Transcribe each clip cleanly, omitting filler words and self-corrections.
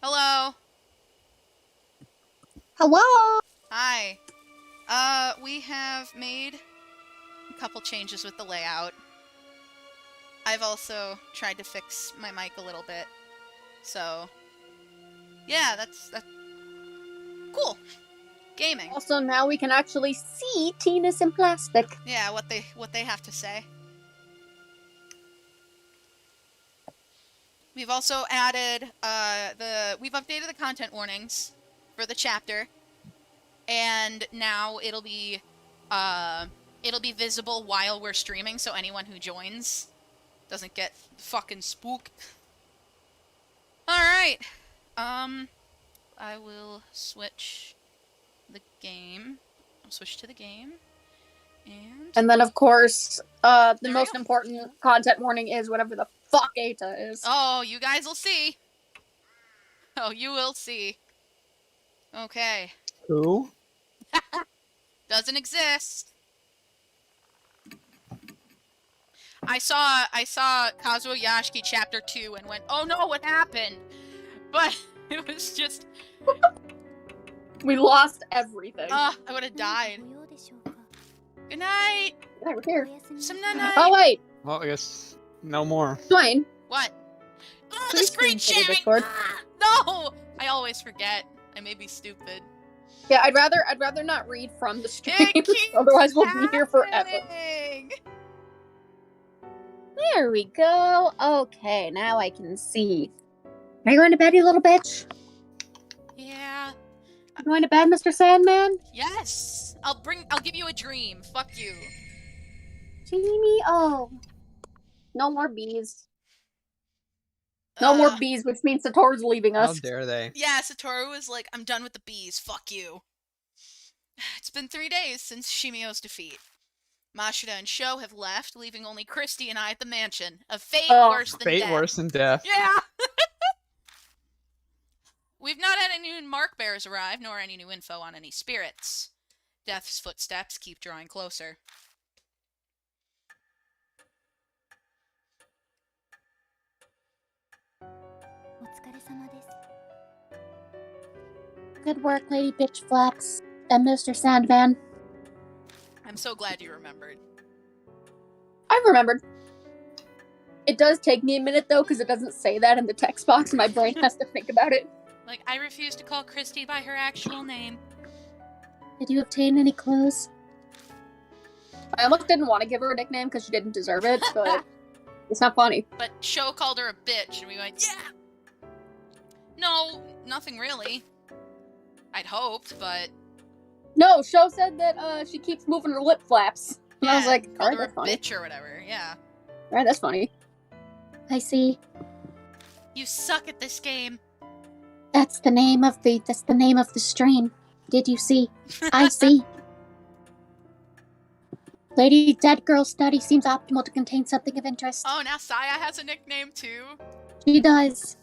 Hello. Hello! Hi. We have made a couple changes with the layout. I've also tried to fix my mic a little bit. So, yeah, that's cool. Gaming. Also, now we can actually see Tina's in plastic. Yeah, what they have to say. We've also added we've updated the content warnings for the chapter, and now it'll be visible while we're streaming, so anyone who joins doesn't get fucking spooked. Alright. I will switch the game. I'll switch to the game. And then, of course, the There we most go. important content warning is whatever the fuck Eta is. Oh, you guys will see. Oh, you will see. Okay. Who? Doesn't exist. I saw Kazuo Yashiki chapter 2 and went, "Oh no, what happened?" But it was just We lost everything. I would have died. Good night. Yeah, we're here. Some night. Oh, wait. Well, I guess no more. Dwayne. What? Oh, the Please screen screen share sharing. Discord. No, I always forget. I may be stupid. Yeah, I'd rather not read from the stream. It keeps Otherwise, we'll be here forever. happening. There we go. Okay, now I can see. Are you going to bed, you little bitch? Yeah. You going to bed, Mr. Sandman? Yes. I'll give you a dream. Fuck you. Jamie, oh. No more bees. No more bees, which means Satoru's leaving How us. dare they? Yeah, Satoru was like, "I'm done with the bees. Fuck you." It's been 3 days since Shimio's defeat. Mashida and Sho have left, leaving only Christy and I at the mansion. A fate worse than Fate death. worse than death. Yeah! We've not had any new mark bearers arrive, nor any new info on any spirits. Death's footsteps keep drawing closer. Good work, Lady Bitch Flax and Mr. Sandman. I'm so glad you remembered. I remembered. It does take me a minute, though, because it doesn't say that in the text box, and my brain has to think about it. Like, I refuse to call Christy by her actual name. Did you obtain any clues? I almost didn't want to give her a nickname because she didn't deserve it, but it's not funny. But Sho called her a bitch, and we went, yeah! No, nothing really. I'd hoped, but... No, Sho said that she keeps moving her lip flaps. And I was like, alright, that's funny. Bitch or whatever, yeah. Alright, that's funny. I see. You suck at this game. That's the name of the stream. Did you see? I see. Lady Dead Girl Study seems optimal to contain something of interest. Oh, now Saya has a nickname too? She does.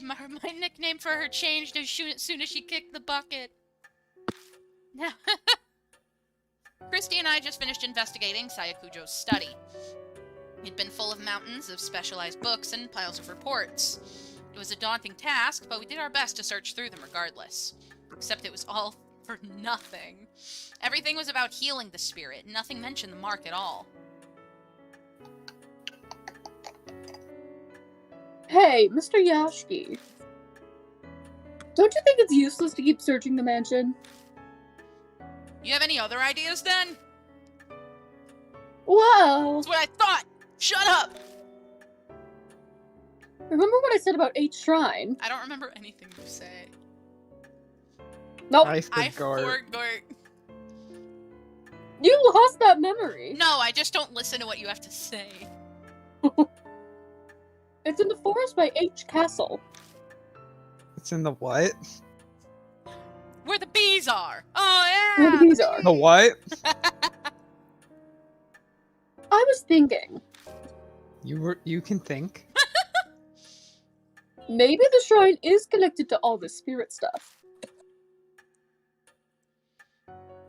My nickname for her changed as soon as she kicked the bucket. Now, Christy and I just finished investigating Sayakujo's study. It'd been full of mountains of specialized books and piles of reports. It was a daunting task, but we did our best to search through them regardless. Except it was all for nothing. Everything was about healing the spirit, nothing mentioned the mark at all. Hey, Mr. Yashiki. Don't you think it's useless to keep searching the mansion? You have any other ideas then? Well, That's what I thought! Shut up! remember what I said about H Shrine? I don't remember anything you say. Nope. I I forgot. forgot. You lost that memory. No, I just don't listen to what you have to say. It's in the forest by H Castle. It's in the what? Where the bees are! Oh, yeah! Where the bees are. The what? I was thinking, You can think. maybe the shrine is connected to all the spirit stuff.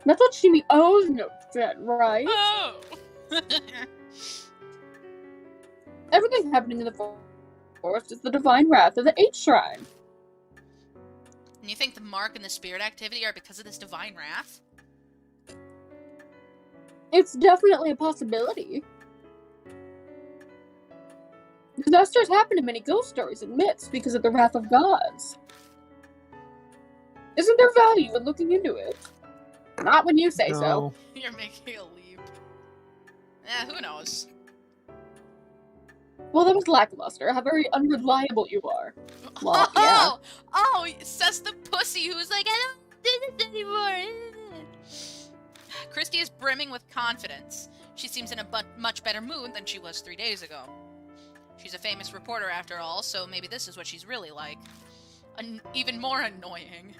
That's what Shimi O's note said, right? Oh! Everything happening in the forest is the divine wrath of the H Shrine. And you think the mark and the spirit activity are because of this divine wrath? It's definitely a possibility. Disasters happen in many ghost stories and myths because of the wrath of gods. Isn't there value in looking into it? Not when you say so. No. You're making a leap. Eh, who knows? Well, that was lackluster. How very unreliable you are. Well, yeah. Oh, says the pussy who's like, I don't do this anymore. Christy is brimming with confidence. She seems in a much better mood than she was 3 days ago. She's a famous reporter after all, so maybe this is what she's really like. Even more annoying.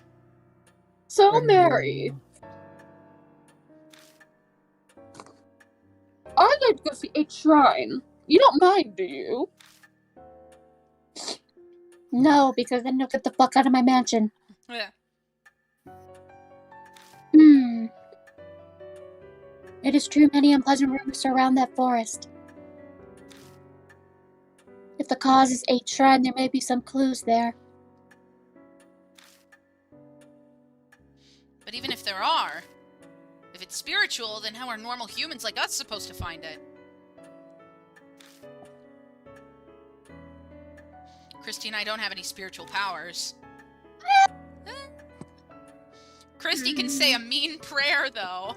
So, Mary, I'd like to go see a shrine. You don't mind, do you? No, because then you'll get the fuck out of my mansion. Yeah. It is true many unpleasant rumors surround that forest. If the cause is H Shrine, there may be some clues there. But even if there are, if it's spiritual, then how are normal humans like us supposed to find it? Christy and I don't have any spiritual powers. Christy can say a mean prayer, though.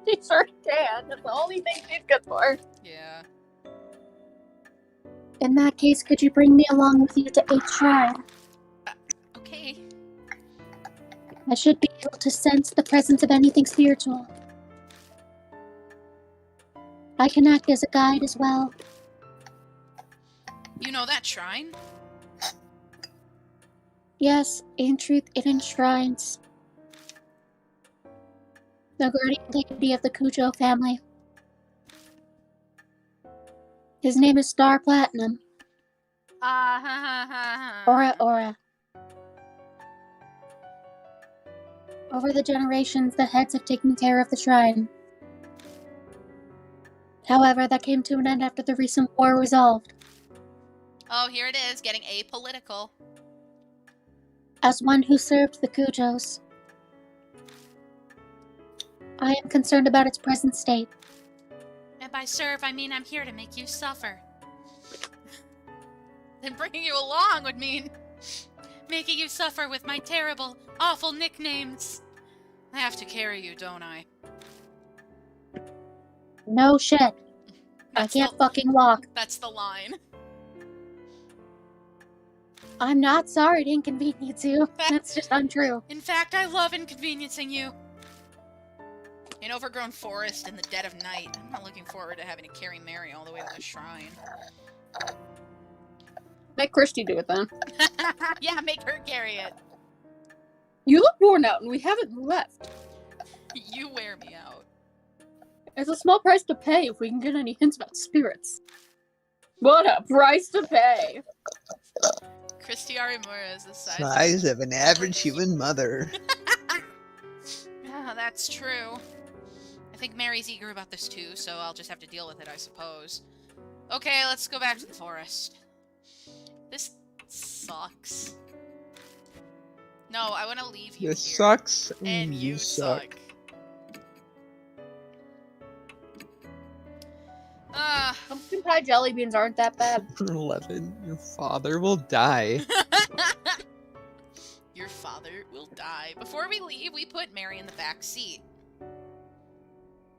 She sure can. That's the only thing she's good for. Yeah. In that case, could you bring me along with you to H Shrine? Okay. I should be able to sense the presence of anything spiritual. I can act as a guide as well. You know that shrine? Yes, in truth, it enshrines the guardian deity of the Cujo family. His name is Star Platinum. Aura. Over the generations, the heads have taken care of the shrine. However, that came to an end after the recent war resolved. Oh, here it is, getting apolitical. As one who served the Cujos, I am concerned about its present state. And by serve, I mean I'm here to make you suffer. Then bringing you along would mean making you suffer with my terrible, awful nicknames. I have to carry you, don't I? No shit. I That's can't fucking walk. That's the line. I'm not sorry to inconvenience you. That's just untrue. In fact, I love inconveniencing you. An overgrown forest in the dead of night. I'm not looking forward to having to carry Mary all the way to the shrine. Make Christy do it then. Yeah, make her carry it. You look worn out and we haven't left. You wear me out. It's a small price to pay if we can get any hints about spirits. What a price to pay! Christy Arimura is the Size of an average human mother. Yeah, that's true. I think Mary's eager about this too, so I'll just have to deal with it, I suppose. Okay, let's go back to the forest. This sucks. No, I want to leave you This here. sucks. And you suck. Pumpkin pie jelly beans aren't that bad. 11. Your father will die. Your father will die. Before we leave, we put Mary in the back seat. Oh,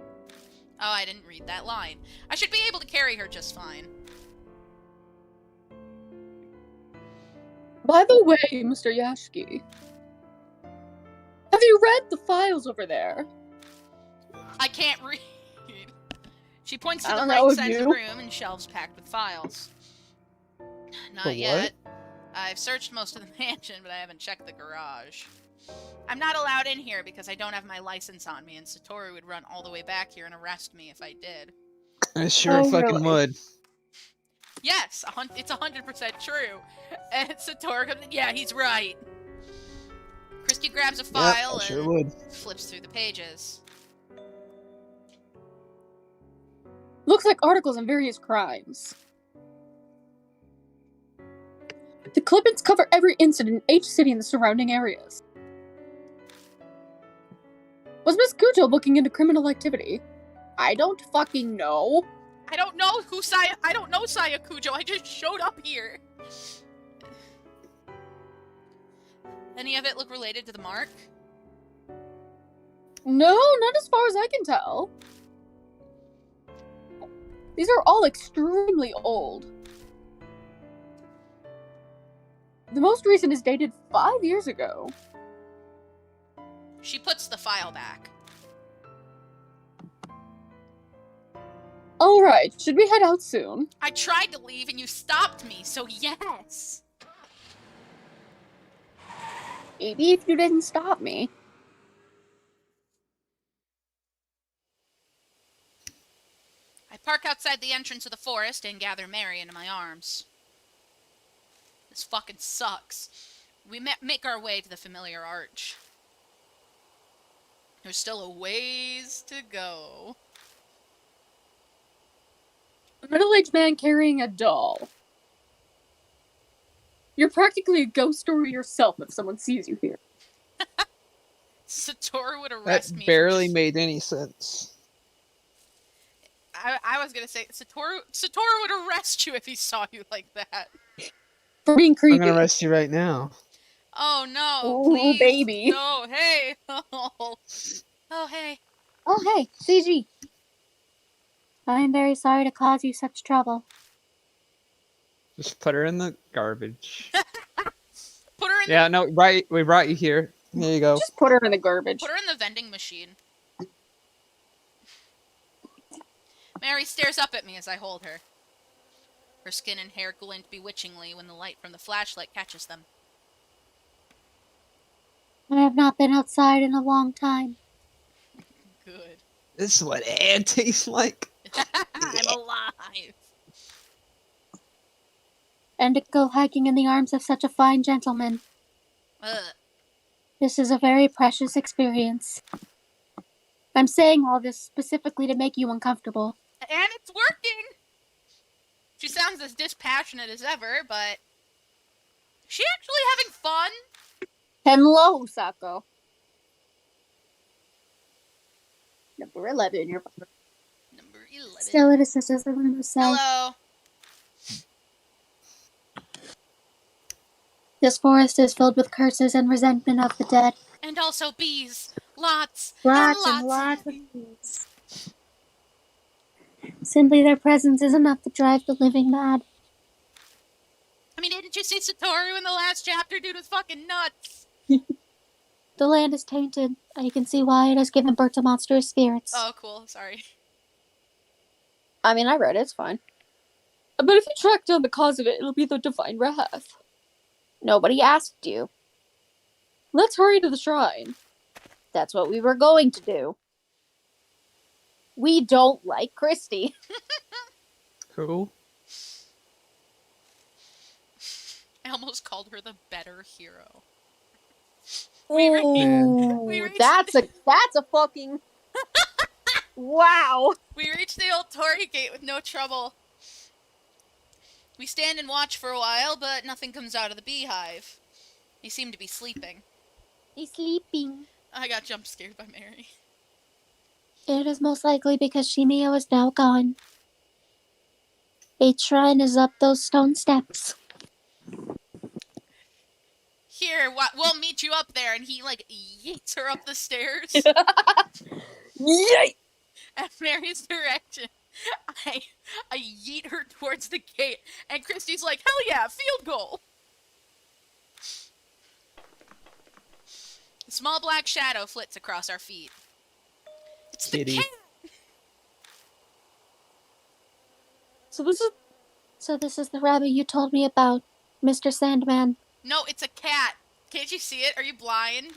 I didn't read that line. I should be able to carry her just fine. By the way, Mr. Yashki, have you read the files over there? I can't read. She points to I the don't right know, side of the you? room and shelves packed with files. Not The what? yet. I've searched most of the mansion, but I haven't checked the garage. I'm not allowed in here because I don't have my license on me, and Satoru would run all the way back here and arrest me if I did. I sure Oh, fucking really? would. Yes, it's 100% true. And Satoru comes in, yeah, he's right. Christy grabs a Yep, file I sure and would. flips through the pages. Looks like articles on various crimes. The clippings cover every incident in each city in the surrounding areas. Was Miss Cujo looking into criminal activity? I don't fucking know. I don't know who I don't know Saya Cujo. I just showed up here. Any of it look related to the mark? No, not as far as I can tell. These are all extremely old. The most recent is dated 5 years ago. She puts the file back. Alright, should we head out soon? I tried to leave and you stopped me, so yes. Maybe if you didn't stop me. I park outside the entrance of the forest and gather Mary into my arms. This fucking sucks. We make our way to the familiar arch. There's still a ways to go. A middle-aged man carrying a doll. You're practically a ghost story yourself if someone sees you here. Satoru would arrest me. That barely made any sense. I was gonna say Satoru would arrest you if he saw you like that. For being creepy. I'm gonna arrest you right now. Oh no, Ooh, please. baby. No, hey. Oh, hey. Oh, hey, CG. I am very sorry to cause you such trouble. Just put her in the garbage. Put her in Yeah, no, right. We brought you here. Here you go. Just put her in the garbage. Put her in the vending machine. Mary stares up at me as I hold her. Her skin and hair glint bewitchingly when the light from the flashlight catches them. I have not been outside in a long time. Good. This is what air tastes like. I'm alive. And to go hiking in the arms of such a fine gentleman. Ugh. This is a very precious experience. I'm saying all this specifically to make you uncomfortable. And it's working! She sounds as dispassionate as ever, but... Is she actually having fun? Hello, Sako. Number 11, you're... Number 11. Still, it is just as I want to say. Hello. This forest is filled with curses and resentment of the dead. And also bees. Lots Lots and and lots. lots of bees. Simply their presence is enough to drive the living mad. I mean, didn't you see Satoru in the last chapter? Dude was fucking nuts. The land is tainted. I can see why it has given birth to monstrous spirits. Oh, cool. Sorry. I mean, I read it, it's fine. But if you track down the cause of it, it'll be the divine wrath. Nobody asked you. Let's hurry to the shrine. That's what we were going to do. We don't like Christy. Cool. I almost called her the better hero. Ooh, we reached that's a fucking... Wow. We reached the old Torii gate with no trouble. We stand and watch for a while, but nothing comes out of the beehive. They seem to be sleeping. He's sleeping. I got jump scared by Mary. It is most likely because Shimiya is now gone. A shrine is up those stone steps. Here, we'll meet you up there, and he, like, yeets her up the stairs. Yay! At Mary's direction. I yeet her towards the gate, and Christy's like, hell yeah, field goal! A small black shadow flits across our feet. It's the Kitty. cat! So this is the rabbit you told me about, Mr. Sandman. No, it's a cat. Can't you see it? Are you blind?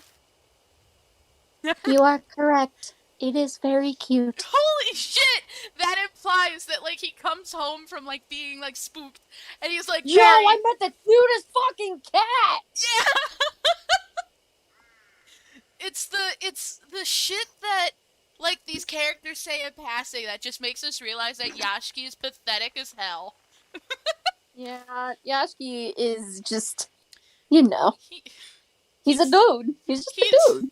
You are correct. It is very cute. Holy shit! That implies that, like, he comes home from, like, being, like, spooked, and he's like, Yo, Mary! I met the cutest fucking cat! Yeah! It's the shit that, like, these characters say in passing that just makes us realize that Yashiki is pathetic as hell. Yeah, Yashki is just, you know, He, he's a dude. He's just a dude.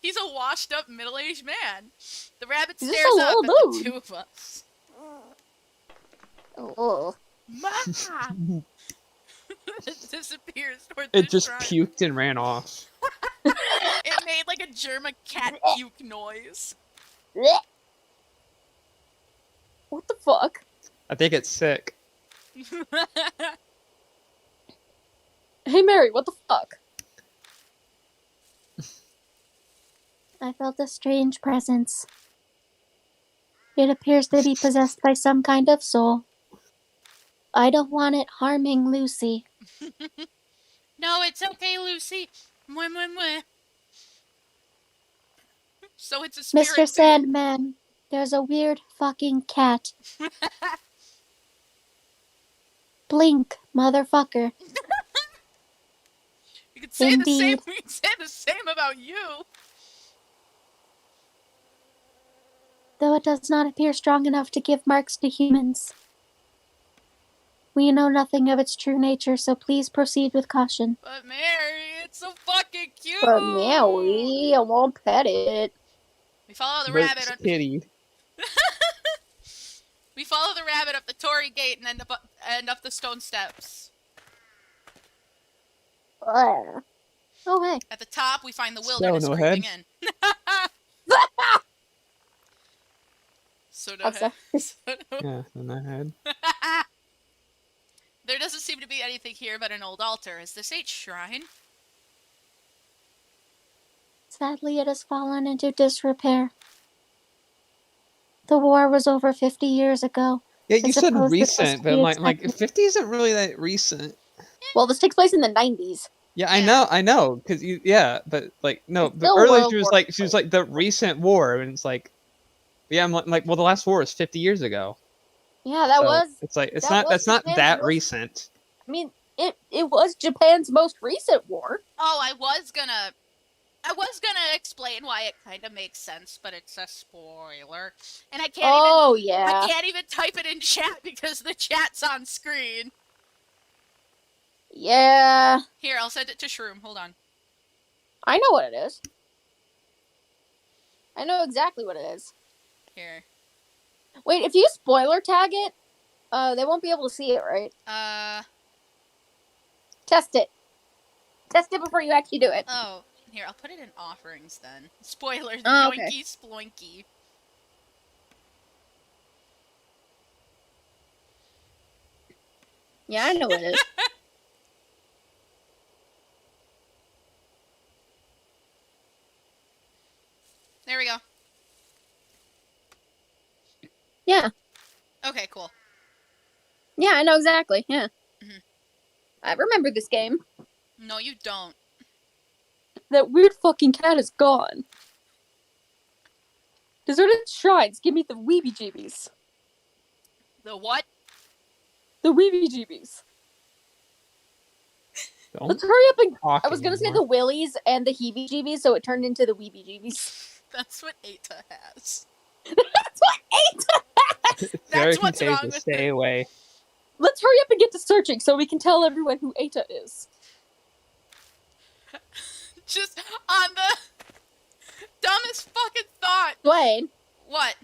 he's a washed up middle aged man. The rabbit He's just a stares up little at the dude. two of us. Oh. Ma! It disappears toward It the just shrine. puked and ran off. It made like a German cat puke noise. What the fuck? I think it's sick. Hey, Mary, what the fuck? I felt a strange presence. It appears to be possessed by some kind of soul. I don't want it harming Lucy. No, it's okay, Lucy. Mwah, mwah, mwah. So it's a spirit Mr. too. Sandman, there's a weird fucking cat. Blink, motherfucker. You could say the same. Indeed. We could say the same about you. Though it does not appear strong enough to give marks to humans. We know nothing of its true nature, so please proceed with caution. But Mary, it's so fucking cute. But Mary, I won't pet it. We follow the But rabbit. it's kitty. We follow the rabbit up the Tory gate and end up the stone steps. Ugh. Oh, hey. At the top, we find the wilderness no creeping head. in. So no I'm sorry. head. So no Yeah, in that head. There doesn't seem to be anything here but an old altar. Is this a shrine? Sadly, it has fallen into disrepair. The war was over 50 years ago. Yeah, I you said suppose it was recent, to but be like expected. 50 isn't really that recent. Well, this takes place in the 90s. Yeah, Yeah. I know, because but like no, It's but still earlier World War she was like the recent war, and it's like, yeah, I'm like, well, the last war was 50 years ago. Yeah, that So was. it's like that was that's not Japan's that most- recent. I mean, it was Japan's most recent war. Oh, I was gonna explain why it kind of makes sense, but it's a spoiler, and I can't Oh even. yeah. I can't even type it in chat because the chat's on screen. Yeah. Here, I'll send it to Shroom. Hold on. I know what it is. I know exactly what it is. Here. Wait, if you spoiler tag it, they won't be able to see it, right? Test it. Test it before you actually do it. Oh, here, I'll put it in offerings then. Spoilers, Oh, okay. yoinky sploinky. Yeah, I know what it is. There we go. Yeah. Okay, cool. Yeah, I know exactly. Yeah. Mhm. I remember this game. No, you don't. That weird fucking cat is gone. Deserted shrines give me the weebie-jeebies. The what? The weebie-jeebies. Don't Let's hurry up and... talk I was gonna say the anymore. willies and the heebie-jeebies, so it turned into the weebie-jeebies. That's what Eta has. That's what Eta! It's That's very what's wrong contagious. with Stay it. away. Let's hurry up and get to searching so we can tell everyone who Eta is. Just on the dumbest fucking thought. Dwayne. What?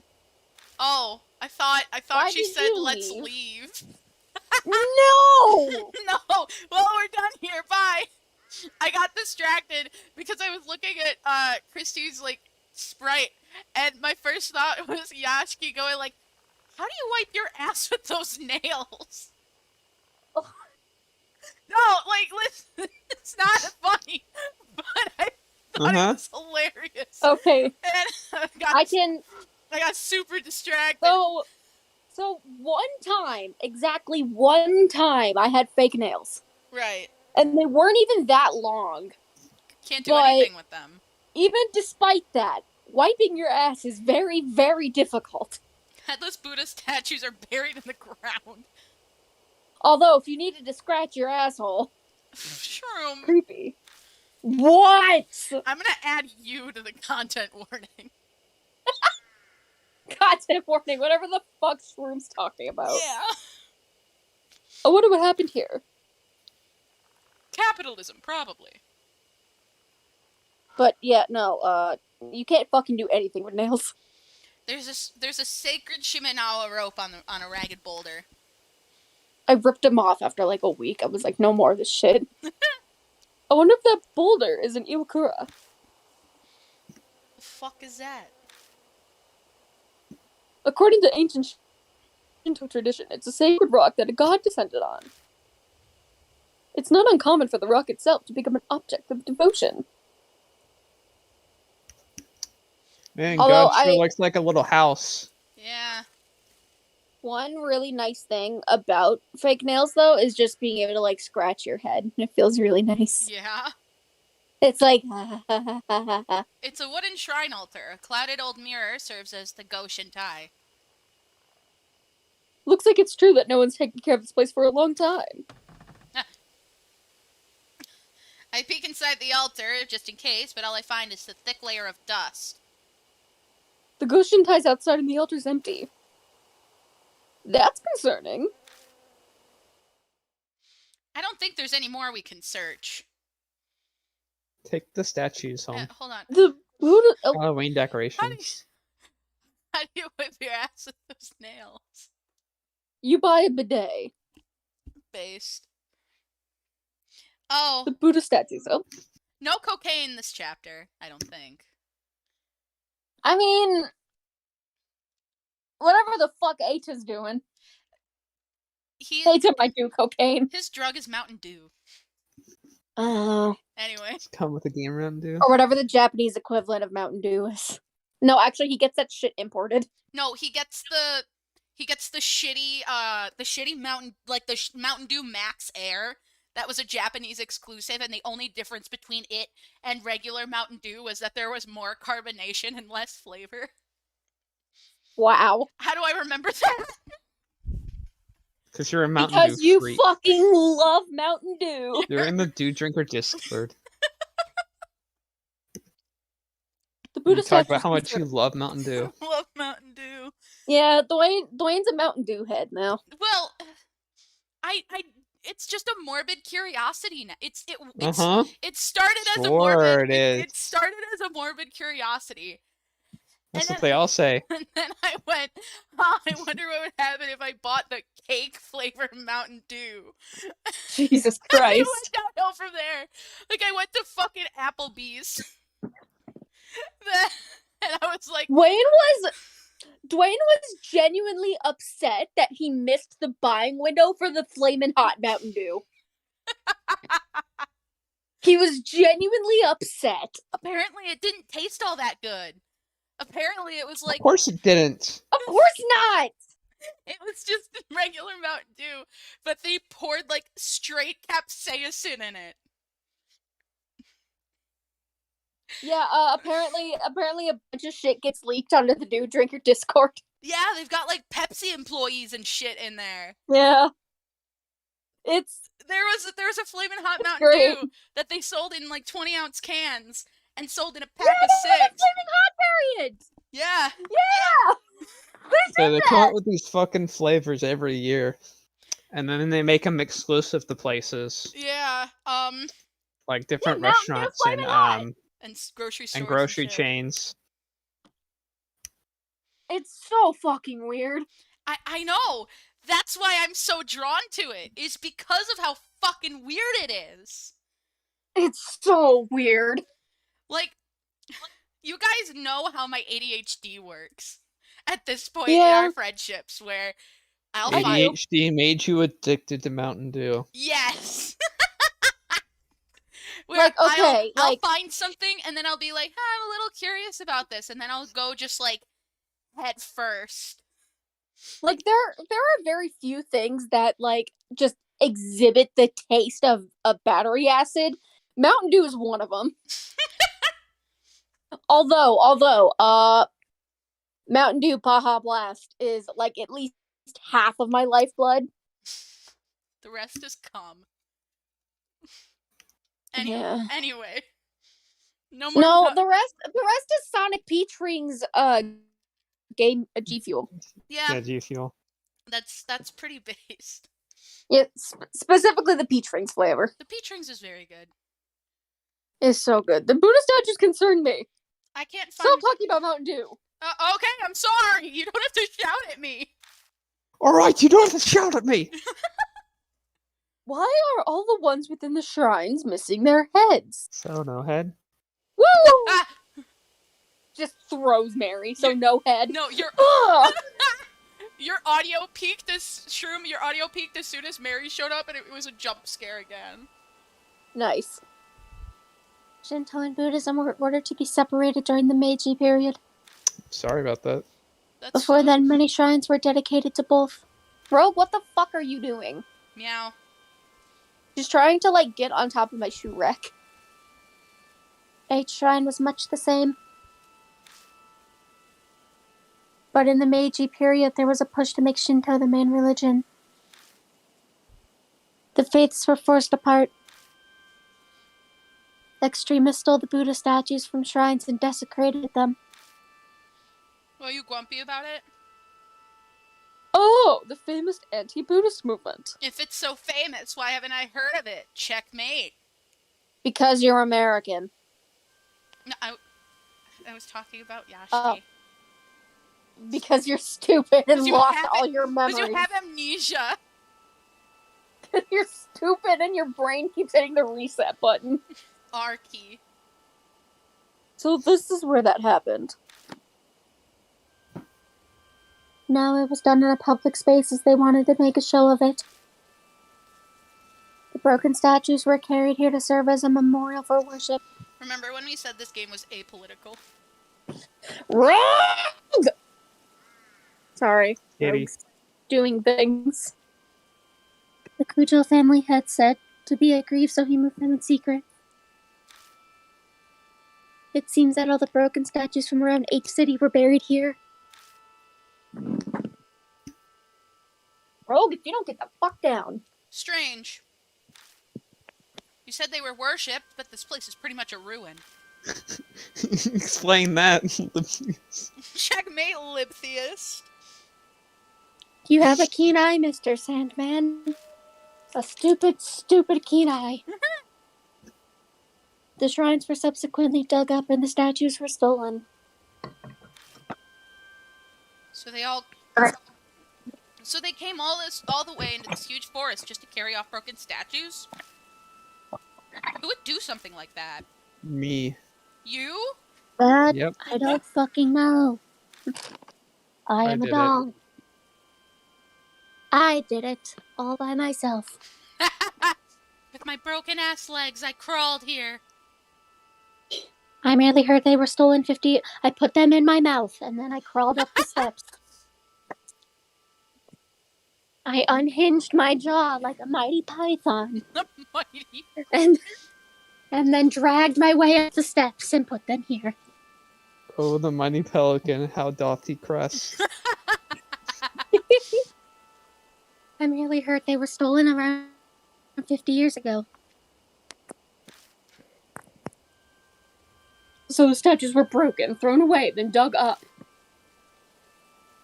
Oh, I thought Why she did said you let's leave? leave. No! No. Well, we're done here. Bye. I got distracted because I was looking at Christy's like sprite, and my first thought was Yashki going like, "How do you wipe your ass with those nails?" Oh. No, like listen, it's not funny, but I thought it was hilarious. Okay, And I got super distracted. So one time, exactly one time, I had fake nails. Right. And they weren't even that long. Can't do But- anything with them. Even despite that, wiping your ass is very, very difficult. Headless Buddha statues are buried in the ground. Although, if you needed to scratch your asshole, Shroom. creepy. What? I'm gonna add you to the content warning. Content warning, whatever the fuck Shroom's talking about. Yeah. wonder what happened here. Capitalism, probably. But yeah, no, you can't fucking do anything with nails. There's a sacred Shimenawa rope on a ragged boulder. I ripped them off after like a week. I was like, no more of this shit. I wonder if that boulder is an Iwakura. The fuck is that? According to ancient Shinto tradition, it's a sacred rock that a god descended on. It's not uncommon for the rock itself to become an object of devotion. Man, Although God sure looks like a little house. Yeah. One really nice thing about fake nails, though, is just being able to, like, scratch your head. It feels really nice. Yeah. It's like... It's a wooden shrine altar. A clouded old mirror serves as the Go Shintai. Looks like it's true that no one's taken care of this place for a long time. I peek inside the altar, just in case, but all I find is a thick layer of dust. The Goshin ties outside and the altar's empty. That's concerning. I don't think there's any more we can search. Take the statues home. Hold on. The Buddha... Halloween decorations. How do you whip your ass with those nails? You buy a bidet. Based. Oh. The Buddha statues, though. No cocaine this chapter, I don't think. I mean... Whatever the fuck Aita's doing. Aita might do cocaine. His drug is Mountain Dew. Oh. Anyway. Come with a game Mountain Dew. Or whatever the Japanese equivalent of Mountain Dew is. No, actually, he gets that shit imported. No, he gets the shitty Mountain, like the Mountain Dew Max Air. That was a Japanese exclusive, and the only difference between it and regular Mountain Dew was that there was more carbonation and less flavor. Wow. How do I remember that? Because you're a Mountain Because Dew you freak. fucking love Mountain Dew. You're in the Dew Drinker Discord. The Buddha You talk about how much you love Mountain Dew. Love Mountain Dew. Yeah, Dwayne's a Mountain Dew head now. Well, it's just a morbid curiosity now. It started as a Sure morbid. it started as a morbid curiosity. That's what they all say. And then I went, I wonder what would happen if I bought the cake flavored Mountain Dew. Jesus I Christ. went downhill from there. Like, I went to fucking Applebee's. And I was like... Dwayne was genuinely upset that he missed the buying window for the Flamin' Hot Mountain Dew. He was genuinely upset. Apparently it didn't taste all that good. Apparently it was like... Of course it didn't. Of course not! It was just regular Mountain Dew, but they poured, like, straight capsaicin in it. Yeah, apparently a bunch of shit gets leaked onto the Dew Drinker Discord. Yeah, they've got, like, Pepsi employees and shit in there. Yeah. There was a Flamin' Hot Mountain great. Dew that they sold in, like, 20-ounce cans and sold in a pack Yeah, of 6. Flamin' Hot variant! Yeah. Yeah! So they come up with these fucking flavors every year. And then they make them exclusive to places. Yeah, like different Mountain Dew restaurants Flamin' Hot! and grocery stores and grocery shit. chains. It's so fucking weird. I know. That's why I'm so drawn to it. Is because of how fucking weird it is. It's so weird. Like, you guys know how my ADHD works at this point Yeah. in our friendships, where I'll find... ADHD made you addicted to Mountain Dew. Yes! Where Like, okay, I'll find something, and then I'll be like, I'm a little curious about this, and then I'll go just, like, head first. Like, there are very few things that, like, just exhibit the taste of a battery acid. Mountain Dew is one of them. Although, Mountain Dew Baja Blast is, like, at least half of my lifeblood. The rest is cum. Yeah. Anyway. No more. No, the rest is Sonic Peach Ring's game G Fuel. Yeah, Yeah, G Fuel. that's pretty based. Yeah, specifically the peach rings flavor The peach rings is very good. is so good. The Buddha statues concern me. I can't Stop find... talking about Mountain Dew. Okay, I'm sorry. You don't have to shout at me. Alright, you don't have to shout at me! Why are all the ones within the shrines missing their heads? So, no head? Woo! Ah! Just throws Mary, so no head. No, your Ugh! your audio peaked as Shroom. Your audio peaked as soon as Mary showed up, and it was a jump scare again. Nice. Shinto and Buddhism were ordered to be separated during the Meiji period. Sorry about that. That's Before fine. then, many shrines were dedicated to both. Bro, what the fuck are you doing? Meow. She's trying to, like, get on top of my shoe rack. Each shrine was much the same. But in the Meiji period, there was a push to make Shinto the main religion. The faiths were forced apart. Extremists stole the Buddha statues from shrines and desecrated them. Were you grumpy about it? Oh, the famous anti-Buddhist movement. If it's so famous, why haven't I heard of it? Checkmate. Because you're American. No, I was talking about Yashiki. Oh. Because you're stupid and You lost have all your memories. Because you have amnesia. You're stupid and your brain keeps hitting the reset button. R key. So this is where that happened. No, it was done in a public space as they wanted to make a show of it. The broken statues were carried here to serve as a memorial for worship. Remember when we said this game was apolitical? Wrong! Sorry. Kitty. I was doing things. The Kujo family had said to be aggrieved, so he moved them in secret. It seems that all the broken statues from around H City were buried here. Rogue, if you don't get the fuck down. Strange. You said they were worshipped, but this place is pretty much a ruin. Explain that. Checkmate, libtheist. You have a keen eye, Mr. Sandman. A stupid, stupid keen eye. The shrines were subsequently dug up and the statues were stolen. So they came all the way into this huge forest just to carry off broken statues? Who would do something like that? Me. You? That, Yep. I don't fucking know. I am a did it. doll. I did it all by myself. With my broken ass legs, I crawled here. I merely heard they were stolen 50. I put them in my mouth and then I crawled up the steps. I unhinged my jaw like a mighty python Mighty. and then dragged my way up the steps and put them here. Oh, the mighty pelican, how doth he crest. I merely heard they were stolen around 50 years ago. So the statues were broken, thrown away, then dug up.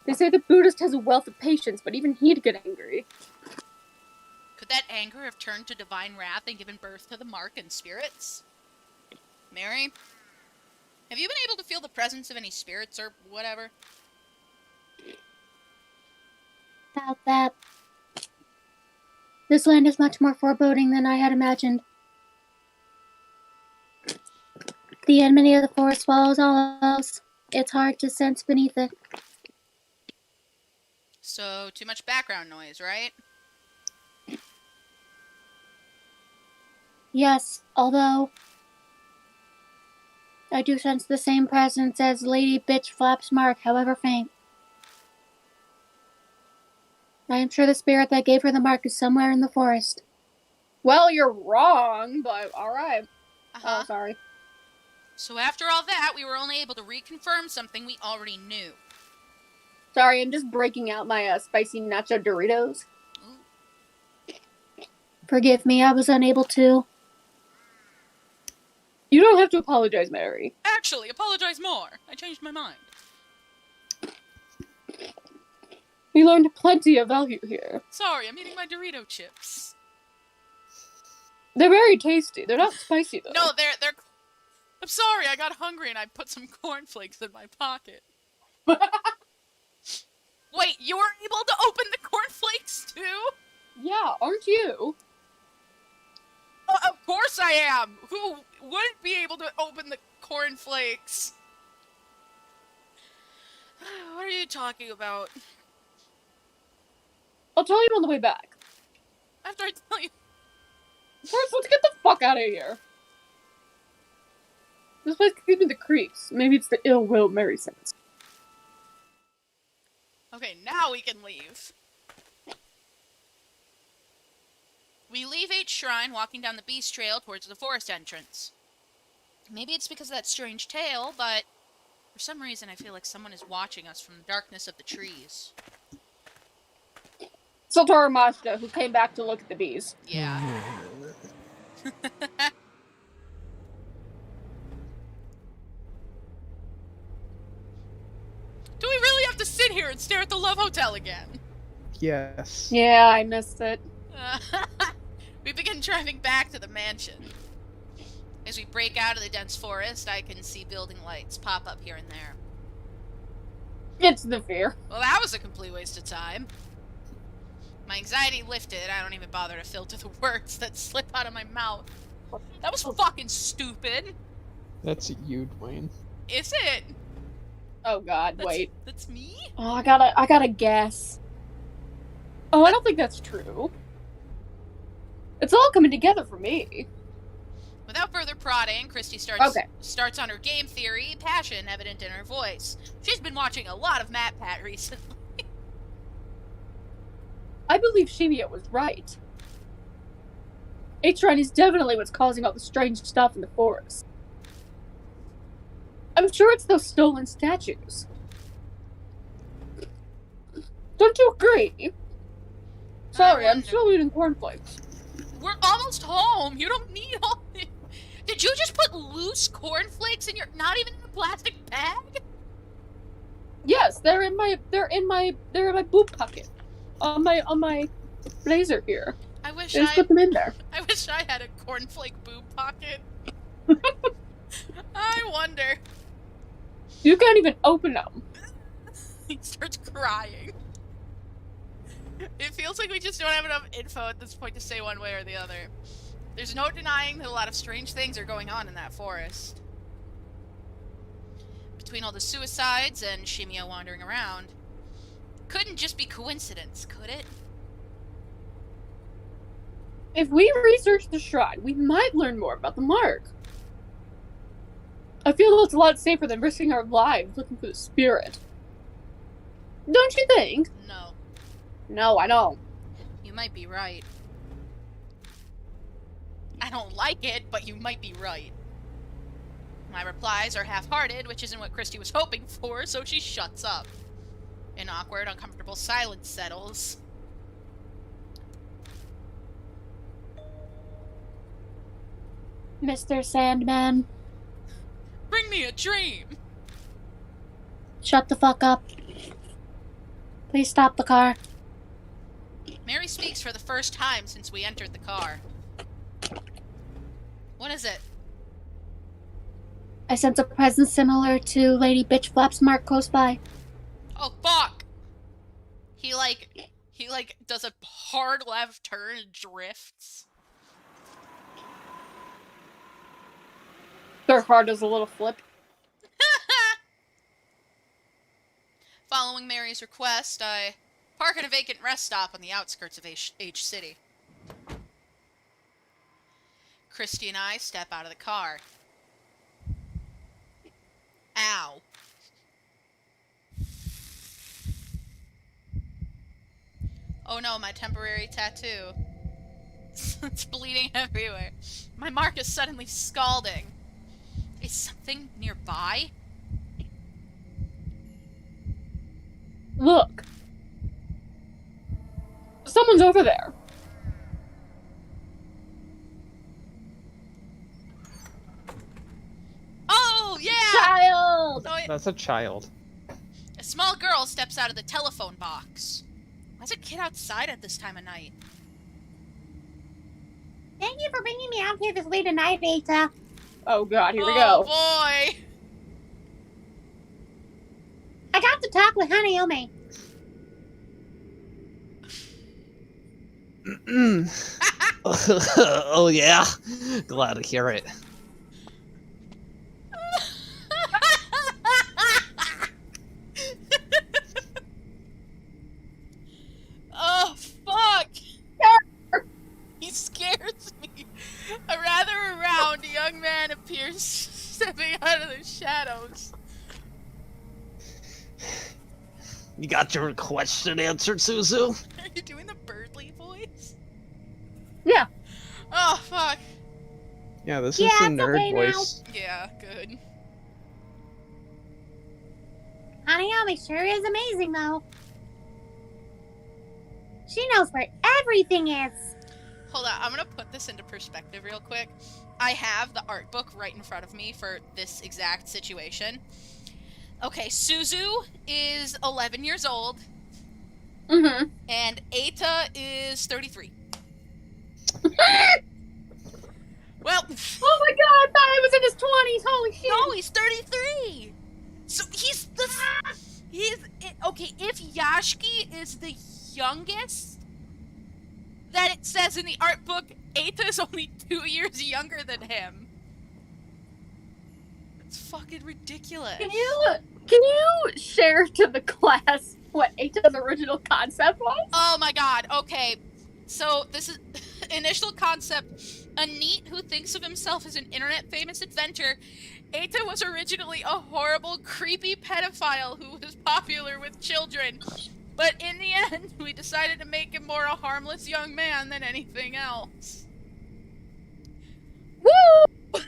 They say the Buddhist has a wealth of patience, but even he'd get angry. Could that anger have turned to divine wrath and given birth to the mark and spirits? Mary? Have you been able to feel the presence of any spirits or whatever? About that. This land is much more foreboding than I had imagined. The enmity of the forest swallows all else. It's hard to sense beneath it. So, too much background noise, right? Yes, although I do sense the same presence as Lady Bitch Flap's mark, however faint. I am sure the spirit that gave her the mark is somewhere in the forest. Well, you're wrong, but alright. Uh-huh. Oh, sorry. So after all that, we were only able to reconfirm something we already knew. Sorry, I'm just breaking out my spicy nacho Doritos. Ooh. Forgive me, I was unable to. You don't have to apologize, Mary. Actually, apologize more. I changed my mind. We learned plenty of value here. Sorry, I'm eating my Dorito chips. They're very tasty. They're not spicy, though. No, they're... I'm sorry, I got hungry and I put some cornflakes in my pocket. Wait, you were able to open the cornflakes too? Yeah, aren't you? Of course I am! Who wouldn't be able to open the cornflakes? What are you talking about? I'll tell you on the way back. After I tell you... First, let's get the fuck out of here. This place gives me the creeps. Maybe it's the ill will Mary sense. Okay, now we can leave. We leave H Shrine, walking down the beast trail towards the forest entrance. Maybe it's because of that strange tale, but for some reason I feel like someone is watching us from the darkness of the trees. Sultara Mashta, who came back to look at the bees. Yeah. Do we really have to sit here and stare at the Love Hotel again? Yes. Yeah, I missed it. We begin driving back to the mansion. As we break out of the dense forest, I can see building lights pop up here and there. It's the fear. Well, that was a complete waste of time. My anxiety lifted. I don't even bother to filter the words that slip out of my mouth. That was fucking stupid. That's you, Dwayne. Is it? Oh god, wait. That's me? Oh, I gotta guess. Oh, I don't think that's true. It's all coming together for me. Without further prodding, Christy starts on her game theory, passion evident in her voice. She's been watching a lot of MatPat recently. I believe Shimia was right. H-Shrine is definitely what's causing all the strange stuff in the forest. I'm sure it's those stolen statues. Don't you agree? Sorry, I'm still eating cornflakes. We're almost home. You don't need all this. Did you just put loose cornflakes in your... not even in a plastic bag? Yes, they're in my boob pocket. On my blazer here. I wish I just put them in there. I wish I had a cornflake boob pocket. I wonder. You can't even open them. He starts crying. It feels like we just don't have enough info at this point to say one way or the other. There's no denying that a lot of strange things are going on in that forest. Between all the suicides and Shimio wandering around, couldn't just be coincidence, could it? If we research the shrine, we might learn more about the mark. I feel it's a lot safer than risking our lives looking for the spirit. Don't you think? No. No, I don't. You might be right. I don't like it, but you might be right. My replies are half-hearted, which isn't what Christy was hoping for, so she shuts up. An awkward, uncomfortable silence settles. Mr. Sandman, Bring me a dream! shut the fuck up. Please stop the car. Mary speaks for the first time since we entered the car. What is it? I sense a presence similar to Lady Bitch Flap's mark close by. Oh, fuck! He does a hard left turn and drifts. Their heart does a little flip. Following Mary's request, I park at a vacant rest stop on the outskirts of H City. Christy and I step out of the car. Ow. Oh no, my temporary tattoo. It's bleeding everywhere. My mark is suddenly scalding. Is something nearby? Look. Someone's over there. Oh, yeah! Child! Oh, yeah. That's a child. A small girl steps out of the telephone box. Why's a kid outside at this time of night? Thank you for bringing me out here this late at night, Eta. Oh god, here we Oh go. boy! I got to talk with Hanayome. Oh yeah, glad to hear it. Oh fuck! He scares me. A rather round young man appears stepping out of the shadows. You got your question answered, Suzu? Are you doing the Birdly voice? Yeah. Oh fuck. Yeah, this Yeah, is the it's nerd okay now. voice. Yeah, good. Hanayome sure is amazing, though. She knows where everything is. Hold on, I'm gonna put this into perspective real quick. I have the art book right in front of me for this exact situation. Okay, Suzu is 11 years old, Mm-hmm. and Eita is 33. Well, Oh my god, I thought I was in his 20s. Holy shit. no, he's 33! So okay, if Yashiki is the youngest, then it says in the art book, Eita is only 2 years younger than him. It's fucking ridiculous. Can you share to the class what Eita's original concept was? Oh my god, okay. So, this is initial concept. A NEET who thinks of himself as an internet-famous inventor, Eita was originally a horrible, creepy pedophile who was popular with children. But in the end, we decided to make him more a harmless young man than anything else. Woo!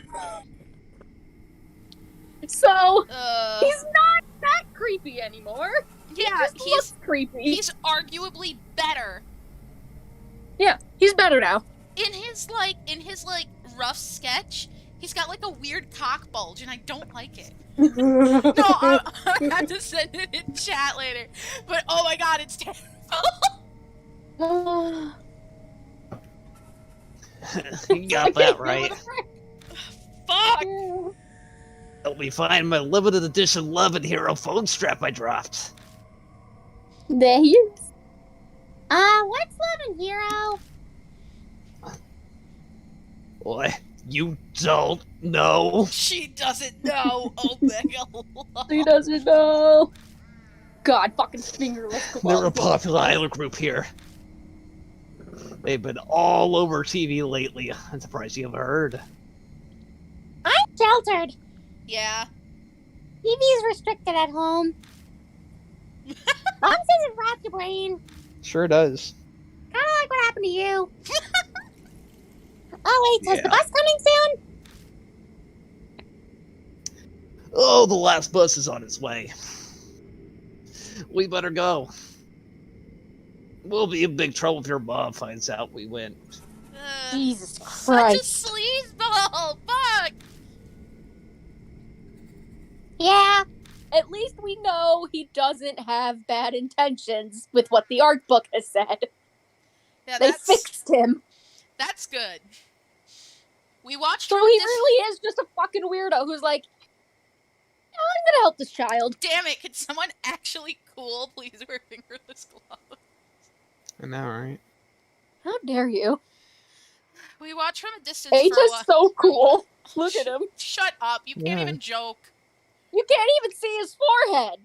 So, Uh, he's not that creepy anymore. yeah, He just looks creepy. he's arguably better. Yeah, he's better now. In his rough sketch, he's got like a weird cock bulge, and I don't like it. No, I have to send it in chat later. But oh my god, it's terrible. You got that right. Fuck. Help me find my limited edition Love and Hero phone strap I dropped. There he is. What's Love and Hero? What? You don't know? She doesn't know. Omega He Love. doesn't know. God, fucking fingerless. They're a popular idol group here. They've been all over TV lately. I'm surprised you haven't heard. I'm sheltered. Yeah. TV's restricted at home. Mom says it rots your brain. Sure does. Kinda like what happened to you. Oh wait, is Yeah. the bus coming soon? Oh, the last bus is on its way. We better go. We'll be in big trouble if your mom finds out we went. Jesus Such a Christ. sleazeball. Fuck. Yeah. At least we know he doesn't have bad intentions with what the art book has said. Yeah, They that's fixed him. that's good. We watched So from he this. really is just a fucking weirdo who's like, I'm gonna help this child. Damn it! Could someone actually cool please wear fingerless gloves? I know, right? How dare you? We watched from a distance for a H is while. so cool. Look at him. Shut up! You can't Yeah. even joke. You can't even see his forehead.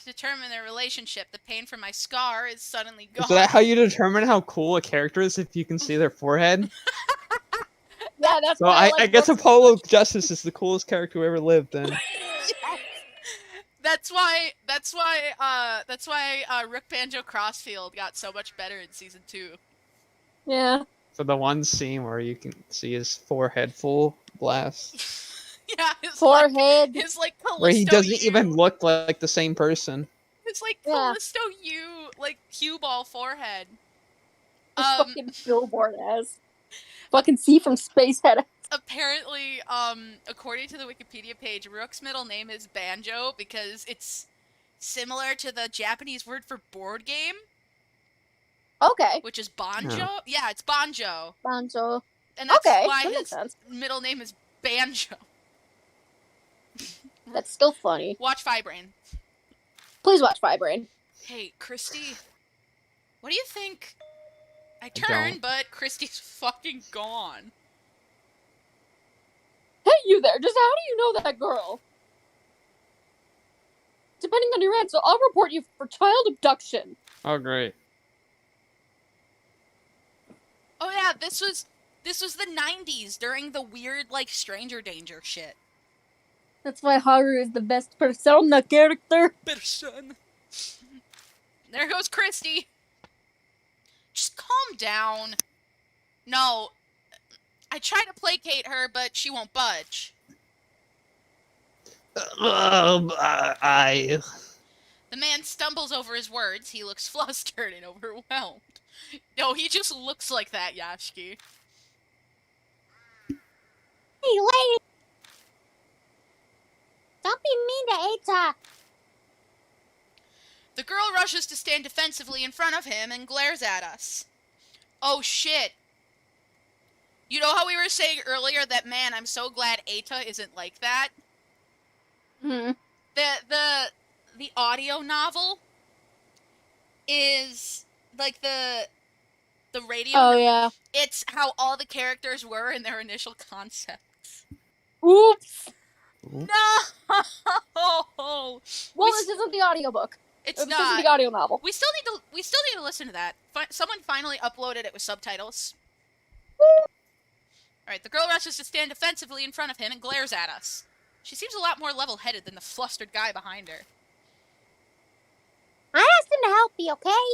Determine their relationship. The pain from my scar is suddenly gone. Is that how you determine how cool a character is if you can see their forehead? Yeah, that's So why I like guess books- Apollo Justice is the coolest character who ever lived then. That's why Rook Banjo Crossfield got so much better in season 2. Yeah. For the one scene where you can see his forehead full blast. Yeah, his Forehead. his like Callisto Where he doesn't U. even look like the same person. It's like Yeah. Callisto U, like cue ball forehead. His Um, fucking billboard has. Fucking C from Spacehead. Apparently, according to the Wikipedia page, Rook's middle name is Banjo because it's similar to the Japanese word for board game, Okay. which is banjo. Oh. Yeah, it's banjo. Banjo. And that's Okay, why that makes his sense. middle name is Banjo. That's still funny. Watch Fibrain. Please watch Fibrain. Hey, Christy, what do you think? I don't. turned, but Christy's fucking gone. Hey, you there. Just how do you know that girl? Depending on your answer, I'll report you for child abduction. Oh, great. Oh yeah, this was the 90s during the weird like Stranger Danger shit. That's why Haru is the best persona character. Person. There goes Christy. Just calm down. No. I try to placate her, but she won't budge. I... The man stumbles over his words. He looks flustered and overwhelmed. No, he just looks like that, Yashiki. Hey, lady! Don't be mean to Ata. The girl rushes to stand defensively in front of him and glares at us. Oh shit. You know how we were saying earlier that, man, I'm so glad Ata isn't like that? Hmm. The audio novel is like the radio. Oh, yeah. It's how all the characters were in their initial concepts. Oops. No. Well, this isn't the audiobook. It's This not. is the audio novel. We still need to listen to that. Someone finally uploaded it with subtitles. Alright, the girl rushes to stand defensively in front of him and glares at us. She seems a lot more level-headed than the flustered guy behind her. I asked him to help me, okay?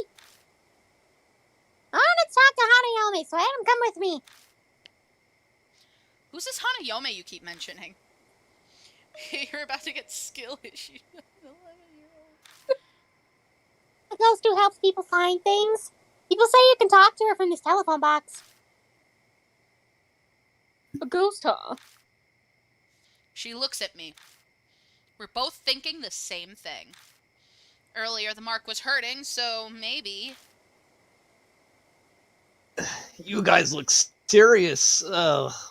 I want to talk to Hanayome, so I had him come with me. Who's this Hanayome you keep mentioning? You're about to get skill issues. 11-year-old. The ghost who helps people find things. People say you can talk to her from this telephone box. A ghost, huh? She looks at me. We're both thinking the same thing. Earlier, the mark was hurting, so maybe... You guys look serious.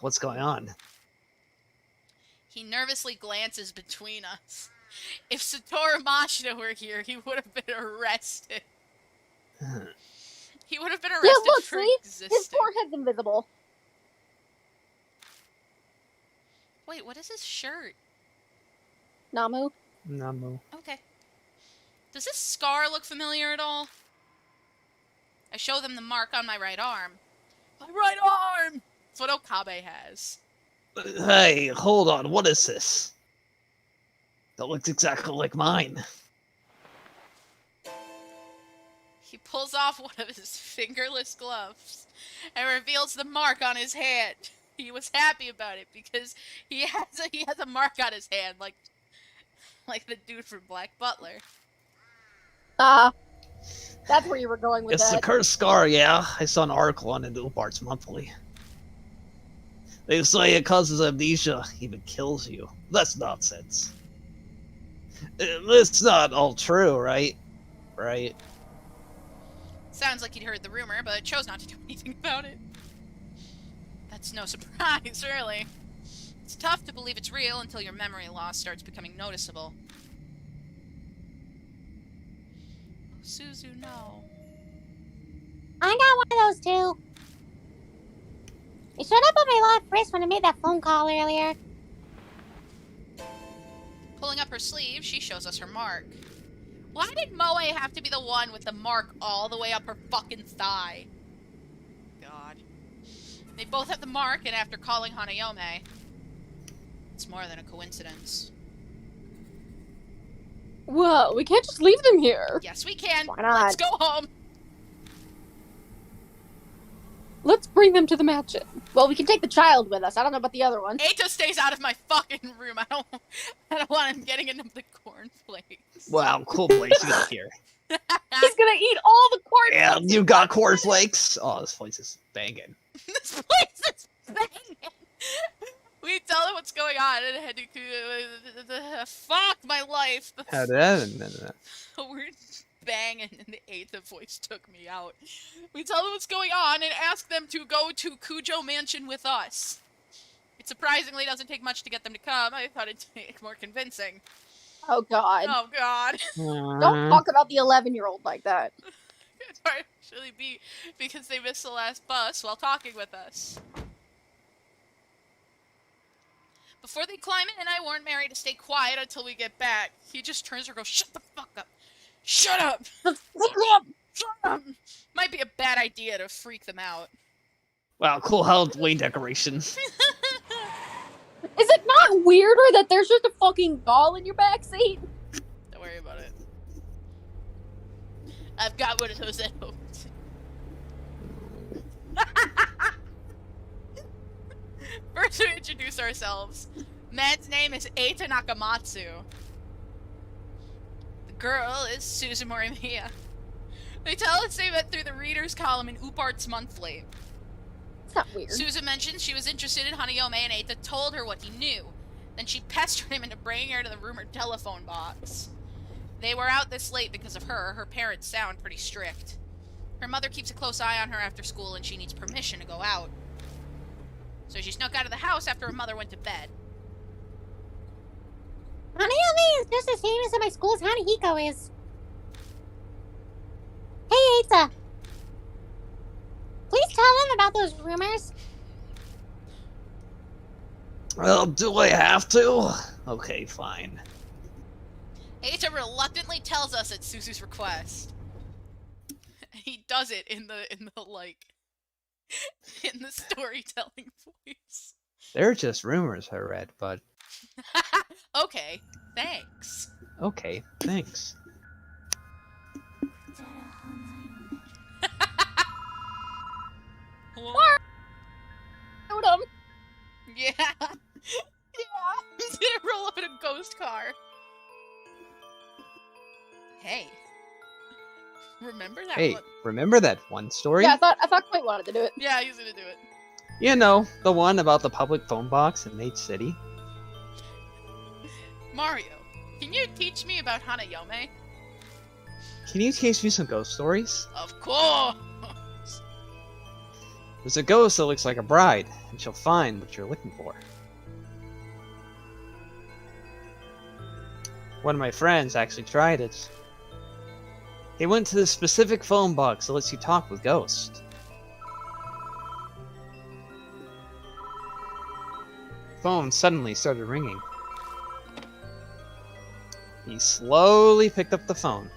What's going on? He nervously glances between us. If Satoru Mashina were here, he would have been arrested. He would have been arrested Yeah, look, for see? existing. His forehead's invisible. Wait, what is his shirt? Namu. Namu. Okay. Does this scar look familiar at all? I show them the mark on my right arm. My right arm! That's what Okabe has. Hey, hold on. What is this? That looks exactly like mine. He pulls off one of his fingerless gloves and reveals the mark on his hand. He was happy about it because he has a mark on his hand like the dude from Black Butler. That's where you were going with It's that. the cursed scar, yeah. I saw an article on it in Uparts Monthly. They say it causes amnesia, even kills you. That's nonsense. It's not all true, right? Right? Sounds like he'd heard the rumor, but chose not to do anything about it. That's no surprise, really. It's tough to believe it's real until your memory loss starts becoming noticeable. Suzu, no. I got one of those too. It showed up on my left wrist when I made that phone call earlier. Pulling up her sleeve, she shows us her mark. Why did Moe have to be the one with the mark all the way up her fucking thigh? God. They both have the mark, and after calling Hanayome, it's more than a coincidence. Whoa, we can't just leave them here. Yes, we can. Why not? Let's go home. Let's bring them to the mansion. Well, we can take the child with us. I don't know about the other one. Eito stays out of my fucking room. I don't want him getting into the cornflakes. Wow, cool place you got here. He's gonna eat all the corn. Yeah, you got cornflakes? Oh, this place is banging. This place is banging. We tell them what's going on, and fuck my life. How did that? The word bang and the eighth voice took me out. We tell them what's going on and ask them to go to Cujo Mansion with us. It surprisingly doesn't take much to get them to come. I thought it'd take more convincing. Oh god. Oh god. Don't talk about the 11-year-old like that. It might actually be because they missed the last bus while talking with us. Before they climb in, I warned Mary to stay quiet until we get back. He just turns to her and goes, "Shut the fuck up! Shut up! Shut up!" Might be a bad idea to freak them out. Wow, cool Halloween decoration. Is it not weirder that there's just a fucking doll in your backseat? Don't worry about it. I've got one of those at home. First, we introduce ourselves. Man's name is Eita Nakamatsu. The girl is Susan Morimiya. They tell us they met through the readers column in Upart's Monthly. It's not weird. Susan mentioned she was interested in Hanayome, and Eita told her what he knew. Then she pestered him into bringing her to the rumored telephone box. They were out this late because of her. Her parents sound pretty strict. Her mother keeps a close eye on her after school, and she needs permission to go out. So she snuck out of the house after her mother went to bed. Hanayome is just as famous at my school as Hanahiko is. Hey, Eita. Please tell them about those rumors. Well, do I have to? Okay, fine. Eita reluctantly tells us at Suzu's request. He does it in the storytelling voice. They're just rumors I read, but Okay, thanks. okay, thanks. Shoot him. Yeah. Yeah. He's gonna roll up in a ghost car. Hey. Remember that Hey, one? remember that one story? Yeah, I thought Quite wanted to do it. Yeah, he's gonna do it. You know, the one about the public phone box in Nate City. Mario, can you teach me about Hanayome? Can you teach me some ghost stories? Of course! There's a ghost that looks like a bride, and she'll find what you're looking for. One of my friends actually tried it. He went to the specific phone box that lets you talk with ghosts. Phone suddenly started ringing. He slowly picked up the phone.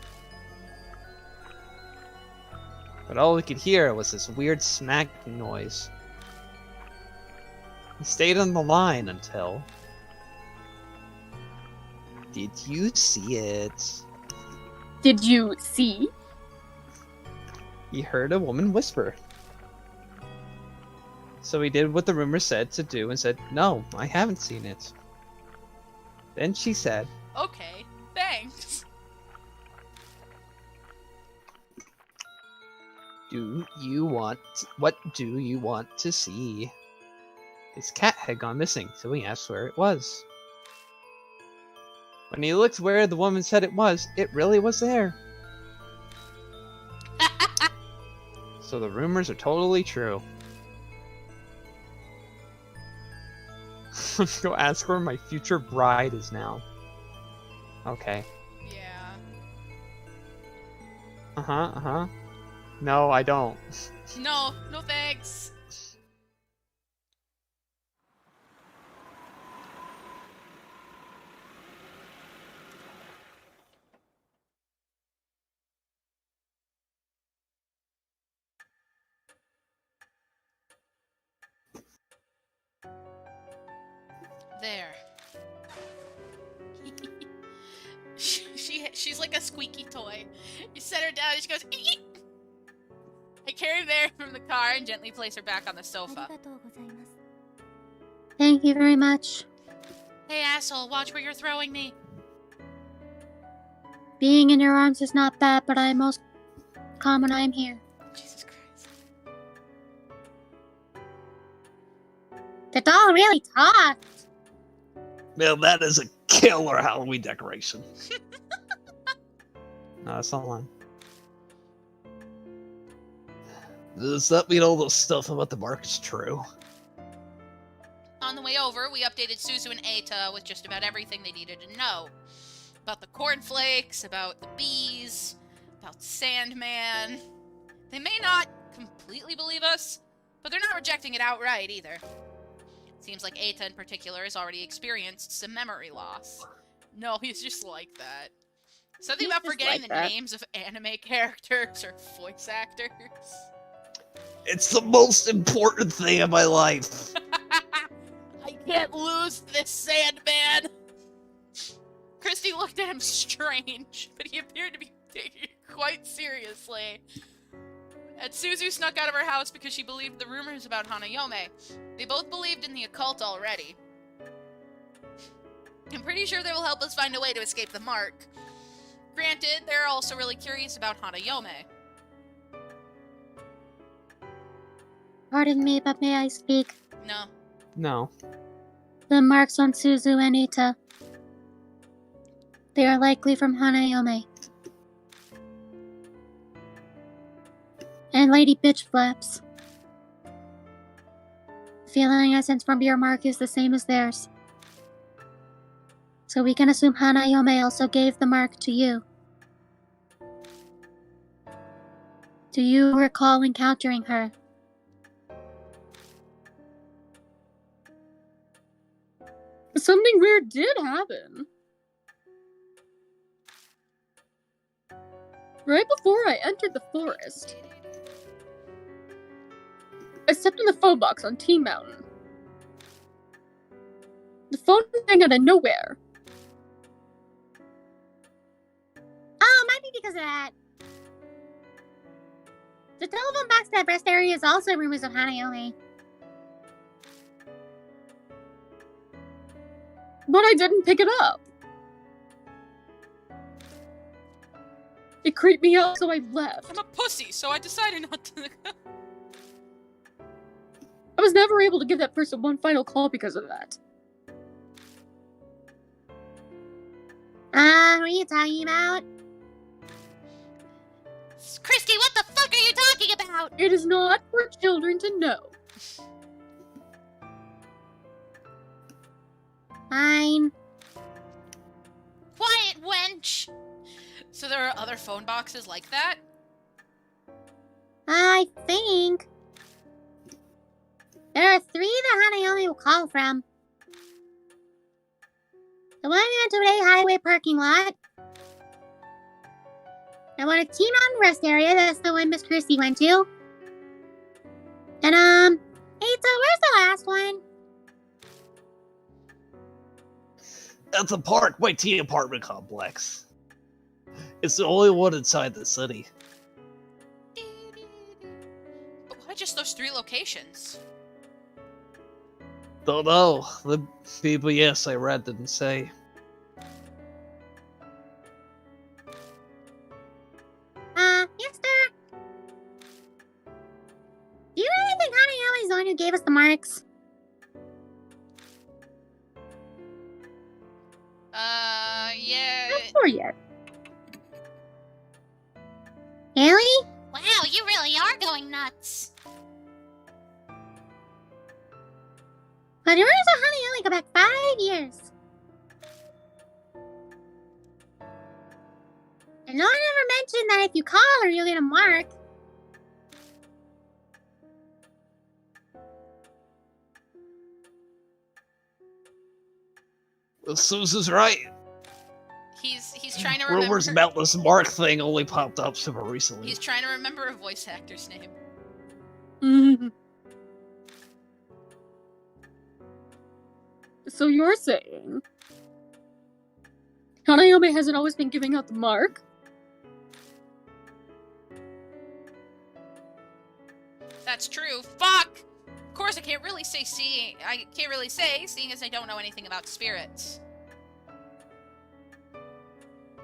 But all we could hear was this weird smacking noise. He stayed on the line until... Did you see it? Did you see? He heard a woman whisper. So he did what the rumor said to do and said, "No, I haven't seen it." Then she said, Okay, thanks. What do you want to see? His cat had gone missing, so he asked where it was. When he looked where the woman said it really was there. So the rumors are totally true. Let's go ask where my future bride is now. Okay. Yeah. Uh-huh. No, I don't. No thanks. There. She's like a squeaky toy. You set her down and she goes, "Eek!" I carry her there from the car and gently place her back on the sofa. Thank you very much. Hey asshole, watch where you're throwing me. Being in your arms is not bad, but I am most calm when I am here. Jesus Christ. The doll really talked. Man, that is a killer Halloween decoration. No, that's not lying. Does that mean all this stuff about the mark is true? On the way over, we updated Suzu and Eita with just about everything they needed to know. About the cornflakes, about the bees, about Sandman. They may not completely believe us, but they're not rejecting it outright either. Seems like Eita in particular has already experienced some memory loss. No, he's just like that. Something He's about just forgetting like the that. names of anime characters or voice actors. It's the most important thing in my life. I can't lose this Sandman! Christy looked at him strange, but he appeared to be taking it quite seriously. And Suzu snuck out of her house because she believed the rumors about Hanayome. They both believed in the occult already. I'm pretty sure they will help us find a way to escape the mark. Granted, they're also really curious about Hanayome. Pardon me, but may I speak? No. No. The marks on Suzu and Ita. They are likely from Hanayome. And Lady Bitch Flaps. The feeling I sense from your mark is the same as theirs. So we can assume Hanayome also gave the mark to you. Do you recall encountering her? Something weird did happen. Right before I entered the forest, I stepped in the phone box on Teen Mountain. The phone rang out of nowhere. Oh, might be because of that. The telephone box at rest area is also rumors of Hanayome. But I didn't pick it up. It creeped me out, so I left. I'm a pussy, so I decided not to. I was never able to give that person one final call because of that. Who are you talking about? Christy, what the fuck are you talking about? It is not for children to know. Fine. Quiet, wench! So there are other phone boxes like that? I think there are 3 that Hanayome will call from. The one we went to today highway parking lot. And one at Teen Mountain Rest area, that's the one Miss Christie went to. And hey, so where's the last one? At the Parkway T apartment complex. It's the only one inside the city. But why just those 3 locations? Don't know. The people, yes, I read didn't say. Mister? Do you really think Hanayomi's the one who gave us the marks? Yeah. Not sure yet. Really? Wow, you really are going nuts. But the rumors of Hanayomi go back 5 years. And no one ever mentioned that if you call her, you'll get a mark. Well, Suzu's right. He's trying to remember. Rumors about this Mark thing only popped up super recently. He's trying to remember a voice actor's name. So you're saying Hanayome hasn't always been giving out the mark? That's true. Fuck! Of course, I can't really say, seeing as I don't know anything about spirits.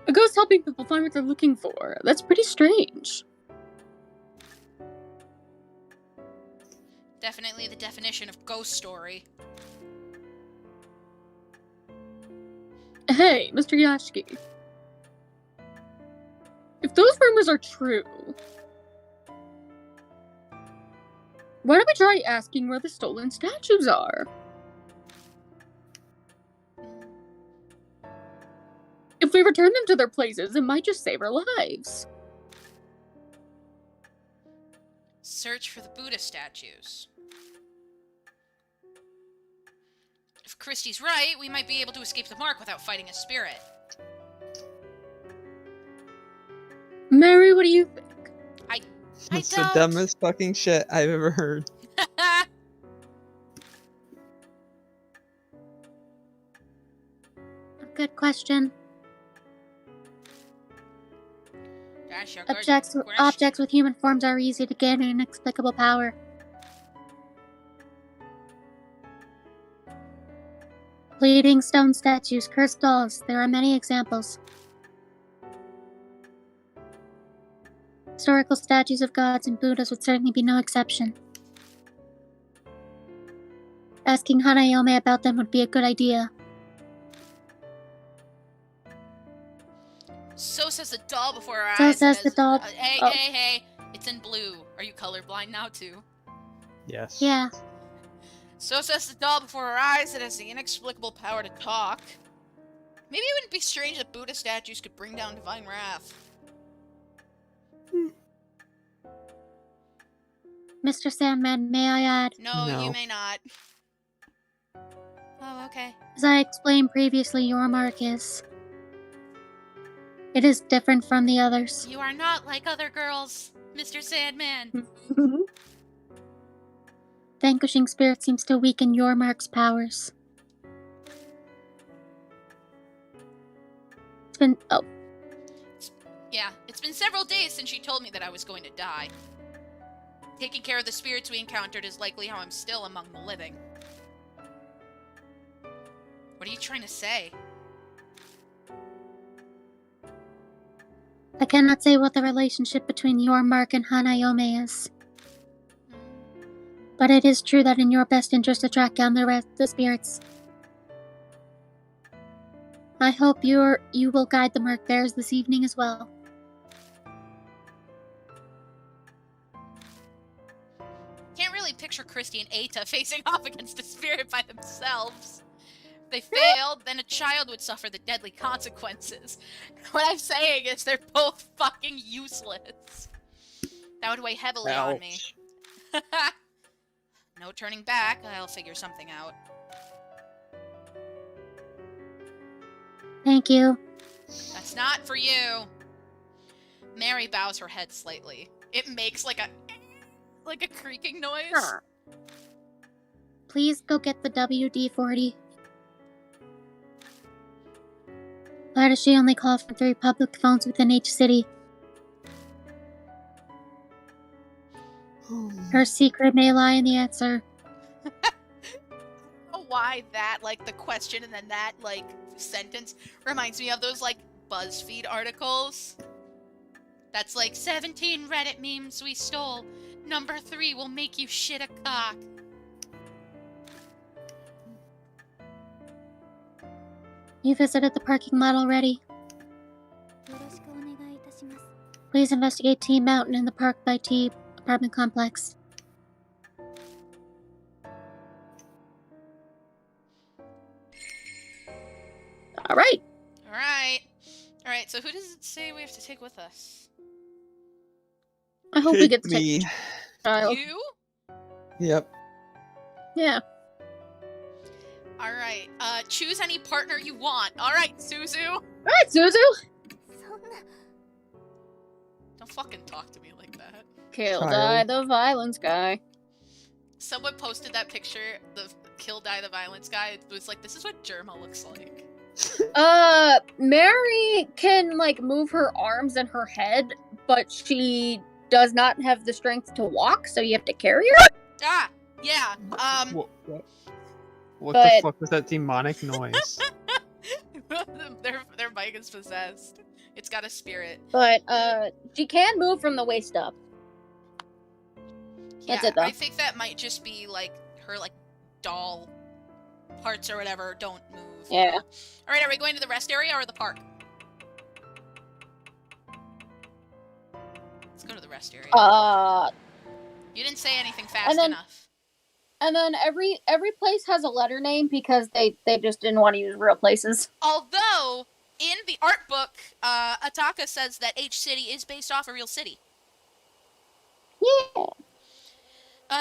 A ghost helping people find what they're looking for. That's pretty strange. Definitely the definition of ghost story. Hey, Mr. Yashiki. If those rumors are true, why don't we try asking where the stolen statues are? If we return them to their places, it might just save our lives. Search for the Buddha statues. If Christie's right, we might be able to escape the mark without fighting a spirit. Mary, what do you think? That's the don't. dumbest fucking shit I've ever heard. Good question. Gosh, a good Objects question. with human forms are easy to gain an inexplicable power. Bleeding stone statues, cursed dolls, there are many examples. Historical statues of gods and Buddhas would certainly be no exception. Asking Hanayome about them would be a good idea. So says the doll before our So eyes. says It the has- doll. hey, Oh. hey. It's in blue. Are you colorblind now, too? Yes. Yeah. So says the doll before our eyes. It has the inexplicable power to talk. Maybe it wouldn't be strange that Buddha statues could bring down divine wrath. Mr. Sandman, may I add, No, No. you may not. Oh, okay. as I explained previously, your mark is... It is different from the others. You are not like other girls, Mr. Sandman. Vanquishing spirit seems to weaken your mark's powers. It's been... Oh, Yeah, it's been several days since she told me that I was going to die. Taking care of the spirits we encountered is likely how I'm still among the living. What are you trying to say? I cannot say what the relationship between your mark and Hanayome is. But it is true that in your best interest to track down the spirits. I hope you will guide the Merc Bears this evening as well. Can't really picture Christy and Eita facing off against a spirit by themselves. If they failed, then a child would suffer the deadly consequences. What I'm saying is they're both fucking useless. That would weigh heavily on me. Ouch. No turning back, I'll figure something out. Thank you. That's not for you. Mary bows her head slightly. It makes like a creaking noise. Please go get the WD-40. Why does she only call from 3 public phones within each city? Her secret may lie in the answer. Oh, why that, like, the question and then that, like, sentence reminds me of those, like, BuzzFeed articles. That's like, 17 Reddit memes we stole. Number 3 will make you shit a cock. You visited the parking lot already. Please investigate T Mountain in the Park by T apartment complex. Alright. Alright, so who does it say we have to take with us? I hope we get Pick to take me. the child. You? Yep. Yeah. Alright, choose any partner you want. Alright, Suzu. Alright, Suzu! Don't fucking talk to me like that. Kill Child. Die the violence guy. Someone posted that picture, the Kill Die the Violence guy. It was like, this is what Germa looks like. Mary can, like, move her arms and her head, but she does not have the strength to walk, so you have to carry her? Ah, yeah, What But- the fuck was that demonic noise? their bike is possessed. It's got a spirit. But, she can move from the waist up. That's it, though. I think that might just be, like, her, like, doll parts or whatever don't move. Yeah. Alright, are we going to the rest area or the park? Let's go to the rest area. You didn't say anything fast enough. And then every place has a letter name because they just didn't want to use real places. Although, in the art book, Ataka says that H City is based off a real city. Yeah.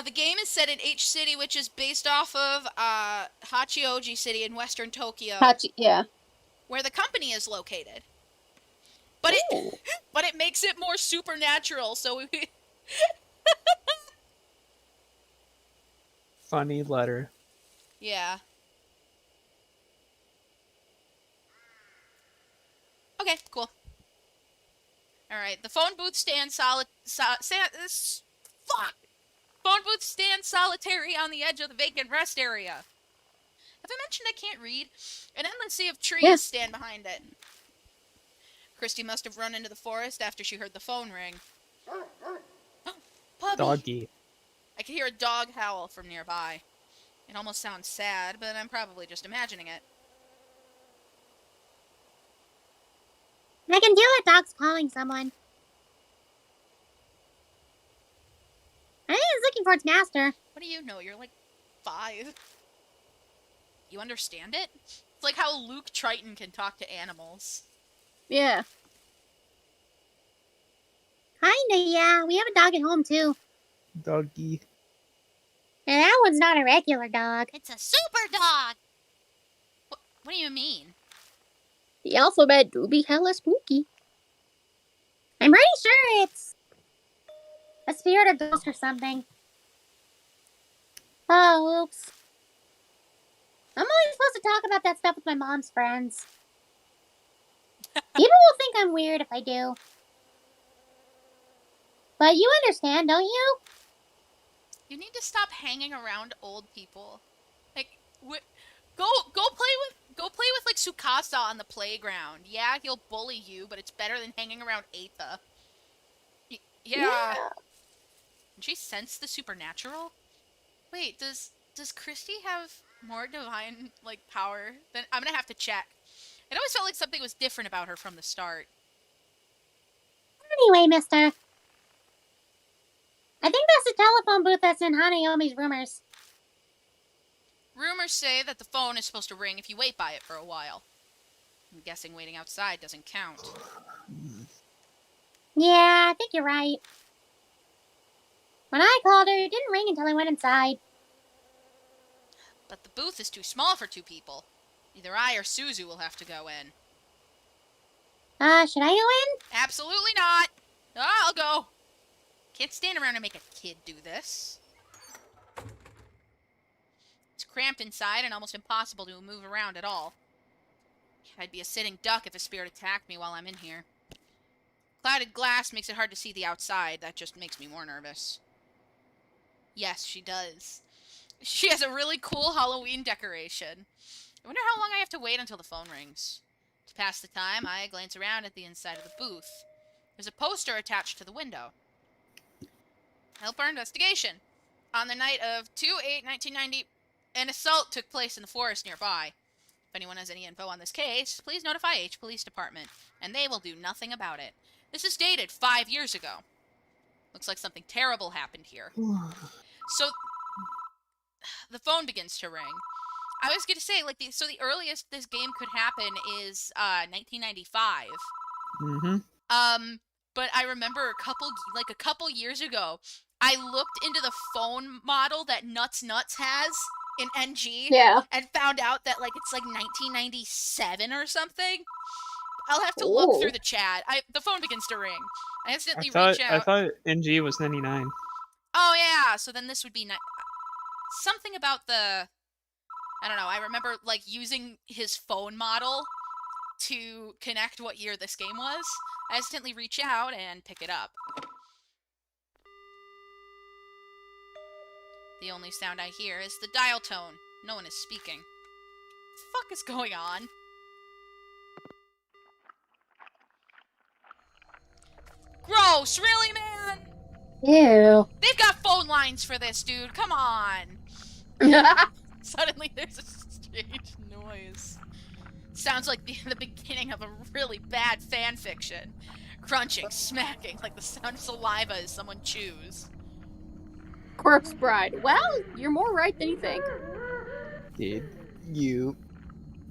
The game is set in H City, which is based off of Hachioji City in western Tokyo, Yeah. where the company is located. But it makes it more supernatural, so we... Funny letter. Yeah. Okay, cool. Alright, the phone booth stands fuck! Phone booth stands solitary on the edge of the vacant rest area. Have I mentioned I can't read? An endless sea of trees stand behind it. Christy must have run into the forest after she heard the phone ring. Puppy! Doggy. I can hear a dog howl from nearby. It almost sounds sad, but I'm probably just imagining it. I can do it. Dog's calling someone. I think it's looking for its master. What do you know? You're like 5. You understand it? It's like how Luke Triton can talk to animals. Yeah. Kinda, yeah. We have a dog at home, too. Doggy. And that one's not a regular dog. It's a super dog! What do you mean? The alphabet do be hella spooky. I'm pretty sure it's a spirit or ghost or something. Oh, oops. I'm only supposed to talk about that stuff with my mom's friends. People will think I'm weird if I do. But you understand, don't you? You need to stop hanging around old people. Like, go play with like Tsukasa on the playground. Yeah, he'll bully you, but it's better than hanging around Aetha. Yeah. Did she sense the supernatural? Wait, does Christy have more divine like power than... I'm gonna have to check. It always felt like something was different about her from the start. Anyway, mister. I think that's the telephone booth that's in Hanayomi's rumors. Rumors say that the phone is supposed to ring if you wait by it for a while. I'm guessing waiting outside doesn't count. Yeah, I think you're right. When I called her, it didn't ring until I went inside. But the booth is too small for 2 people. Either I or Suzu will have to go in. Should I go in? Absolutely not! I'll go! Can't stand around and make a kid do this. It's cramped inside and almost impossible to move around at all. I'd be a sitting duck if a spirit attacked me while I'm in here. Clouded glass makes it hard to see the outside. That just makes me more nervous. Yes, she does. She has a really cool Halloween decoration. I wonder how long I have to wait until the phone rings. To pass the time, I glance around at the inside of the booth. There's a poster attached to the window. Help our investigation. On the night of 2/8/1990, an assault took place in the forest nearby. If anyone has any info on this case, please notify H Police Department, and they will do nothing about it. This is dated 5 years ago. Looks like something terrible happened here. So, the phone begins to ring. I was going to say, like, the earliest this game could happen is 1995. Mm-hmm. But I remember a couple years ago, I looked into the phone model that Nuts has in NG, and found out that like it's like 1997 or something. I'll have to look through the chat. The phone begins to ring. I instantly reach out. I thought NG was 99. Oh yeah, so then this would be something about the... I don't know, I remember like using his phone model to connect what year this game was. I instantly reach out and pick it up. The only sound I hear is the dial tone. No one is speaking. What the fuck is going on? Gross! Really, man? Ew. They've got phone lines for this, dude. Come on. Suddenly there's a strange noise. Sounds like the beginning of a really bad fan fiction. Crunching, smacking, like the sound of saliva as someone chews. Corpse Bride. Well, you're more right than you think. Did you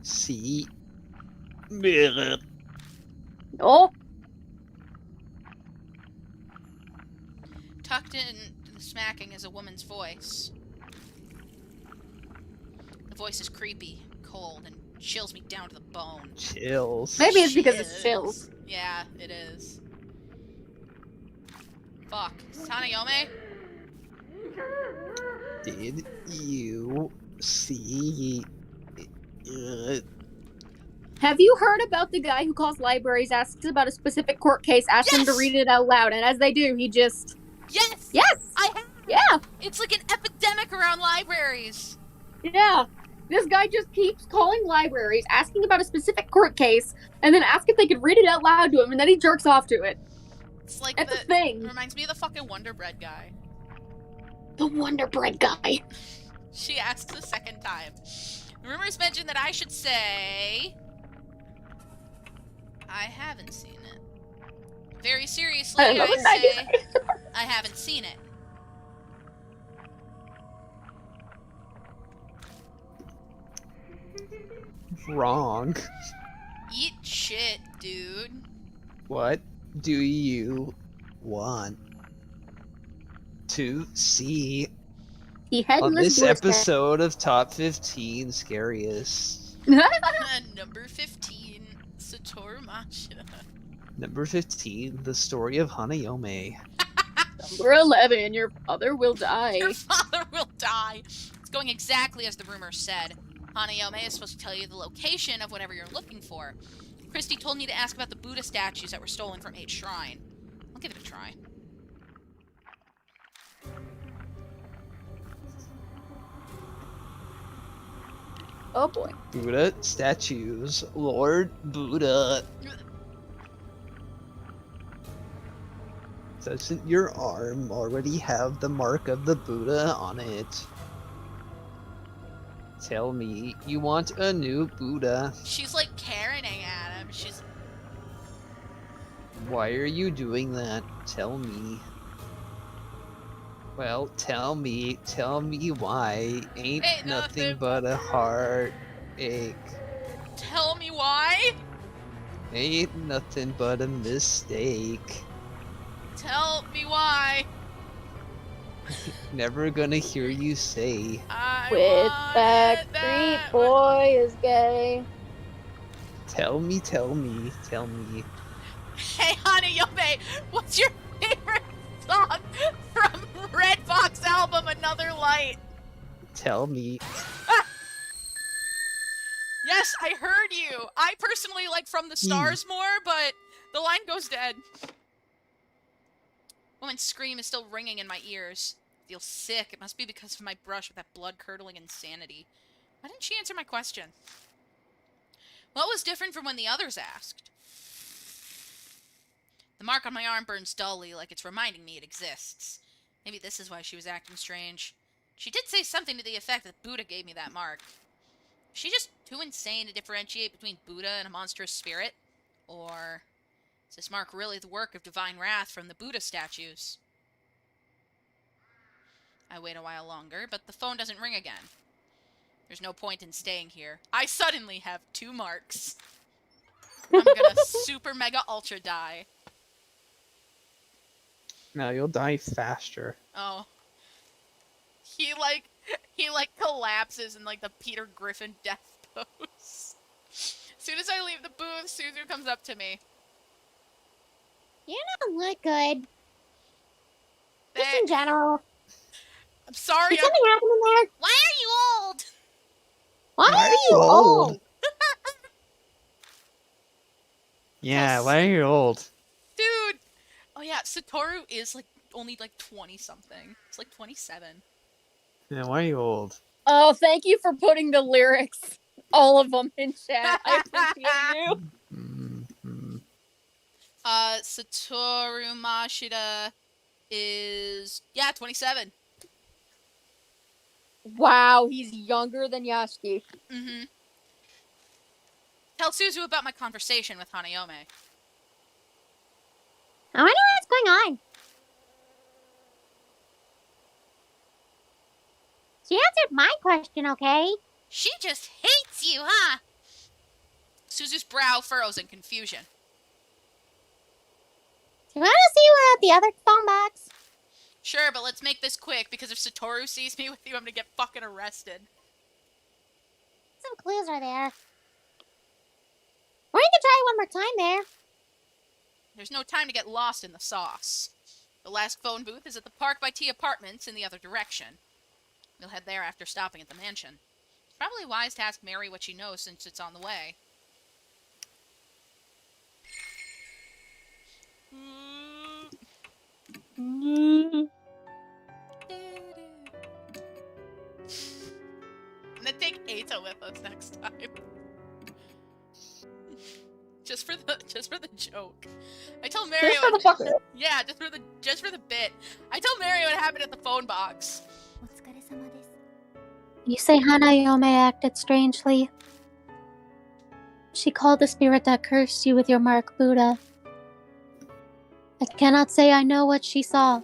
see? Oh, Tucked in the smacking is a woman's voice. The voice is creepy, cold, and chills me down to the bone. Chills. maybe it's because it's chills. Yeah, it is. Fuck. Is this Hanayome? Did you see? Have you heard about the guy who calls libraries, asks about a specific court case, asks them to Yes! read it out loud, and as they do, he just... Yes! Yes! I have! Yeah! It's like an epidemic around libraries. Yeah! This guy just keeps calling libraries, asking about a specific court case, and then ask if they could read it out loud to him, and then he jerks off to it. It's like It's the... a thing. Reminds me of the fucking Wonder Bread guy. The Wonder Bread guy. She asks a second time. The rumors mention that I should say... I haven't seen it. Very seriously, I love I the 90s. say I haven't seen it. Wrong. Eat shit, dude. What do you want to see He had on this Buddhist guy. episode of Top 15 Scariest? Number 15, Satoru Machida. Number 15, The Story of Hanayome. Number 11, your father will die. Your father will die. It's going exactly as the rumor said. Hanayome is supposed to tell you the location of whatever you're looking for. Christy told me to ask about the Buddha statues that were stolen from H Shrine. I'll give it a try. Oh boy. Buddha statues. Lord Buddha. Doesn't your arm already have the mark of the Buddha on it? Tell me you want a new Buddha. She's like Karening at him. She's... Why are you doing that? Tell me. Well, tell me why. Ain't Ain't nothing nothing but a heartache. Tell me why? Ain't nothing but a mistake. Tell me why. Never gonna hear you say. I With want backstreet that boy is gay. Tell me. Hey, Hanayome, what's your favorite song from Red Fox album Another Light? Tell me. Yes, I heard you. I personally like From the Stars more, but the line goes dead. Woman's scream is still ringing in my ears. I feel sick. It must be because of my brush with that blood-curdling insanity. Why didn't she answer my question? What was different from when the others asked? The mark on my arm burns dully, like it's reminding me it exists. Maybe this is why she was acting strange. She did say something to the effect that Buddha gave me that mark. Is she just too insane to differentiate between Buddha and a monstrous spirit? Or is this mark really the work of divine wrath from the Buddha statues? I wait a while longer, but the phone doesn't ring again. There's no point in staying here. I suddenly have 2 marks. I'm gonna super mega ultra die. No, you'll die faster. Oh. He collapses in like the Peter Griffin death pose. As soon as I leave the booth, Suzu comes up to me. You don't look good. Just Eh, in general. I'm sorry. Did something happen in there? Why are you old? Why Why are you old? Yeah, why are you old? Dude. Oh yeah, Satoru is like only like 20 something. It's like 27. Yeah, why are you old? Oh, thank you for putting the lyrics, all of them, in chat. I appreciate you. Mm-hmm. Satoru Mashida is, yeah, 27. Wow, he's younger than Yashiki. Mm-hmm. Tell Suzu about my conversation with Hanayome. I wonder what's going on. She answered my question, okay? She just hates you, huh? Suzu's brow furrows in confusion. Do you want to see her at the other phone box? Sure, but let's make this quick, because if Satoru sees me with you, I'm gonna get fucking arrested. Some clues are there. Or you can try one more time there. There's no time to get lost in the sauce. The last phone booth is at the Park by T Apartments in the other direction. We'll head there after stopping at the mansion. It's probably wise to ask Mary what she knows since it's on the way. I'm gonna take Eita with us next time. just for the joke. I told Mary Just for the fuck of it. yeah, just for the bit. I told Mary what happened at the phone box. You say Hanayome acted strangely. She called the spirit that cursed you with your mark Buddha. I cannot say I know what she saw.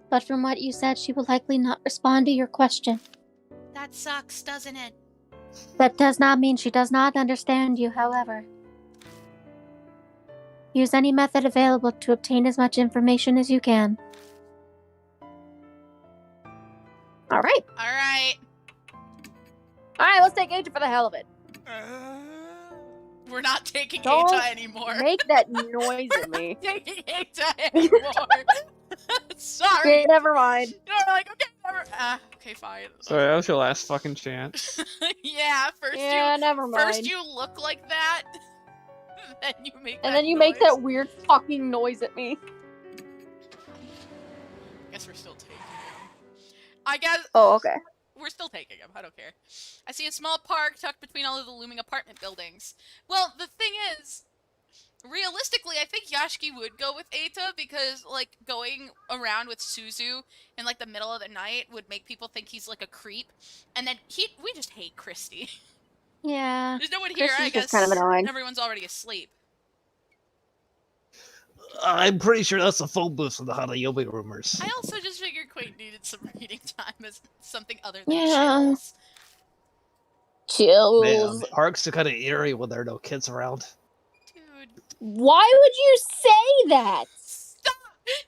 But from what you said, she will likely not respond to your question. That sucks, doesn't it? That does not mean she does not understand you, however. Use any method available to obtain as much information as you can. Alright. Alright. Alright, let's take Eita for the hell of it. We're not taking Don't Eita anymore. Make that noise at me. Taking Eita anymore. Sorry. Okay, never mind. You know, we're like, okay, never. Okay, fine. Sorry, that was your last fucking chance. Yeah, Never mind. first you look like that, then you make that And then you noise. make that weird fucking noise at me. Guess we're still taking him. I guess Oh, okay. we're still taking him. I don't care. I see a small park tucked between all of the looming apartment buildings. Well, the thing is, realistically, I think Yashiki would go with Eita because, like, going around with Suzu in, like, the middle of the night would make people think he's, like, a creep. And then we just hate Christy. Yeah. There's no one here, I Christy's guess. just kind of annoying. Everyone's already asleep. I'm pretty sure that's the phone booth for the Hanayome rumors. I also just figured Quaint needed some reading time as something other than Yeah. chills. Chills. Man, parks are kind of eerie when there are no kids around. Dude, Why would you say that? stop!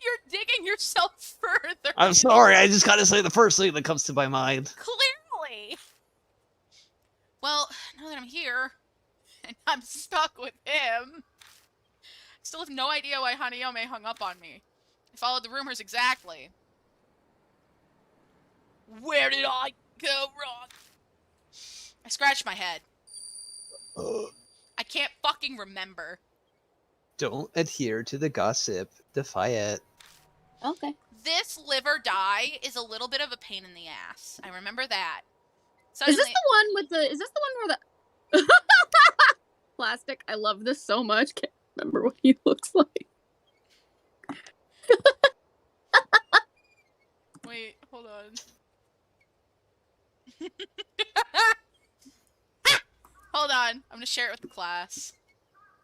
You're digging yourself further. I'm sorry, I just gotta say the first thing that comes to my mind. Clearly. Well, now that I'm here, and I'm stuck with him, I still have no idea why Hanayome hung up on me. I followed the rumors exactly. Where did I go wrong? I scratched my head. I can't fucking remember. Don't adhere to the gossip. Defy it. Okay. This live or die is a little bit of a pain in the ass. I remember that. Is this Suddenly, the one with the? Is this the one where the plastic? I love this so much. Can't remember what he looks like. Wait, hold on. Hold on. I'm gonna share it with the class.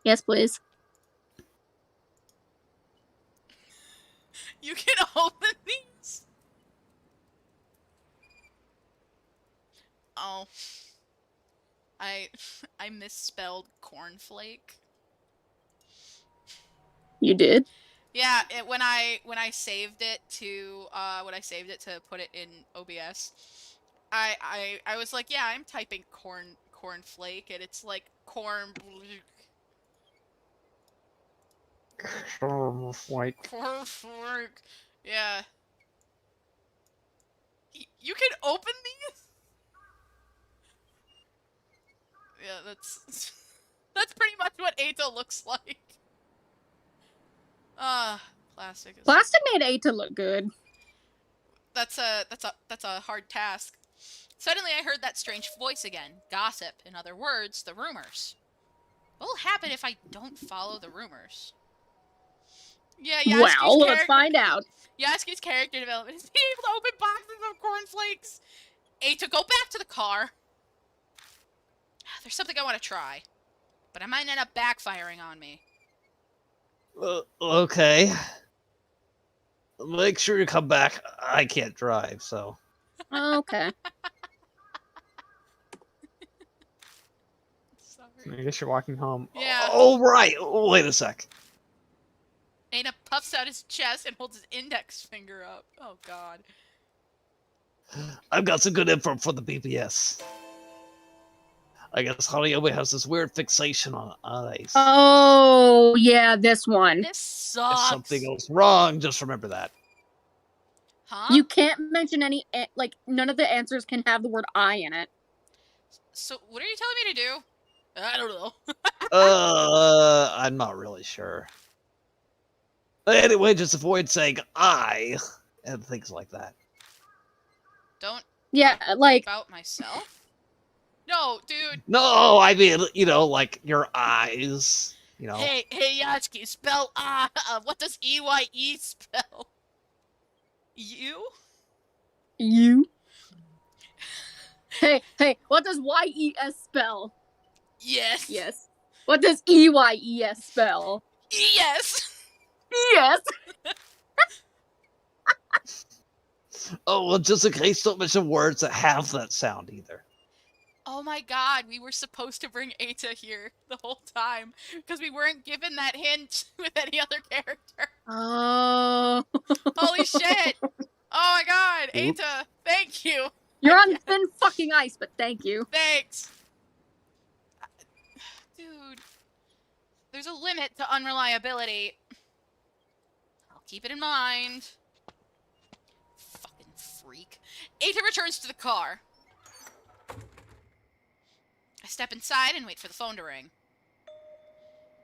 Yes, please. You can open these? Oh. I misspelled cornflake. You did. Yeah, when I saved it to put it in OBS, I was like, yeah, I'm typing cornflake, and it's like corn. Like, Cornflake. Yeah. You can open these? Yeah, that's pretty much what Eita looks like. Plastic is Plastic made Eita look good. that's a hard task. Suddenly I heard that strange voice again. Gossip, in other words, the rumors. What will happen if I don't follow the rumors? Yeah, Well, let's find out. Yasuke's character development is being able to open boxes of cornflakes. Eita, go back to the car. There's something I want to try, but I might end up backfiring on me. Okay. Make sure you come back. I can't drive, so. Okay. Sorry. I guess you're walking home. Yeah. Oh, right. Wait a sec. Eita puffs out his chest and holds his index finger up. Oh, God. I've got some good info for the BBS. I guess Hanayome has this weird fixation on eyes. Oh, yeah, this one. This If sucks. something goes wrong, just remember that. Huh? You can't mention any, like, none of the answers can have the word I in it. So, what are you telling me to do? I don't know. I'm not really sure. Anyway, just avoid saying I and things like that. Don't Yeah, like, about myself? No, dude. No, I mean, like your eyes, Hey, Yachiki, spell what does EYE spell? You? you. Hey, what does YES spell? Yes. Yes. What does EYES spell? Yes. Yes. Oh, well, just in case, don't mention words that have that sound either. Oh my god, we were supposed to bring Eita here the whole time because we weren't given that hint with any other character. Oh. Holy shit! Oh my god, Oops. Eita, thank you. You're on thin fucking ice, but thank you. Thanks. Dude, there's a limit to unreliability. I'll keep it in mind. Fucking freak. Eita returns to the car. I step inside and wait for the phone to ring.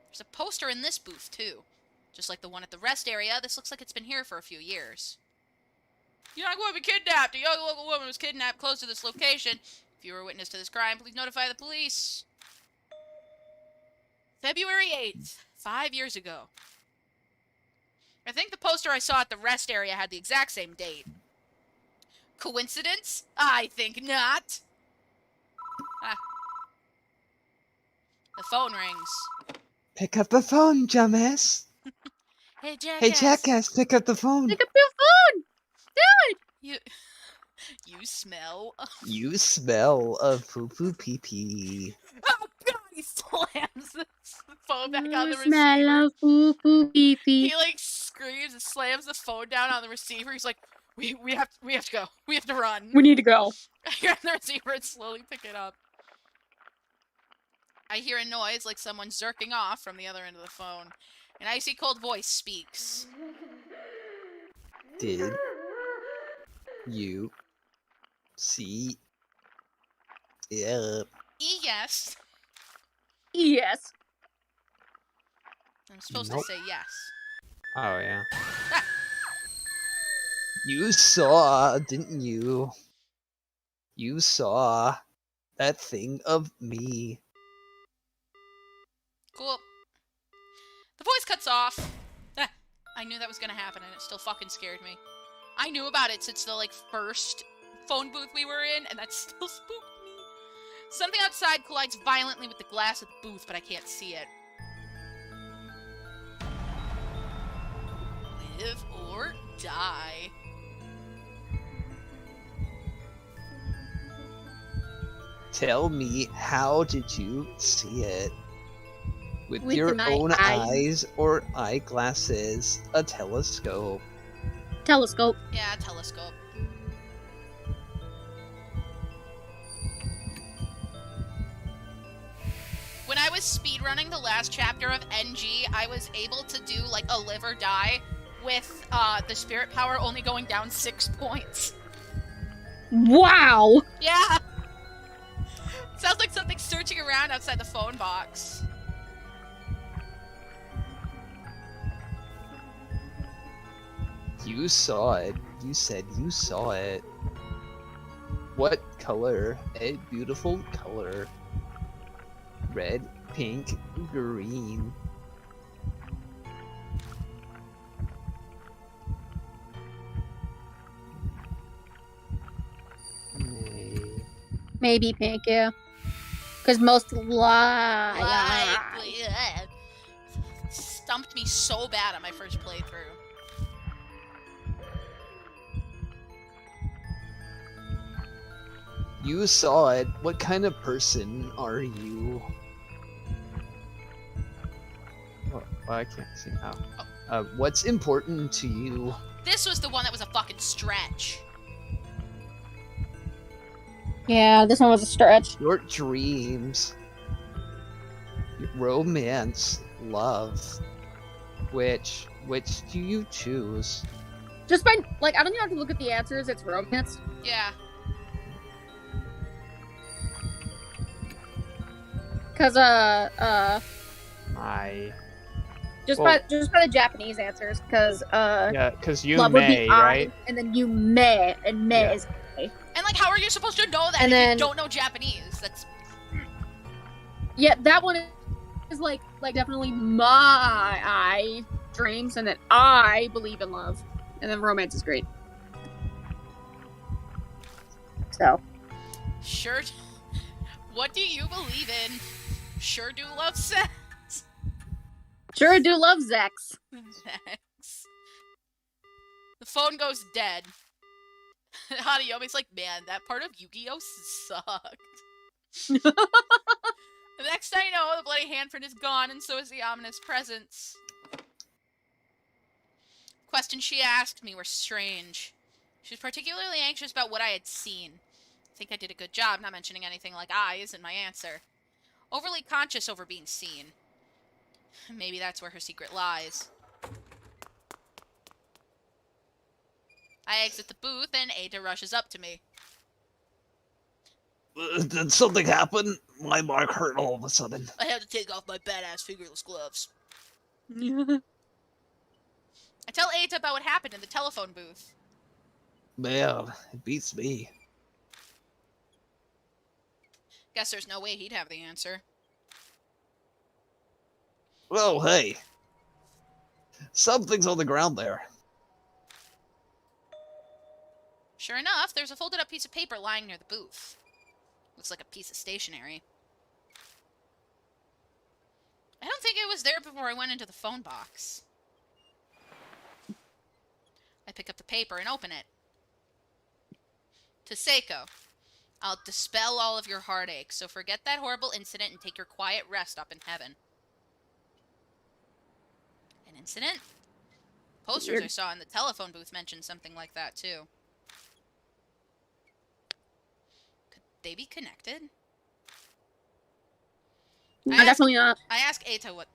There's a poster in this booth, too. Just like the one at the rest area, this looks like it's been here for a few years. Young woman kidnapped! A young local woman was kidnapped close to this location. If you were a witness to this crime, please notify the police. February 8th, 5 years ago. I think the poster I saw at the rest area had the exact same date. Coincidence? I think not. Ah. The phone rings. Pick up the phone, dumbass. Hey, jackass. Hey, jackass, pick up the phone. Pick up your phone! Do it! You smell. You smell of poo-poo pee-pee. Oh god, he slams the phone back on the receiver. Smell of poo poo pee pee. He like screams and slams the phone down on the receiver. He's like, we have to go. We have to run. We need to go. I grab the receiver and slowly pick it up. I hear a noise like someone zerking off from the other end of the phone. An icy cold voice speaks. Did you see it? Yes. Yes. I'm supposed Nope. to say yes. Oh, yeah. You saw, didn't you? You saw that thing of me. Cool. The voice cuts off. Ah, I knew that was gonna happen and it still fucking scared me. I knew about it since the first phone booth we were in and that still spooked me. Something outside collides violently with the glass of the booth, but I can't see it. Live or die. Tell me, how did you see it? With With your my own eyes. eyes or eyeglasses? A telescope? Telescope. Yeah, telescope. When I was speedrunning the last chapter of NG, I was able to do a live or die with the spirit power only going down 6 points. Wow! Yeah! Sounds like something searching around outside the phone box. You saw it. You said you saw it. What color? A beautiful color. Red, pink, green. Maybe pink, yeah. Because most Likely. Stumped me so bad on my first playthrough. You saw it. What kind of person are you? Well, I can't see how. What's important to you? This was the one that was a fucking stretch. Yeah, this one was a stretch. Your dreams, romance, love. Which do you choose? Just by, like, I don't even have to look at the answers, it's romance. Yeah. Because, just by the Japanese answers, because, Yeah, because you love would may, be right? I, and then you may, and may Yeah. is I. And, like, how are you supposed to know that And if then- you don't know Japanese? That's... Yeah, that one is, like definitely my dreams, and then I believe in love. And then romance is great. So. Sure. What do you believe in? Sure do love sex. Sure do love Zex. Sex. The phone goes dead. Hanayomi's like, man, that part of Yu-Gi-Oh! Sucked. The next I know, the bloody handprint is gone, and so is the ominous presence. Questions she asked me were strange. She was particularly anxious about what I had seen. I think I did a good job not mentioning anything like eyes in my answer. Overly conscious over being seen. Maybe that's where her secret lies. I exit the booth, and Ada rushes up to me. Did something happen? My mark hurt all of a sudden. I had to take off my badass fingerless gloves. Yeah. I tell Ada about what happened in the telephone booth. Man, it beats me. Guess there's no way he'd have the answer. Well, hey. Something's on the ground there. Sure enough, there's a folded up piece of paper lying near the booth. Looks like a piece of stationery. I don't think it was there before I went into the phone box. I pick up the paper and open it. To Seiko. I'll dispel all of your heartache, so forget that horrible incident and take your quiet rest up in heaven. An incident? Posters Weird. I saw in the telephone booth mentioned something like that, too. Could they be connected? Definitely not. I ask Eita what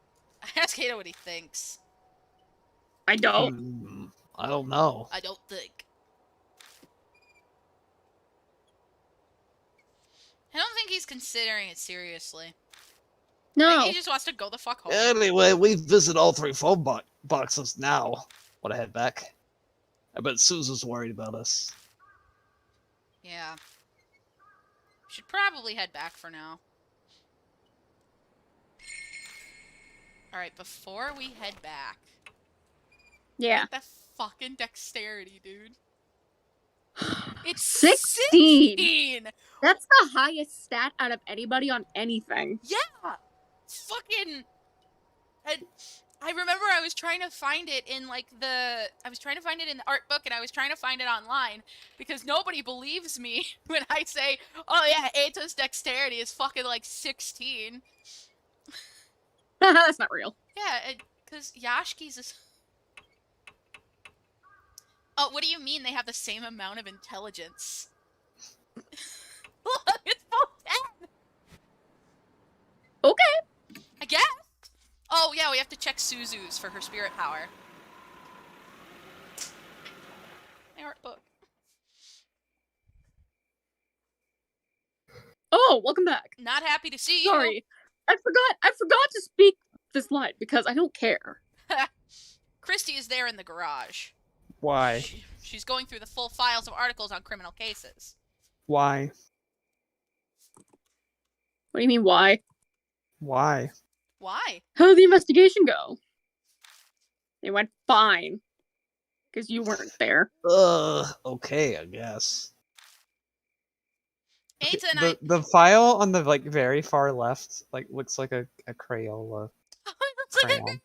he thinks. I don't. I don't know. I don't think. I don't think he's considering it seriously. I No. think he just wants to go the fuck home. Anyway, we've visited all three phone boxes now. Want to head back? I bet Susan's worried about us. Yeah. Should probably head back for now. Alright, before we head back. Yeah. That fucking dexterity, dude. It's 16! 16! That's the highest stat out of anybody on anything. Yeah! Fucking... I remember I was trying to find it in, like, I was trying to find it in the art book, and I was trying to find it online, because nobody believes me when I say, oh yeah, Eita's dexterity is fucking, like, 16. That's not real. Yeah, because Yashki's is... Oh, what do you mean they have the same amount of intelligence? Look, it's both 10! Okay. I guess. Oh, yeah, we have to check Suzu's for her spirit power. My art book. Oh, welcome back. Not happy to see you. Sorry. I forgot to speak this line because I don't care. Christy is there in the garage. Why? She's going through the full files of articles on criminal cases. Why? What do you mean, why? Why? Why? How did the investigation go? It went fine. Because you weren't there. Okay, I guess. Ada and I... The file on the like very far left like looks like a Crayola Looks like a crayon.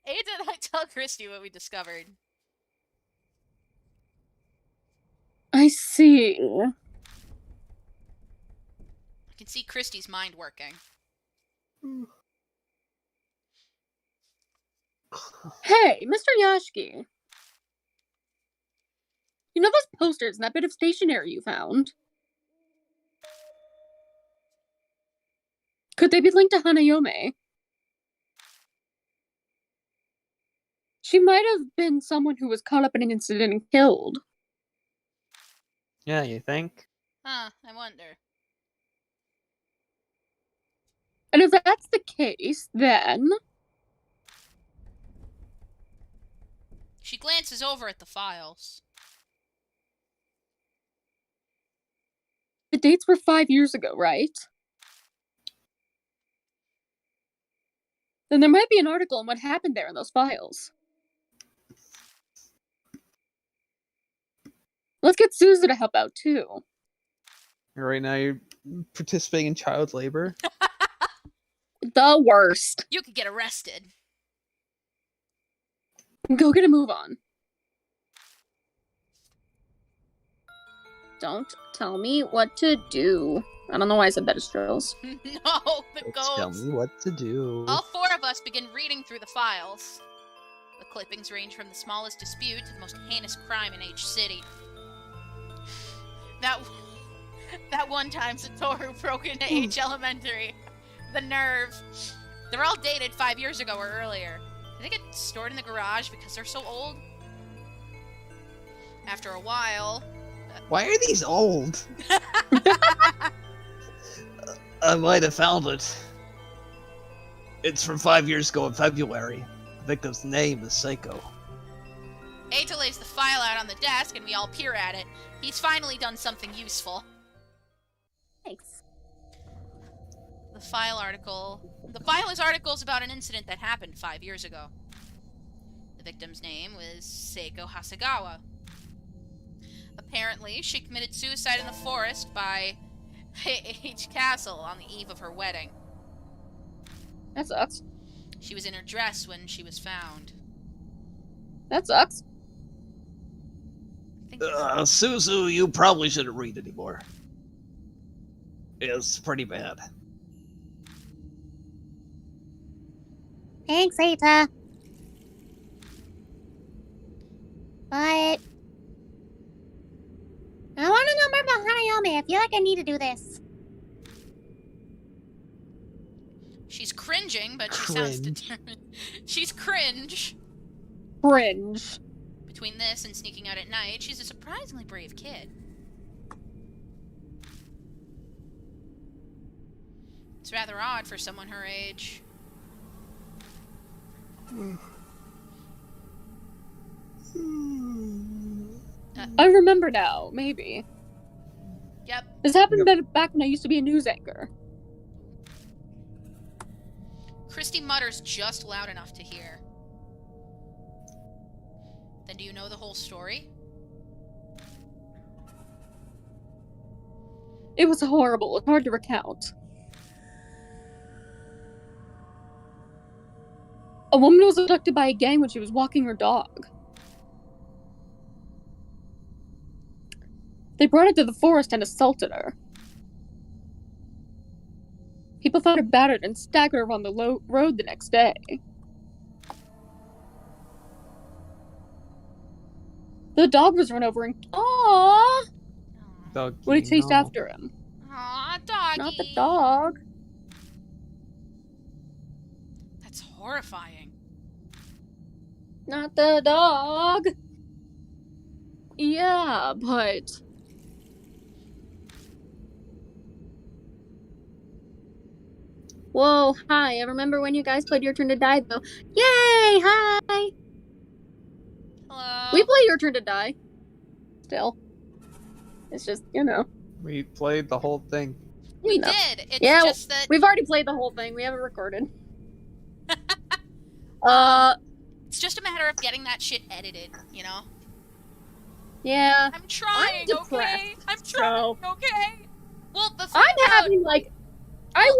Ada and I tell Christy what we discovered. I see. I can see Christy's mind working. Hey, Mr. Yashki. You know those posters and that bit of stationery you found? Could they be linked to Hanayome? She might have been someone who was caught up in an incident and killed. Yeah, you think? Huh, I wonder. And if that's the case, then... She glances over at the files. The dates were 5 years ago, right? Then there might be an article on what happened there in those files. Let's get Suzu to help out, too. Right now you're participating in child labor. The worst. You could get arrested. Go get a move on. Don't tell me what to do. I don't know why I said that as Strills. No, the Don't ghost. tell me what to do. All four of us begin reading through the files. The clippings range from the smallest dispute to the most heinous crime in H City. That one time Satoru broke into H Elementary. The nerve. They're all dated 5 years ago or earlier. Did they get stored in the garage because they're so old? After a while... Why are these old? I might have found it. It's from 5 years ago in February. The victim's name is Seiko. Eita lays the file out on the desk and we all peer at it. He's finally done something useful. Thanks. The file is articles about an incident that happened 5 years ago. The victim's name was Seiko Hasegawa. Apparently, she committed suicide in the forest by H Castle on the eve of her wedding. That sucks. She was in her dress when she was found. That sucks. I think Suzu, you probably shouldn't read anymore. It's pretty bad. Thanks, Eita. But I want to know more about Hanayome. I feel like I need to do this. she's cringing, but she sounds determined. She's cringe. Cringe. Between this and sneaking out at night, she's a surprisingly brave kid. It's rather odd for someone her age. I remember now, maybe. Yep. This happened back when I used to be a news anchor. Christy mutters just loud enough to hear. Then do you know the whole story? It was horrible. It's hard to recount. A woman was abducted by a gang when she was walking her dog. They brought her to the forest and assaulted her. People found her battered and staggered her on the road the next day. The dog was run over and... Aww! Doggy, When he chased no. after him. Aw, doggy. Not the dog. That's horrifying. Not the dog. Yeah, but... Whoa, hi. I remember when you guys played Your Turn to Die, though. Yay! Hi! Hello. We play Your Turn to Die. Still. It's just, you know. We played the whole thing. We No. did. It's Yeah, just that We've already played the whole thing. We haven't recorded. it's just a matter of getting that shit edited, you know? Yeah. I'm trying, okay? depressed, I'm trying, so- okay? Well, the thing I'm about... having like I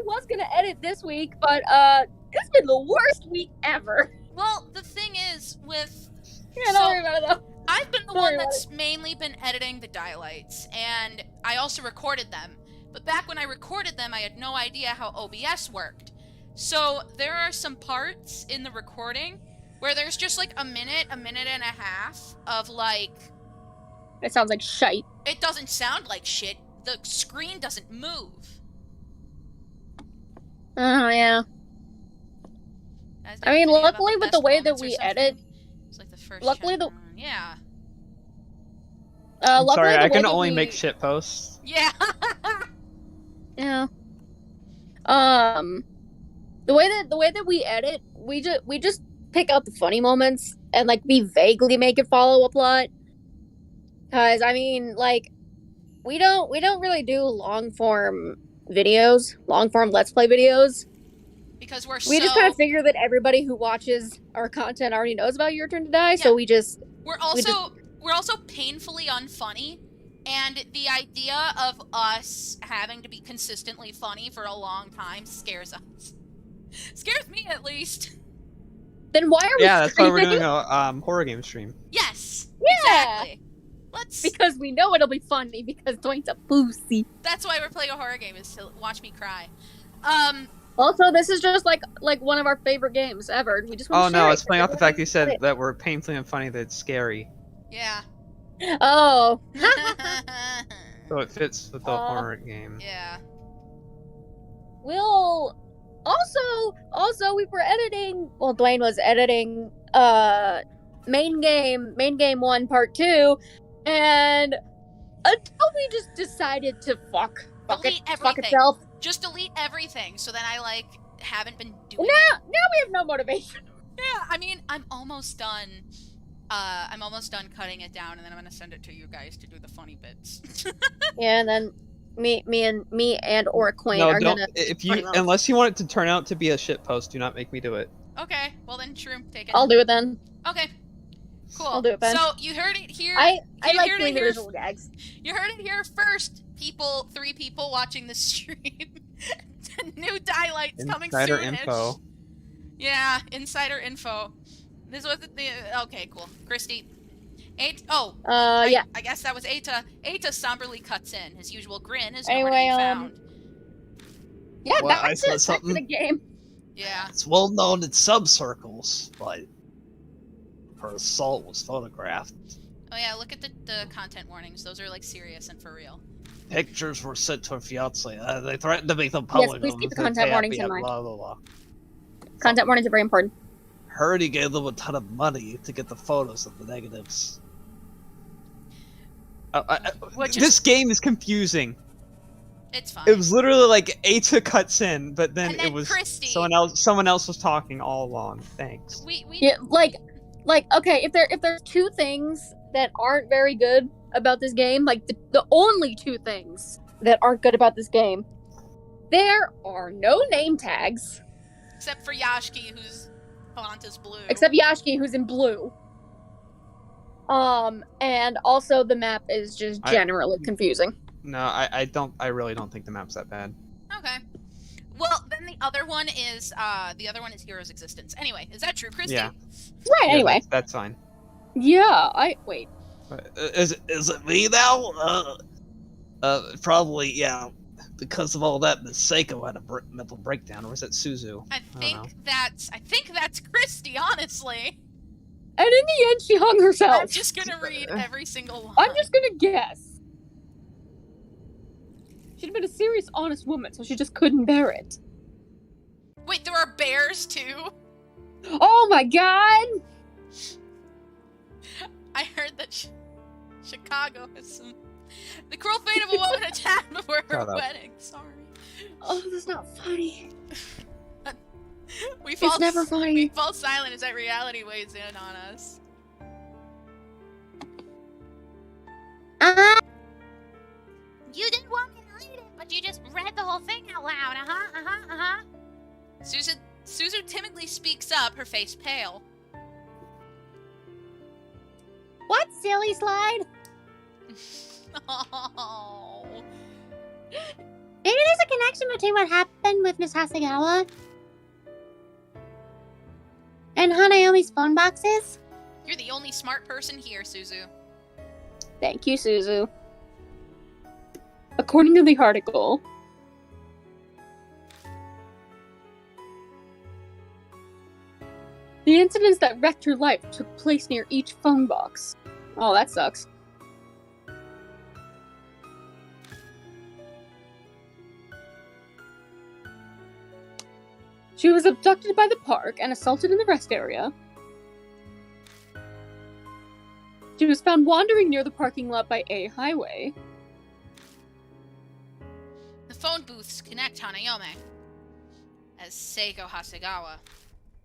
was gonna edit this week, but it's been the worst week ever. Well, the thing is with... Yeah, don't worry about it though. I've been the Don't worry one about that's mainly been editing the dialights, and I also recorded them. But back when I recorded them, I had no idea how OBS worked. So there are some parts in the recording where there's just like a minute and a half of like... It sounds like shite. It doesn't sound like shit. The screen doesn't move. Oh yeah. Guys, I mean, think about luckily with best the way that moments or we something? edit, It's like the first luckily chapter the- one. Yeah. I'm luckily sorry, the I way can that only we- make shit posts. Yeah. Yeah. The way that we edit, we just pick out the funny moments and like we vaguely make it follow a plot. Cause I mean, like, we don't really do long form videos, long form Let's Play videos. Because we're We just kind of figure that everybody who watches our content already knows about Your Turn to Die, so we just we're also painfully unfunny, and the idea of us having to be consistently funny for a long time scares us. Scares me, at least. then why are we Yeah, that's why we're streaming? doing a horror game stream. Yes. Yeah. Exactly. Let's. Because we know it'll be funny because Dwayne's a pussy. That's why we're playing a horror game, is to watch me cry. Also, this is just like one of our favorite games ever. We just want Oh to no, share it's playing out the fact you said it. that we're painfully unfunny that it's scary. Yeah. Oh. So it fits with the horror game. Yeah. We'll also we were editing. Well, Dwayne was editing main game 1 part 2, and until we just decided to fuck Delete fuck everything. itself. Just delete everything, so then I like haven't been doing Now we have no motivation. Yeah, I mean, I'm almost done. I'm almost done cutting it down, and then I'm gonna send it to you guys to do the funny bits. Yeah, and then me and or Quain No, are don't. gonna. If funny you, moments. unless you want it to turn out to be a shit post, do not make me do it. Okay, well then, Shroom, take it. I'll do it then. Okay, cool. I'll do it, Ben. So you heard it here. I you like heard it doing the here- visual gags. You heard it here first, people. 3 people watching the stream. New dialights coming Insider soon. info. Yeah, insider info. This was the okay, cool. Christy. Yeah. I guess that was Eta. Eta somberly cuts in. His usual grin is Anyway, nowhere to be found. Yeah, Well, I that's said it. Back to something. the game. Yeah. It's well known in some circles, but her assault was photographed. Oh yeah, look at the content warnings. Those are like serious and for real. Pictures were sent to her fiance. They threatened to make them public. please keep the if they content pay warnings up, in mind. Blah, blah, blah. Content warnings are very important. Heard he gave them a ton of money to get the photos of the negatives. Which is- This game is confusing. It's fine. It was literally like Ata cuts in, but then, And then it was Christy. someone else was talking all along. Thanks. we Yeah, like okay, if there's 2 things that aren't very good about this game, like the only 2 things that aren't good about this game, there are no name tags except for Yashki, whose font is blue. except Yashki, who's in blue. And also the map is just generally confusing. No, I really don't think the map's that bad. Okay. Well, then the other one is Hero's Existence. Anyway, is that true, Christy? Yeah. Right. Yeah, Anyway. that's fine. Yeah. Wait. Is it me now? Probably, yeah. Because of all that, Seiko had a mental breakdown, or was that Suzu? I don't think know. that's Christy, honestly. And in the end, she hung herself. I'm just gonna read every single one. I'm just gonna guess. She'd have been a serious, honest woman, so she just couldn't bear it. Wait, there are bears too? Oh my god! I heard that Chicago has some... The cruel fate of a woman attacked before her Shut up. wedding. Sorry. Oh, that's not funny. We fall, It's never funny. We fall silent as that reality weighs in on us. You didn't want me to read it, but you just read the whole thing out loud. Suzu timidly speaks up, her face pale. What's silly slide? Oh. Maybe there's a connection between what happened with Miss Hasegawa and Hanayomi's phone boxes. You're the only smart person here, Suzu. Thank you, Suzu. According to the article, the incidents that wrecked her life took place near each phone box. Oh, that sucks. She was abducted by the park and assaulted in the rest area. She was found wandering near the parking lot by A Highway. The phone booths connect Hanayome as Seiko Hasegawa.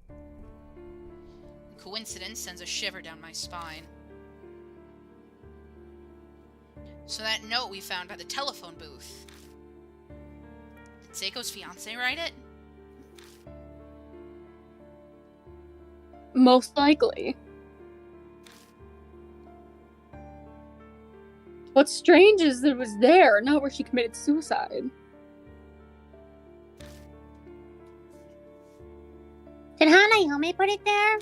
The coincidence sends a shiver down my spine. So that note we found by the telephone booth. Did Seiko's fiance write it? Most likely. What's strange is that it was there, not where she committed suicide. Did Hanayomi put it there?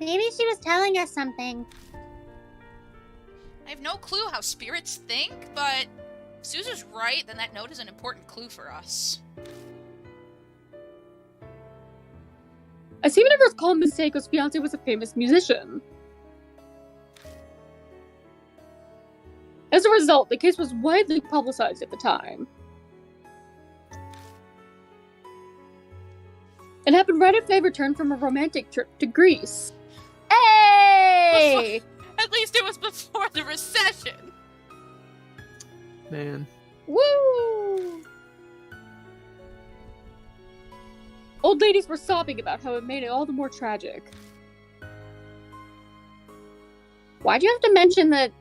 Maybe she was telling us something. I have no clue how spirits think, but if Suzu's right, then that note is an important clue for us. I seem to recall Miss Seiko's fiance was a famous musician. As a result, the case was widely publicized at the time. It happened right after they returned from a romantic trip to Greece. Hey! At least it was before the recession. Man. Woo! Old ladies were sobbing about how it made it all the more tragic. Why'd you have to mention that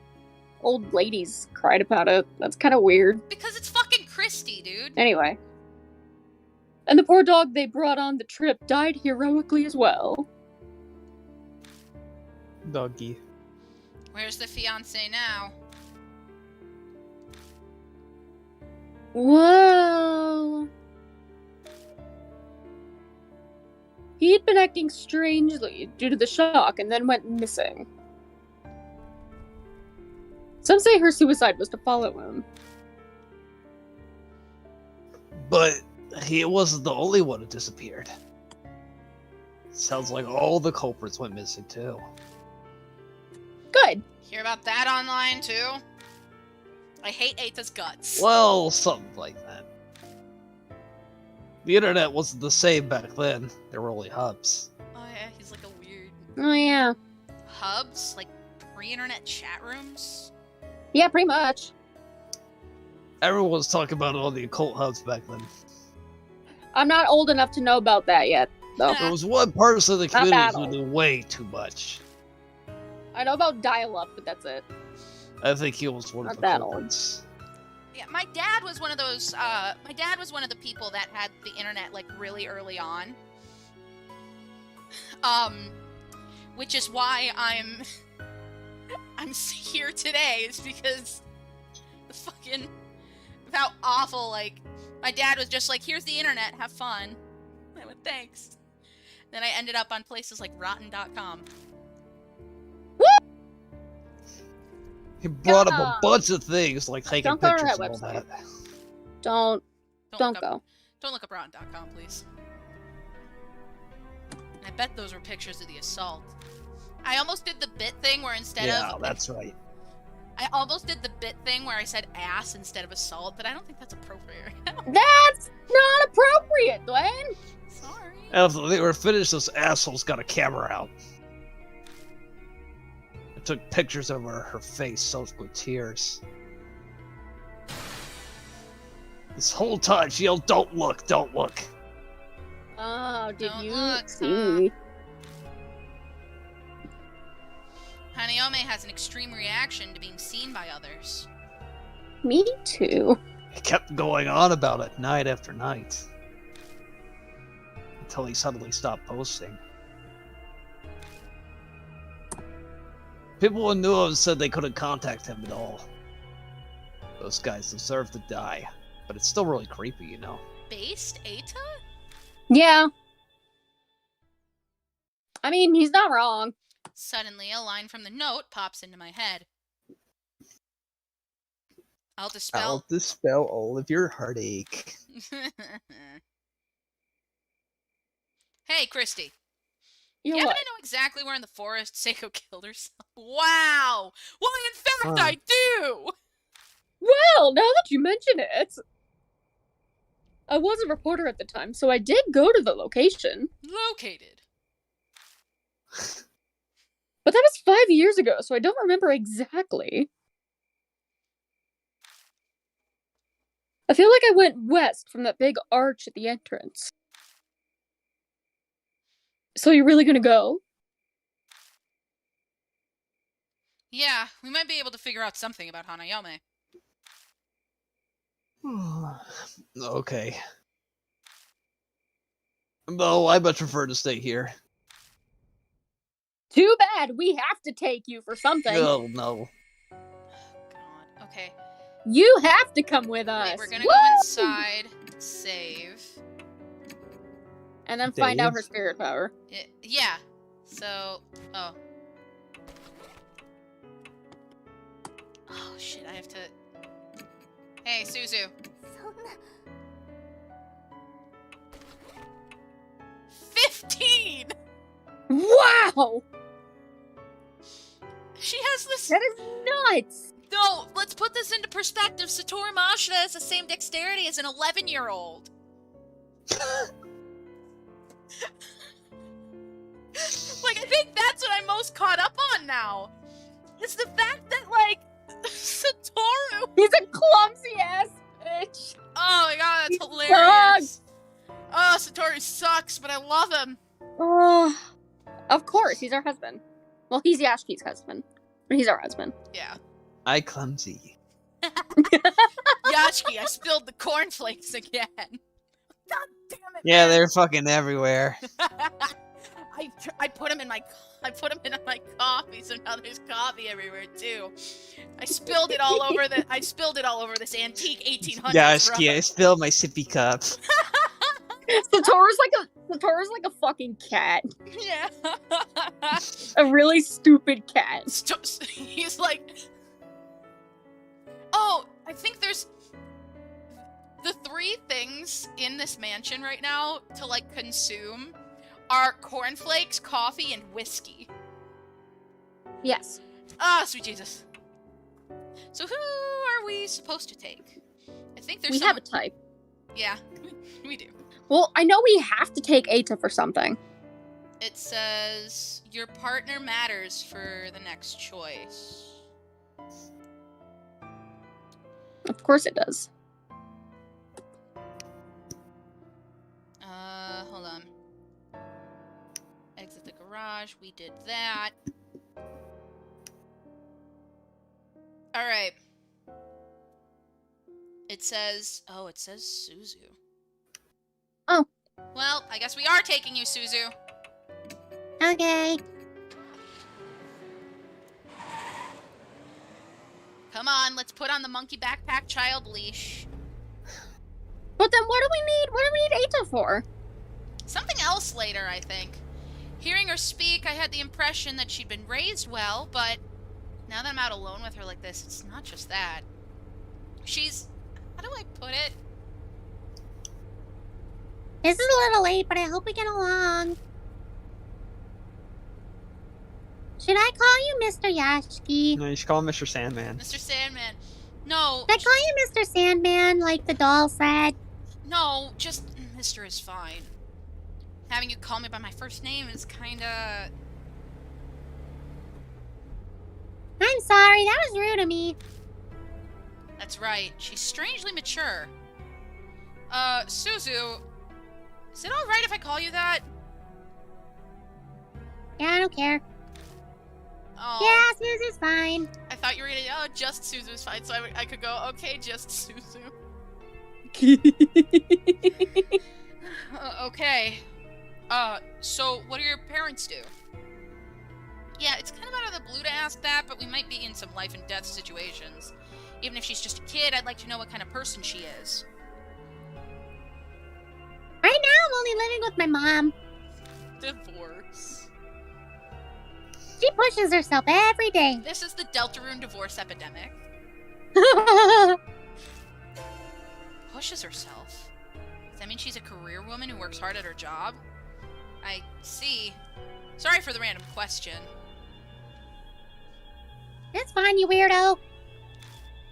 old ladies cried about it? That's kind of weird. Because it's fucking Christy, dude. Anyway. And the poor dog they brought on the trip died heroically as well. Doggy. Where's the fiance now? Whoa. He had been acting strangely due to the shock and then went missing. Some say her suicide was to follow him. But he wasn't the only one who disappeared. Sounds like all the culprits went missing too. Good. Hear about that online too? I hate Eita's guts. Well, something like that. The internet wasn't the same back then. There were only hubs. Oh yeah, he's like a weird... Oh yeah. Hubs? Like pre-internet chat rooms? Yeah, pretty much. Everyone was talking about all the occult hubs back then. I'm not old enough to know about that yet, though. There was one person in the Not community that who old. knew way too much. I know about dial-up, but that's it. I think he was one Not of the that old. culprits. Yeah, my dad was one of those, my dad was one of the people that had the internet, like, really early on. Which is why I'm here today, is because the fucking, how awful, like, my dad was just like, here's the internet, have fun. I went, thanks. Then I ended up on places like rotten.com. He brought up a Yeah. bunch of things like taking Don't go to pictures that and all that. Don't Don't look go. up, don't look up rotten.com, please. I bet those were pictures of the assault. I almost did the bit thing where instead Yeah, of... that's right. I almost did the bit thing where I said ass instead of assault, but I don't think that's appropriate. That's not appropriate, Dwayne! Sorry. After they were finished, those assholes got a camera out. I took pictures of her face soaked with tears. This whole time she yelled, "Don't look, don't look." Oh, did Don't you look, see? Hanayome has an extreme reaction to being seen by others. Me too. He kept going on about it night after night. Until he suddenly stopped posting. People who knew him said they couldn't contact him at all. Those guys deserve to die. But it's still really creepy, you know? Based Eta? Yeah. I mean, he's not wrong. Suddenly, a line from the note pops into my head. I'll dispel all of your heartache. Hey, Christy. You You know happen what? to know exactly where in the forest Seiko killed herself? Wow! Well, in fact, Huh. I do! Well, now that you mention it, I was a reporter at the time, so I did go to the location. Located. But that was 5 years ago, so I don't remember exactly. I feel like I went west from that big arch at the entrance. So you're really gonna go? Yeah, we might be able to figure out something about Hanayome. Okay. Though I much prefer to stay here. Too bad, we have to take you for something. Oh, no. God. Okay. You have to come with us. Wait, we're gonna Woo! go inside, save. And then find out Dave? her spirit power. Yeah. So, oh. Oh, shit, I have to... Hey, Suzu. 15! Wow! She has this... That is nuts! No, let's put this into perspective. Satoru Mashita has the same dexterity as an 11-year-old. Like, I think that's what I'm most caught up on now. Is the fact that, like, Satoru... He's a clumsy ass bitch! Oh my god, that's He hilarious. Oh, Satoru sucks, but I love him. Oh, of course, he's our husband. Well, he's Yashiki's husband. But he's our husband. Yeah. I clumsy. Yashiki, I spilled the cornflakes again. God damn it. Yeah, man. they're fucking everywhere. I put them in my coffee, so now there's coffee everywhere too. I spilled it all over this antique 1800s Yashiki, I rug. spilled my sippy cup. Satoru's like a fucking cat. Yeah. A really stupid cat. He's like, oh, I think there's the 3 things in this mansion right now to like consume are cornflakes, coffee, and whiskey. Yes. Ah, sweet Jesus. So who are we supposed to take? I think there's We have a type. Yeah, we do. Well, I know we have to take Eta for something. It says your partner matters for the next choice. Of course it does. Hold on. Exit the garage. We did that. Alright. It says Suzu. Oh. Well, I guess we are taking you, Suzu. Okay. Come on, let's put on the monkey backpack child leash. But then what do we need? What do we need Eta for? Something else later, I think. Hearing her speak, I had the impression that she'd been raised well, but now that I'm out alone with her like this, it's not just that. She's... how do I put it? This is a little late, but I hope we get along. Should I call you Mr. Yashiki? No, you should call him Mr. Sandman. Mr. Sandman. No. Should I call you Mr. Sandman, like the doll said? No, just Mr. is fine. Having you call me by my first name is kinda... I'm sorry, that was rude of me. That's right. She's strangely mature. Suzu, is it alright if I call you that? Yeah, I don't care. Oh. Yeah, Suzu's fine. I thought you were gonna, oh, just Suzu's fine, so I could go, okay, just Suzu. Okay. So what do your parents do? Yeah, it's kind of out of the blue to ask that, but we might be in some life and death situations. Even if she's just a kid, I'd like to know what kind of person she is. Right now, I'm only living with my mom. Divorce. She pushes herself every day. This is the Deltarune divorce epidemic. Pushes herself. Does that mean she's a career woman who works hard at her job? I see. Sorry for the random question. That's fine, you weirdo.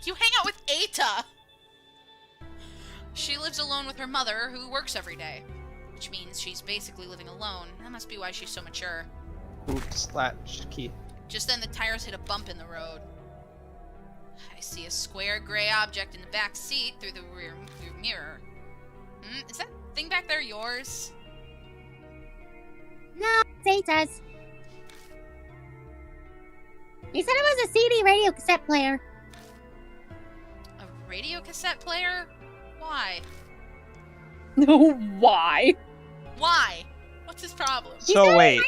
You hang out with Eta! She lives alone with her mother, who works every day. Which means she's basically living alone. That must be why she's so mature. Oops, latch key. Just then the tires hit a bump in the road. I see a square gray object in the back seat through the rear mirror. Is that thing back there yours? No, it's Ata's. He said it was a CD radio cassette player. A radio cassette player? Why? Why? Why? What's his problem? So wait,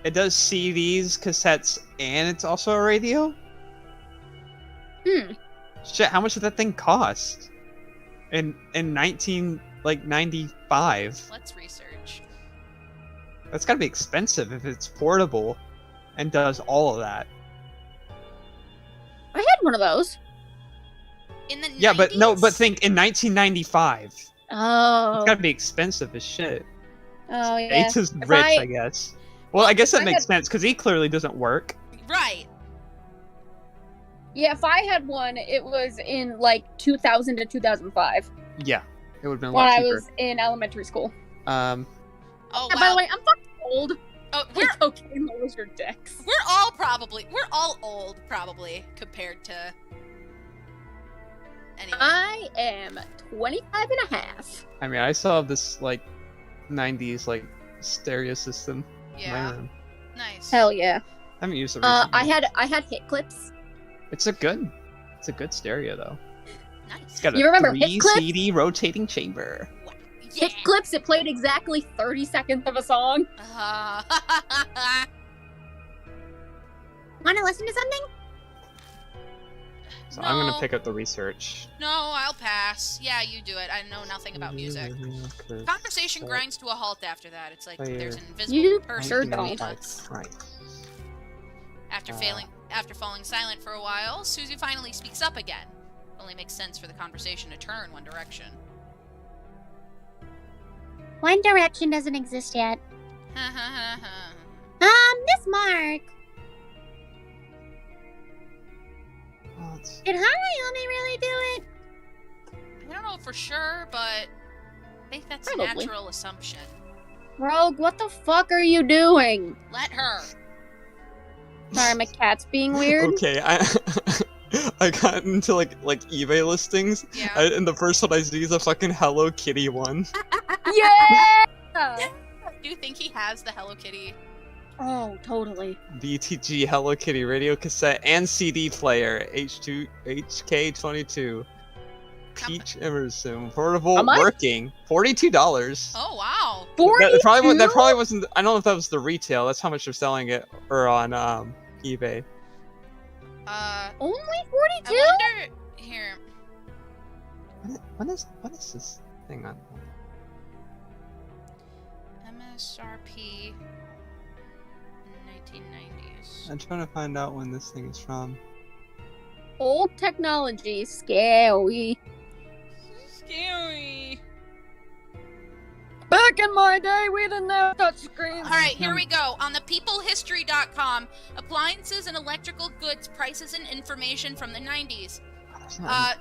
it does CDs, cassettes, and it's also a radio? Shit, how much did that thing cost? In 1995? Let's research. That's gotta be expensive if it's portable and does all of that. I had one of those. In the Yeah, 90s? but no, but think in 1995. Oh. It's gotta be expensive as shit. Oh, yeah. Ata's If rich, I- I guess. Well, I guess if that I makes had- sense because he clearly doesn't work. Right. Yeah, if I had one, it was in like 2000 to 2005 Yeah, it would have been a when lot I cheaper. was in elementary school. Oh, And wow. by the way, I'm fucking old. Oh, we're It's okay, lowers your dicks. we're all old, probably, compared to... Anyway. I am 25 and a half. I mean, I still have this like 90s like stereo system in my Yeah. room. Nice. Hell yeah. I haven't used it recently. I had hit clips. It's a good stereo though. Nice. It's got a You remember 3 hit clips? CD rotating chamber. Yeah. Hit clips, it played exactly 30 seconds of a song. Want to listen to something? So I'm gonna No. pick up the research. No, I'll pass. Yeah, you do it. I know nothing about music. Conversation grinds to a halt after that. It's like there's an invisible You person sure between don't. us. Right. After falling silent for a while, Susie finally speaks up again. Only makes sense for the conversation to turn one direction. One Direction doesn't exist yet. Ha ha ha ha. This Mark. Well, it's- Did Hanayami really do it? I don't know for sure, but I think that's a Probably. natural assumption. Rogue, what the fuck are you doing? Let her. Sorry, my cat's being weird. Okay, I got into like eBay listings, Yeah. and the first one I see is a fucking Hello Kitty one. Yeah! Do you think he has the Hello Kitty? Oh, totally. BTG Hello Kitty radio cassette and CD player HK22. Peach Emerson portable How much? working $42. Oh wow. 40? That probably wasn't. I don't know if that was the retail. That's how much they're selling it or on eBay. Only I 42? wonder here. What is this thing on? MSRP 1990s. I'm trying to find out when this thing is from. Old technology, scary. Scary. Back in my day, we didn't have touchscreens. All right, here we go. On the peoplehistory.com, appliances and electrical goods prices and information from the 90s.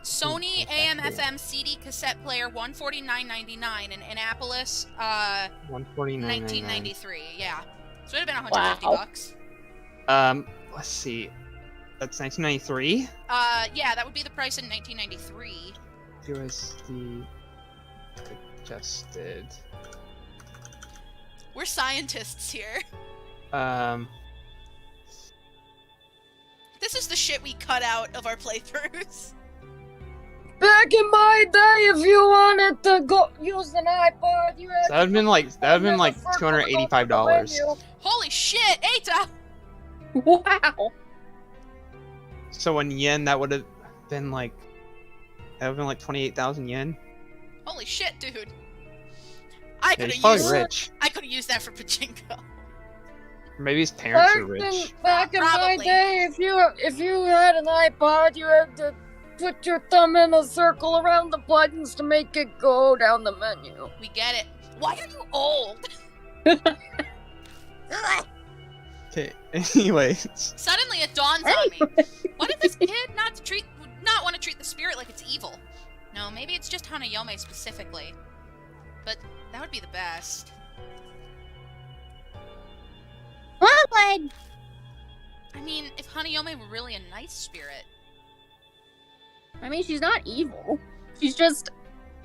Sony AM/FM CD cassette player $149.99 in Annapolis, $149.99. 1993. Yeah, so it would have been $150. Wow. Let's see. That's 1993. Yeah, that would be the price in 1993. USD adjusted. We're scientists here. This is the shit we cut out of our playthroughs. Back in my day, if you wanted to go use an iPod, you had That would have been like $285. Holy shit, Eta! Wow. So in yen, that would have been like 28,000 yen. Holy shit, dude. I Yeah, could he's have probably used. rich. I could have used that for pachinko. Or maybe his parents are rich. Back in my Probably. day, if you had an iPod, you had to put your thumb in a circle around the buttons to make it go down the menu. We get it. Why are you old? Okay. Anyways, Suddenly it dawns on me. What if this kid not want to treat the spirit like it's evil? No, maybe it's just Hanayome specifically. But that would be the best. Well played. I mean, if Hanayome were really a nice spirit. I mean, she's not evil. She's just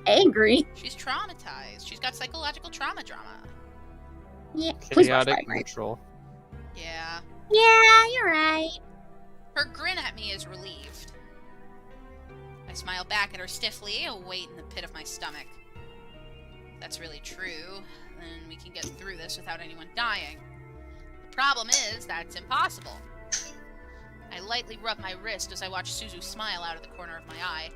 angry. She's traumatized. She's got psychological trauma. Yeah. Please chaotic watch Right. neutral. Yeah. Yeah, you're right. Her grin at me is relieved. I smile back at her stiffly, a weight in the pit of my stomach. If that's really true, then we can get through this without anyone dying. The problem is, that's impossible. I lightly rub my wrist as I watch Suzu smile out of the corner of my eye.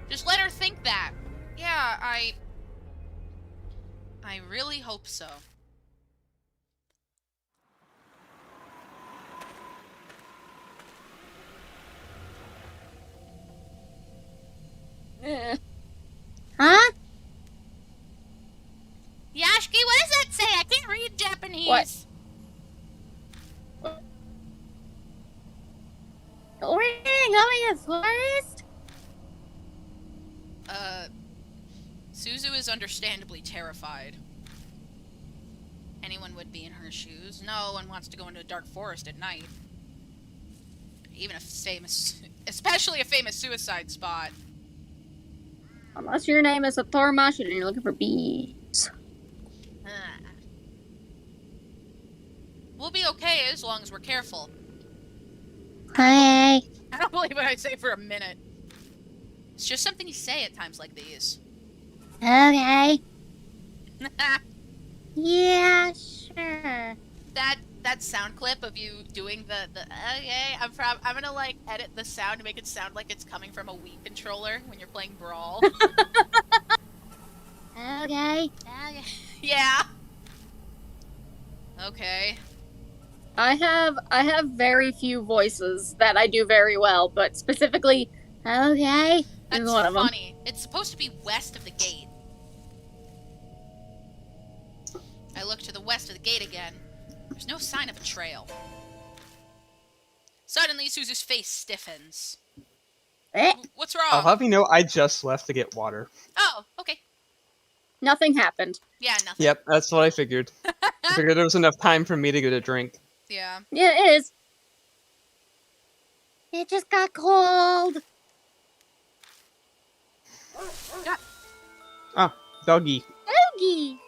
Just let her think that. Yeah, I really hope so. Eh. Huh? Yashki, what does that say? I can't read Japanese. What? We're going to the forest? Suzu is understandably terrified. Anyone would be in her shoes. No one wants to go into a dark forest at night. Even especially a famous suicide spot. Unless your name is Thormash and you're looking for bees. We'll be okay as long as we're careful. Hey. I don't believe what I say for a minute. It's just something you say at times like these. Okay. Yeah, sure. That sound clip of you doing the okay, I'm gonna like edit the sound to make it sound like it's coming from a Wii controller when you're playing Brawl. Okay. Yeah. Okay. I have very few voices that I do very well, but specifically, Okay. That's one of 'em. funny. It's supposed to be west of the gate. I look to the west of the gate again. There's no sign of a trail. Suddenly, Suzu's face stiffens. Eh. What's I'll wrong? have you know I just left to get water. Oh, okay. nothing happened. Yeah, nothing. Yep, that's what I figured. I figured there was enough time for me to get a drink. Yeah. Yeah, it is. It just got cold. Doggy. Oogie.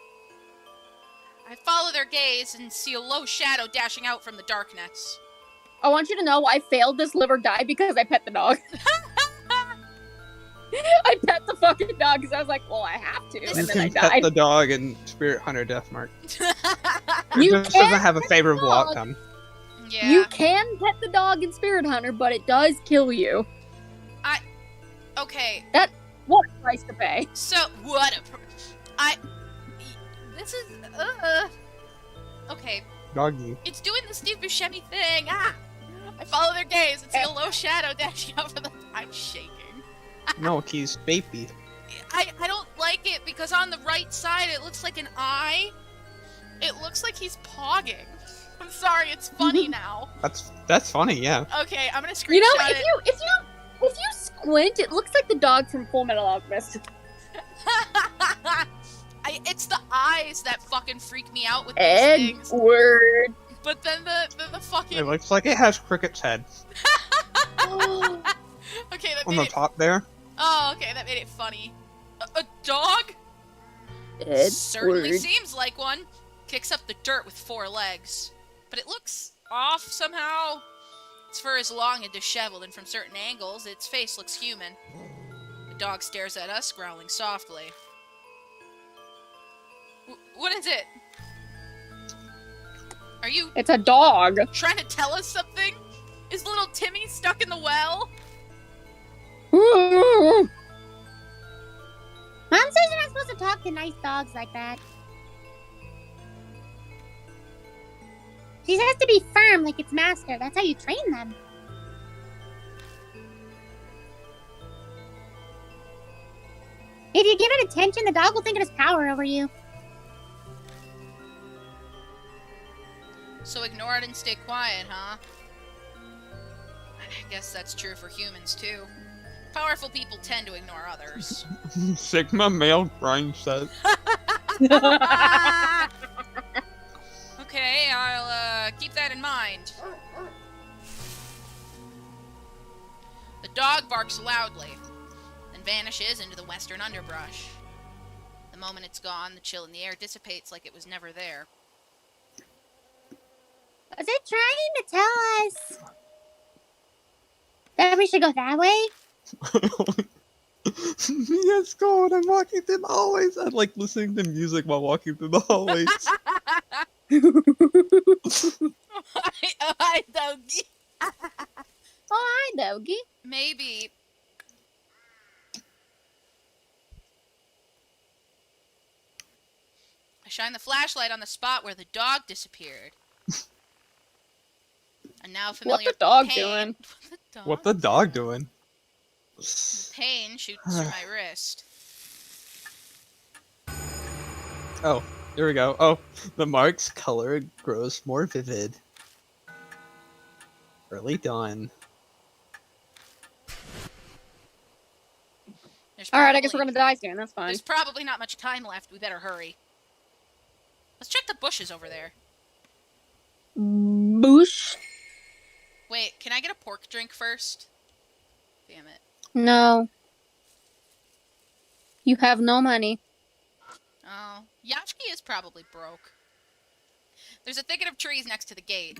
I follow their gaze and see a low shadow dashing out from the darkness. I want you to know I failed this live or die because I pet the dog. I pet the fucking dog because I was like, well, I have to, This and is then I Pet died. the dog and Spirit Hunter Deathmark. You It just doesn't can have a pet favorable the dog. outcome. Yeah. You can pet the dog in Spirit Hunter, but it does kill you. Okay. What a price to pay. So what this is okay. Doggy. It's doing the Steve Buscemi thing. Ah! I follow their gaze and see a low shadow dashing out from the. I'm shaking. No, he's baby. I don't like it because on the right side it looks like an eye. It looks like he's pogging. I'm sorry, it's funny now. That's funny, yeah. Okay, I'm gonna screenshot You know, it. if you squint, it looks like the dog from Full Metal Alchemist. It's the eyes that fucking freak me out with these things. Edward. But then the fucking It looks like it has Cricket's head okay, that on made the it. top there. Oh, okay, that made it funny. A dog? Edward. Certainly seems like one. Kicks up the dirt with 4 legs. But it looks off somehow. Its fur is long and disheveled, and from certain angles, its face looks human. The dog stares at us, growling softly. What is it? Are you It's a dog. trying to tell us something? Is little Timmy stuck in the well? Mom says you're not supposed to talk to nice dogs like that. She has to be firm like its master. That's how you train them. If you give it attention, the dog will think it has power over you. So ignore it and stay quiet, huh? I guess that's true for humans, too. Powerful people tend to ignore others. Sigma male grind set. Okay, I'll keep that in mind. The dog barks loudly, then vanishes into the western underbrush. The moment it's gone, the chill in the air dissipates like it was never there. Was it trying to tell us that we should go that way? Yes, go on. I'm walking through the hallways. I like listening to music while walking through the hallways. Hi, doggy. Oh, hi, doggy. Maybe. I shine the flashlight on the spot where the dog disappeared. A now familiar What the dog pain. doing? What the dog doing? Pain shoots through my wrist. Oh, here we go. Oh, the mark's color grows more vivid. Early dawn. Alright, I guess we're gonna die soon. That's fine. There's probably not much time left. We better hurry. Let's check the bushes over there. Boosh. Wait, can I get a pork drink first? Damn it. No. You have no money. Oh, Yashki is probably broke. There's a thicket of trees next to the gate.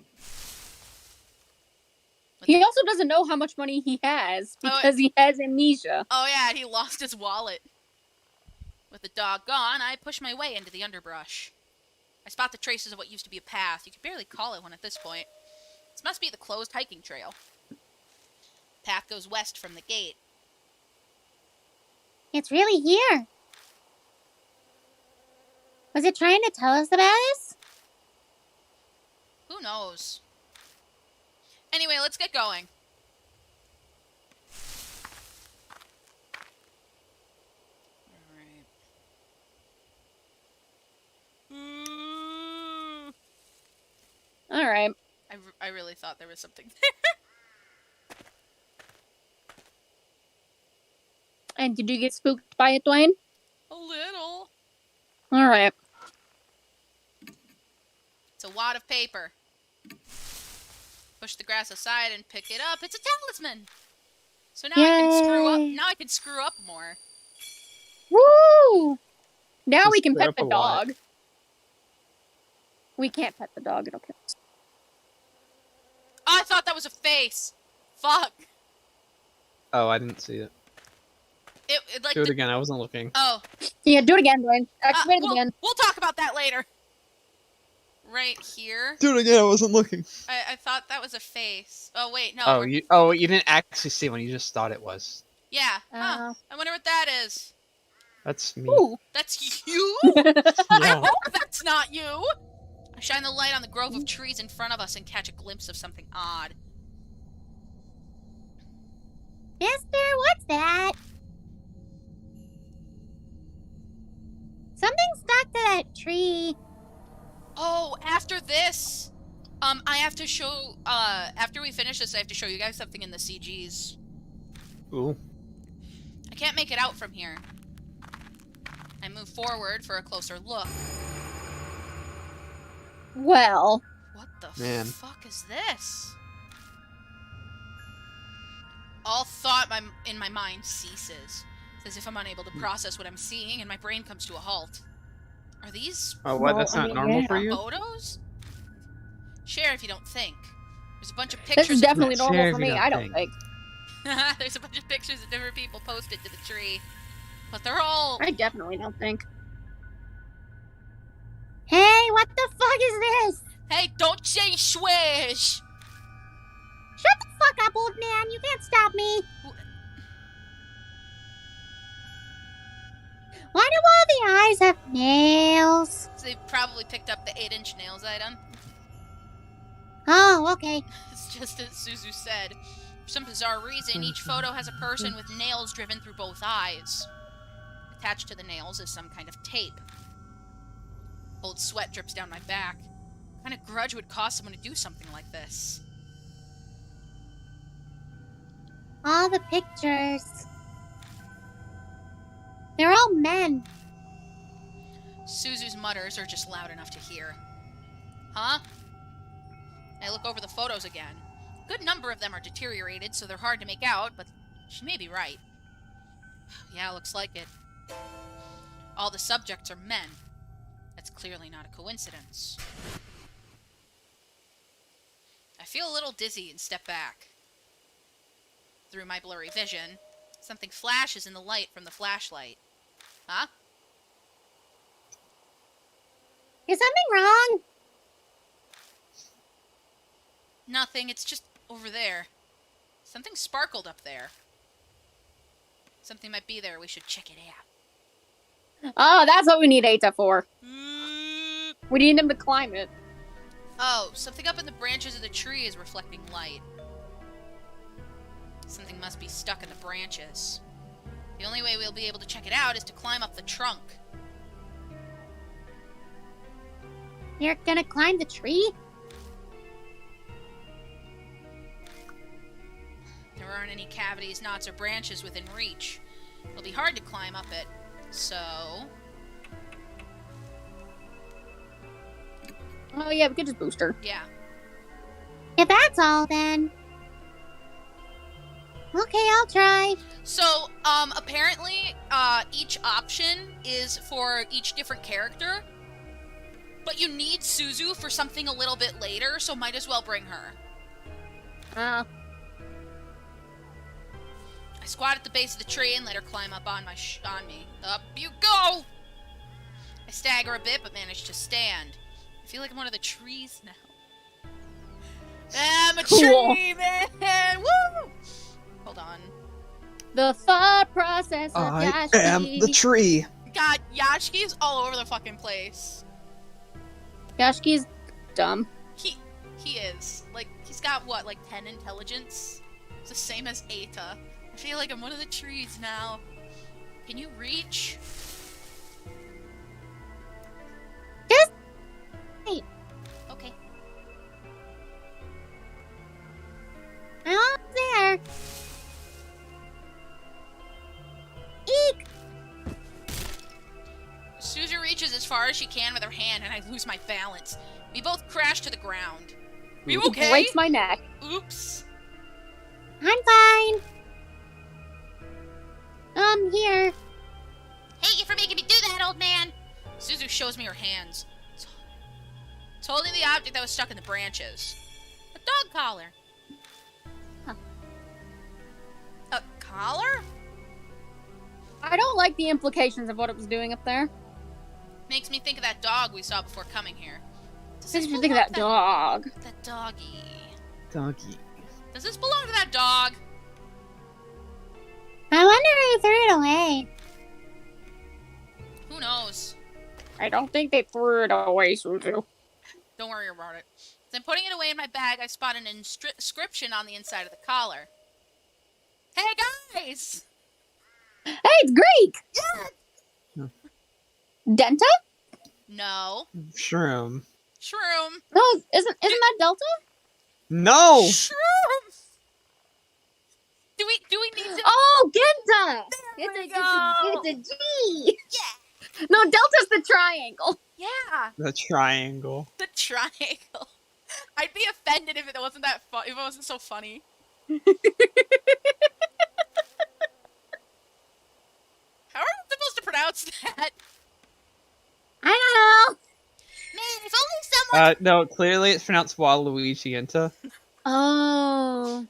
He also doesn't know how much money he has because he has amnesia. Oh yeah, he lost his wallet. With the dog gone, I push my way into the underbrush. I spot the traces of what used to be a path. You could barely call it one at this point. This must be the closed hiking trail. Path goes west from the gate. It's really here. Was it trying to tell us about us? Who knows? Anyway, let's get going. Alright. I really thought there was something there. And did you get spooked by it, Dwayne? A little. Alright. It's a wad of paper. Push the grass aside and pick it up. It's a talisman. So now I can screw up. Yay. Now I can screw up more. Woo! Now we Just can screw pet up the a lot. dog. We can't pet the dog. It'll kill us. Oh, I thought that was a face. Fuck. Oh, I didn't see it. It like Do it the- again. I wasn't looking. Oh. Yeah, do it again, Dwayne. Activate it we'll, again. we'll talk about that later. Right here. Do it again. I wasn't looking. I thought that was a face. Oh wait, no. Oh, we're- you didn't actually see one. You just thought it was. Yeah. Huh. Oh. I wonder what that is. That's me. Ooh. That's you? I Yeah. hope that's not you. I shine the light on the grove of trees in front of us and catch a glimpse of something odd. Mister, what's that? Something stuck to that tree. Oh, after this, I have to show, after we finish this, I have to show you guys something in the CGs. Ooh. I can't make it out from here. I move forward for a closer look. Well. What the Man. fuck is this? All thought in my mind ceases. It's as if I'm unable to process what I'm seeing and my brain comes to a halt. Are these Oh, what? That's Well, I not mean, normal yeah. for you? photos? Share if you don't think. There's a bunch of This pictures. is definitely Share normal if for you me. don't I don't think. think. There's a bunch of pictures of different people posted to the tree. But they're all... I definitely don't think. Hey, what the fuck is this? Hey, don't say swish! Shut the fuck up, old man. You can't stop me. Why do all the eyes have nails? So they probably picked up the 8-inch nails item. Oh, okay. It's just as Suzu said. For some bizarre reason, each photo has a person with nails driven through both eyes. Attached to the nails is some kind of tape. Cold sweat drips down my back. What kind of grudge would cause someone to do something like this? All the pictures. They're all men. Suzu's mutters are just loud enough to hear. Huh? I look over the photos again. A good number of them are deteriorated, so they're hard to make out, but she may be right. Yeah, looks like it. All the subjects are men. That's clearly not a coincidence. I feel a little dizzy and step back. Through my blurry vision, something flashes in the light from the flashlight. Huh? Is something wrong? Nothing, it's just over there. Something sparkled up there. Something might be there, we should check it out. Oh, that's what we need Eta for. We need him to climb it. Oh, something up in the branches of the tree is reflecting light. Something must be stuck in the branches. The only way we'll be able to check it out is to climb up the trunk. You're gonna climb the tree? There aren't any cavities, knots, or branches within reach. It'll be hard to climb up it. So... Oh yeah, we could just boost her. yeah. If that's all, then... Okay, I'll try. So, apparently, each option is for each different character. But you need Suzu for something a little bit later, so might as well bring her. Oh. I squat at the base of the tree and let her climb up on me. Up you go! I stagger a bit, but manage to stand. I feel like I'm one of the trees now. I'm a Cool. tree man! Woo! Hold on. The thought process of I Yashki. am the tree. God, Yashki is all over the fucking place. Yashki's dumb. He is. Like, he's got, what, like 10 intelligence? It's the same as Eta. I feel like I'm one of the trees now. Can you reach? Just... Wait. Okay. I'm almost there. Eek! Suzu reaches as far as she can with her hand, and I lose my balance. We both crash to the ground. Are you It okay? breaks my neck. Oops. I'm fine. Here. Hate you for making me do that, old man! Suzu shows me her hands. It's holding the object that was stuck in the branches. A dog collar. Huh. A collar? I don't like the implications of what it was doing up there. Makes me think of that dog we saw before coming here. Does Makes this me think of belong that dog. That doggy. Doggy. Does this belong to that dog? I wonder who threw it away. Who knows? I don't think they threw it away, Suzu. Don't worry about it. As I'm putting it away in my bag, I spot an inscription on the inside of the collar. Hey guys! Hey, it's Greek! Yeah! Denta? No. Shroom. Shroom. No, isn't that Delta? No! Shroom! Do we need to... Oh, Genta! There we It's go! a G! Yeah! No, Delta's the triangle. Yeah! The triangle. The triangle. I'd be offended if it wasn't that if it wasn't so funny. How are we supposed to pronounce that? I don't know. Man, if only someone... No, clearly it's pronounced Waluigi Inta. Oh.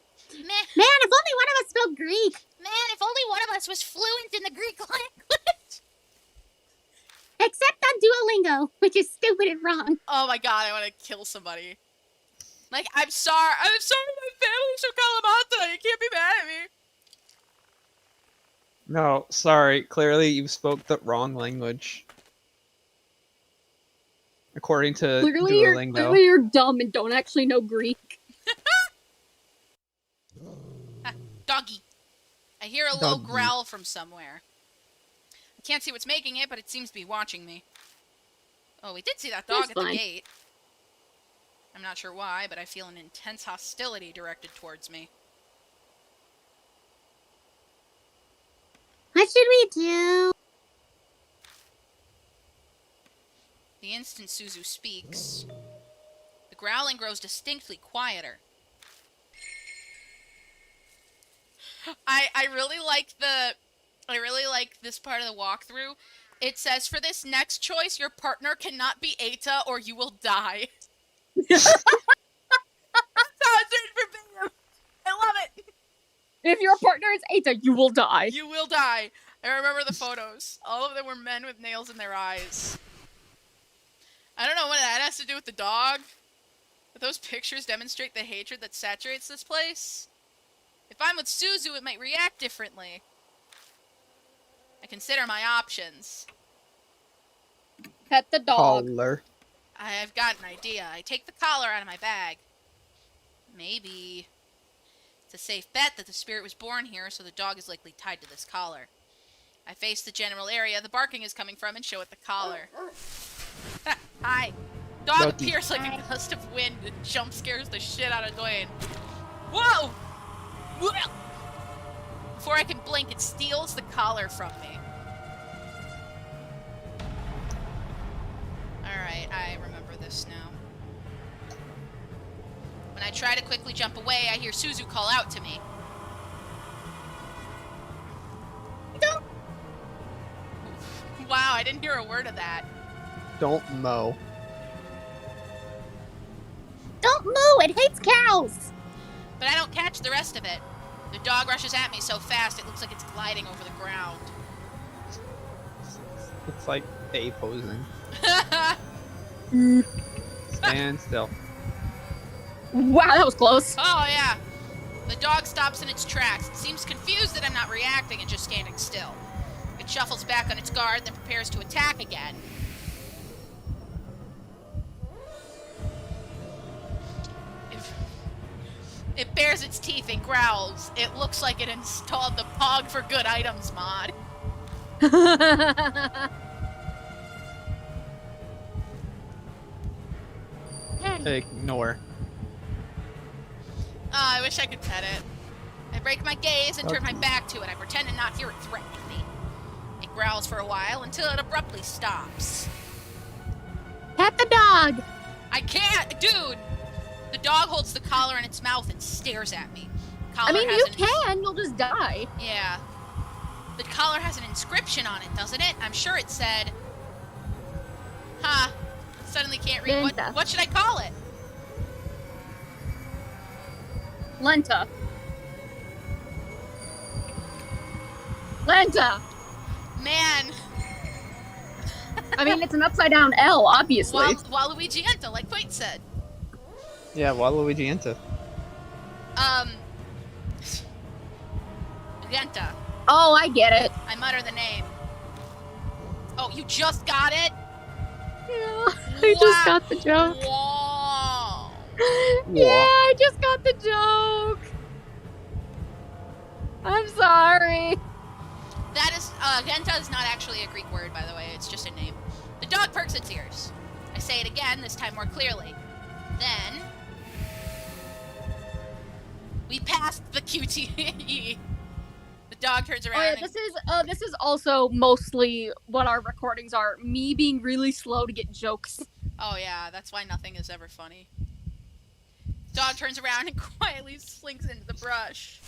Man, if only one of us spoke Greek. Man, if only one of us was fluent in the Greek language. Except on lingo, which is stupid and wrong. Oh my god, I want to kill somebody. Like, I'm sorry my family should call him Hanta. You can't be mad at me. No, sorry. Clearly, you spoke the wrong language. According to Duolingo. Clearly you're dumb and don't actually know Greek. Doggy. I hear a low growl from somewhere. I can't see what's making it, but it seems to be watching me. Oh, we did see that dog at the gate. I'm not sure why, but I feel an intense hostility directed towards me. What should we do? The instant Suzu speaks, the growling grows distinctly quieter. I really like this part of the walkthrough. It says, for this next choice, your partner cannot be Eita or you will die. That's how it's written verbatim. I love it. If your partner is Eita, you will die. You will die. I remember the photos. All of them were men with nails in their eyes. I don't know what that has to do with the dog, but those pictures demonstrate the hatred that saturates this place. If I'm with Suzu, it might react differently. I consider my options. Pet the dog. Collar. I've got an idea. I take the collar out of my bag. Maybe it's a safe bet that the spirit was born here, so the dog is likely tied to this collar. I face the general area the barking is coming from and show it the collar. Hi. Dog Doggy. appears like a gust of wind and jump scares the shit out of Dwayne. Whoa! Before I can blink, it steals the collar from me. Alright, I remember this now. When I try to quickly jump away, I hear Suzu call out to me. Don't. Wow, I didn't hear a word of that. Don't mow. Don't moo! It hates cows! But I don't catch the rest of it. The dog rushes at me so fast it looks like it's gliding over the ground. It's like A posing. Stand still. Wow, that was close. Oh, yeah. The dog stops in its tracks. It seems confused that I'm not reacting and just standing still. It shuffles back on its guard, then prepares to attack again. It bares its teeth and growls. It looks like it installed the Pog for Good Items mod. Ignore. Oh, I wish I could pet it. I break my gaze and turn my back to it. I pretend to not hear it threatening me. It growls for a while until it abruptly stops. Pet the dog! I can't! Dude! The dog holds the collar in its mouth and stares at me. I mean, you can. You'll just die. Yeah. The collar has an inscription on it, doesn't it? I'm sure it said... Huh. Suddenly can't read. What should I call it? Lenta. Lenta. Man. I mean, it's an upside down L, obviously. Waluigienta, like Quaint said. Yeah, Waluigienta. Genta. Oh, I get it. I mutter the name. Oh, you just got it? Yeah, I just got the joke. Whoa. Yeah, I just got the joke. I'm sorry. That is, Genta is not actually a Greek word, by the way. It's just a name. The dog perks its ears. I say it again, this time more clearly. Then... we passed the QTE. The dog turns around. Oh, yeah, this is also mostly what our recordings are. Me being really slow to get jokes. Oh yeah, that's why nothing is ever funny. Dog turns around and quietly slinks into the brush.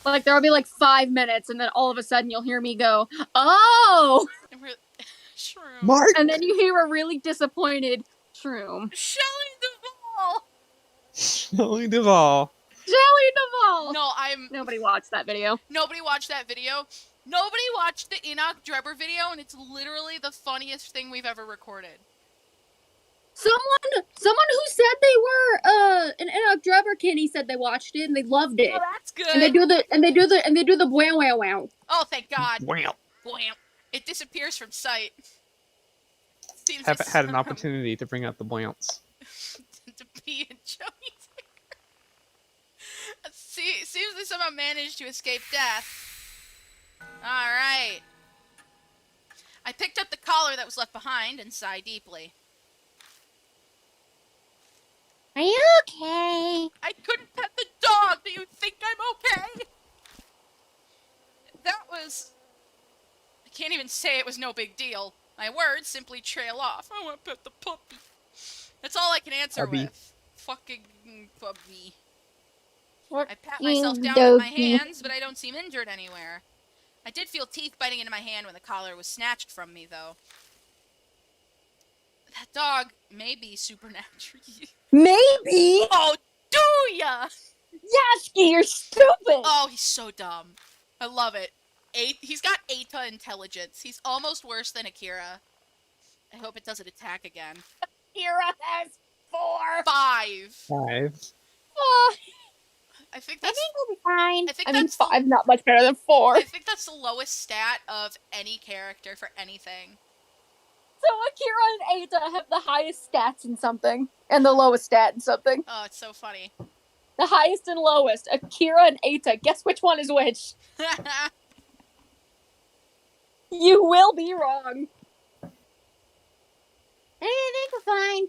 Like, there'll be like 5 minutes, and then all of a sudden you'll hear me go, "Oh!" And we're... Shroom. Mark! And then you hear a really disappointed Shroom. Shelly Duvall! Shelly Duvall. Jelly Duvall! No, Nobody watched that video. Nobody watched that video. Nobody watched the Enoch Drebber video, and it's literally the funniest thing we've ever recorded. Someone who said they were an Enoch Drebber Kenny said they watched it and they loved it. Oh, that's good. And they do the wow wow wow. Oh, thank God. Wow. Blam. It disappears from sight. Seems Haven't as had an some- opportunity to bring out the bounce. to be in Joey's hair. Seems they somehow managed to escape death. Alright. I picked up the collar that was left behind and sighed deeply. Are you okay? I couldn't pet the dog! Do you think I'm okay? That was... I can't even say it was no big deal. My words simply trail off. I want to pet the puppy. That's all I can answer Puppy. with. Fucking puppy. What I pat myself down with my hands, but I don't seem injured anywhere. I did feel teeth biting into my hand when the collar was snatched from me, though. That dog may be supernatural. Maybe. Oh, do ya? Yasky, you're stupid. Oh, he's so dumb. I love it. He's got Eta intelligence. He's almost worse than Akira. I hope it doesn't attack again. Kira has 4. 5. 5. I think I that's. think we'll be fine. I think I mean, that's. The, 5 not much better than 4. I think that's the lowest stat of any character for anything. So Akira and Ada have the highest stats in something, and the lowest stat in something. Oh, it's so funny. The highest and lowest. Akira and Ada. Guess which one is which? You will be wrong. I think we're fine.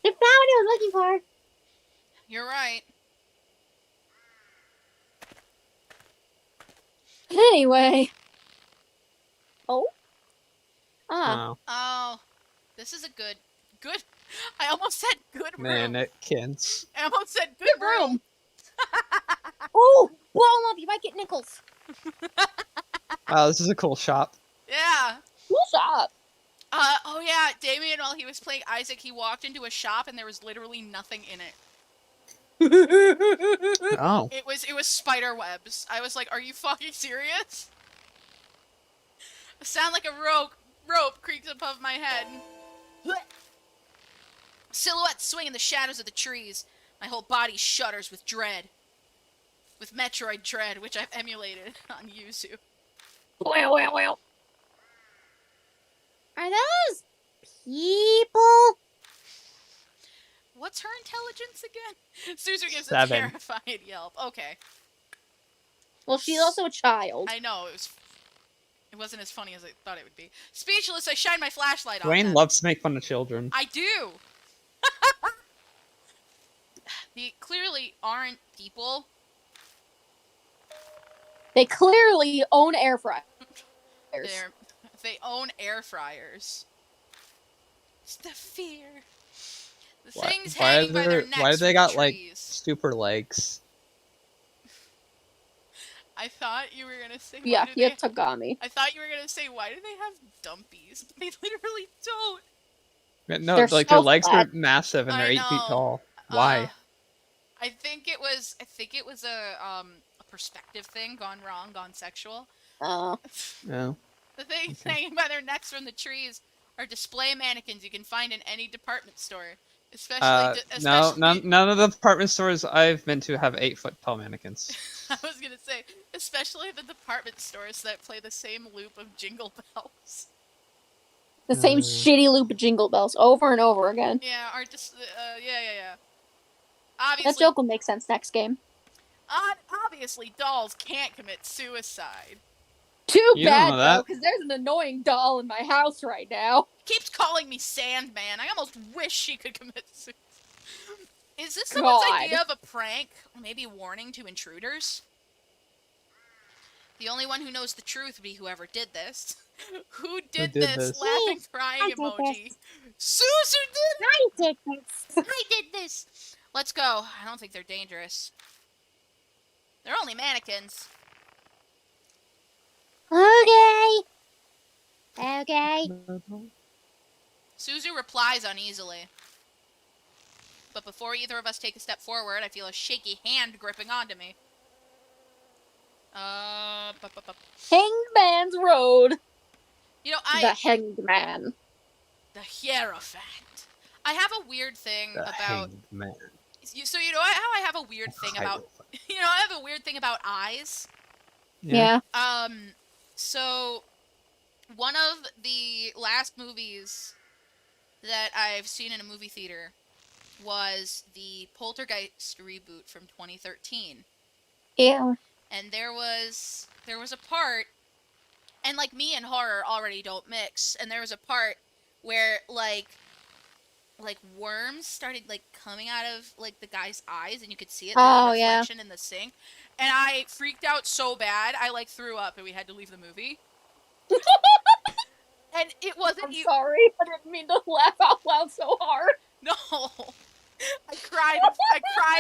They found what I was looking for. You're right. Anyway. Oh? Ah. Oh, Oh, this is a good. I almost said good room. mannequins. I almost said good Good room. room. Oh, blow them up. You might get nickels. Wow, this is a cool shop. Yeah. Cool shop. Oh yeah, Damien, while he was playing Isaac, he walked into a shop and there was literally nothing in it. Oh. It was spider webs. I was like, are you fucking serious? A sound like a rope creaks above my head. Silhouettes swing in the shadows of the trees. My whole body shudders with dread. With Metroid Dread, which I've emulated on Yuzu. Well. Are those people? What's her intelligence again? Suzu gives 7. a terrified yelp. Okay. Well, she's also a child. I know, it wasn't as funny as I thought it would be. Speechless, I shine my flashlight on Dwayne them. loves to make fun of children. I do! They clearly aren't people. They clearly own air fryers. They own air fryers. It's the fear. The things hanging by their necks why do they from got the like trees. super legs? I thought you were gonna say. Yeah, why do he had they... Tagami. I thought you were gonna say, why do they have dumpies? But they literally don't. No, They're like so their legs flat. are massive and I they're 8 feet know. tall. Why? I think it was a perspective thing gone wrong, gone sexual. Oh. No. The things Okay. hanging by their necks from the trees are display mannequins you can find in any department store. Especially, No, especially none of the department stores I've been to have 8-foot tall mannequins. I was gonna say, especially the department stores that play the same loop of Jingle Bells. The same shitty loop of Jingle Bells over and over again. Yeah, are just yeah. That Obviously, joke will make sense next game. obviously, dolls can't commit suicide. Too You don't bad, know though, that. because there's an annoying doll in my house right now. Keeps calling me Sandman. I almost wish she could commit suicide. Is this someone's God. idea of a prank? Or maybe a warning to intruders? The only one who knows the truth would be whoever did this. Who did this? Laughing, crying I did emoji. Suzu did I did this. I did this! Let's go. I don't think they're dangerous. They're only mannequins. Okay. Okay. Suzu replies uneasily. But before either of us take a step forward, I feel a shaky hand gripping onto me. Hanged Man's Road. You know, The Hanged Man. The Hierophant. I have a weird thing The about... Hanged Man. So you know how I have a weird thing about... You know, I have a weird thing about eyes? Yeah. So... One of the last movies that I've seen in a movie theater was the Poltergeist reboot from 2013. Yeah. And there was a part, and like me and horror already don't mix, and there was a part where like worms started like coming out of like the guy's eyes, and you could see it through the reflection in the sink, and I freaked out so bad I like threw up, and we had to leave the movie. And it wasn't. I'm sorry, I didn't mean to laugh out loud so hard. No, I cried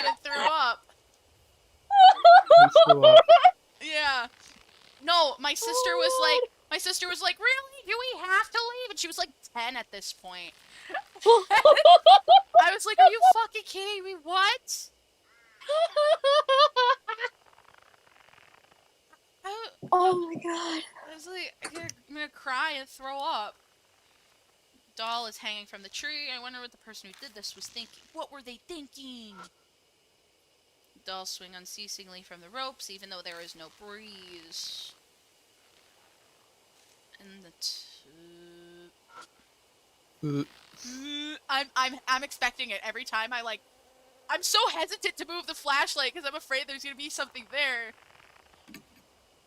and threw up. You threw up. Yeah. No, my sister was like, really? Do we have to leave? And she was like 10 at this point. I was like, are you fucking kidding me? What? Oh my god. I was like, I'm gonna cry and throw up. Doll is hanging from the tree. I wonder what the person who did this was thinking. What were they thinking? Dolls swing unceasingly from the ropes, even though there is no breeze. And I'm expecting it every time. I'm so hesitant to move the flashlight because I'm afraid there's gonna be something there.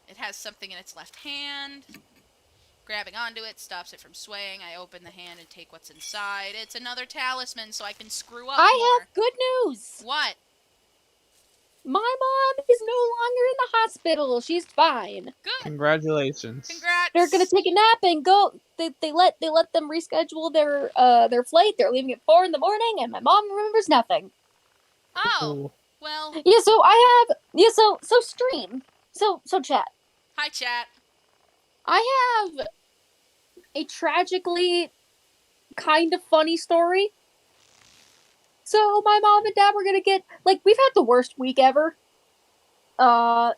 It has something in its left hand. Grabbing onto it stops it from swaying. I open the hand and take what's inside. It's another talisman, so I can screw up more. I have good news. What? My mom is no longer in the hospital. She's fine. Good. Congratulations. Congrats. They're gonna take a nap and go. They let them reschedule their flight. They're leaving at 4 in the morning, and my mom remembers nothing. Oh, well. Yeah. So I have. Yeah. So stream. So chat. Hi, chat. I have a tragically kind of funny story. So my mom and dad were gonna get, like, we've had the worst week ever. My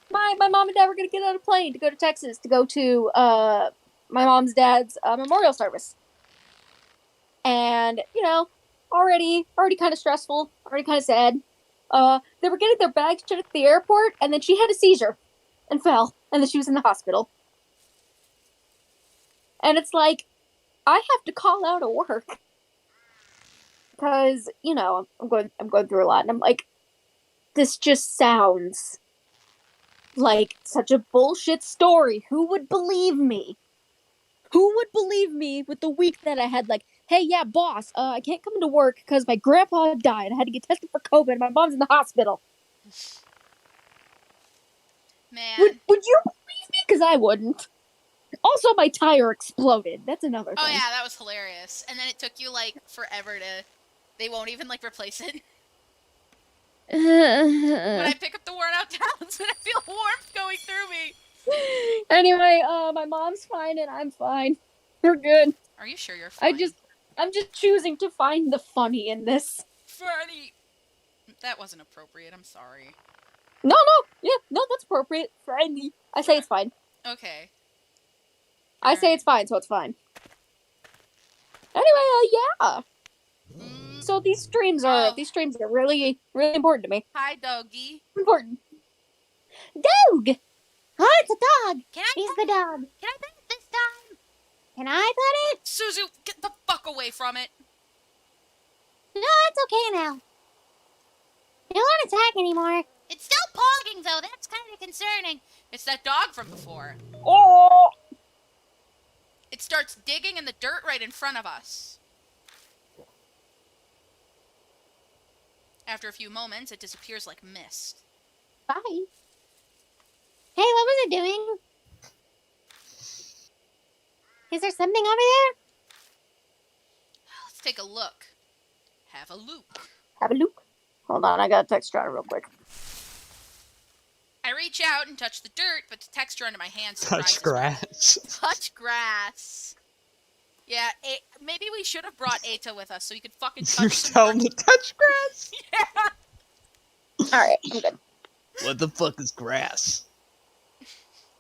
mom and dad were gonna get on a plane to go to Texas to go to my mom's dad's memorial service. And, you know, already kind of stressful, already kind of sad. They were getting their bags checked at the airport, and then she had a seizure and fell, and then she was in the hospital. And it's like, I have to call out of work because, you know, I'm going through a lot, and I'm like, this just sounds like such a bullshit story. Who would believe me? Who would believe me with the week that I had? Like, hey, yeah, boss, I can't come into work because my grandpa died. I had to get tested for COVID. And my mom's in the hospital. Man. Would you believe me? Because I wouldn't. Also, my tire exploded. That's another thing. Oh yeah, that was hilarious. And then it took you like forever to. They won't even like replace it. When I pick up the worn out towels and I feel warmth going through me. Anyway, my mom's fine and I'm fine. We're good. Are you sure you're fine? I'm just choosing to find the funny in this. Funny. That wasn't appropriate. I'm sorry. No, that's appropriate. Friendly. I say it's fine. Okay. I say it's fine, so it's fine. Anyway, yeah. So these streams are really, really important to me. Hi, doggy. Important. Dog! Oh, it's a dog! Can I He's the dog. Can I pet it this time? Can I pet it? Suzu, get the fuck away from it. No, it's okay now. It won't attack anymore. It's still pogging, though. That's kind of concerning. It's that dog from before. Oh! It starts digging in the dirt right in front of us. After a few moments, it disappears like mist. Bye. Hey, what was it doing? Is there something over there? Let's take a look. Have a look. Have a look. Hold on, I gotta text Strata real quick. I reach out and touch the dirt, but the texture under my hand surprises Touch grass. me. Touch grass. Yeah, maybe we should have brought Eta with us so he could fucking touch You some tell him dirt. to touch grass? Yeah. Alright, I'm good. What the fuck is grass?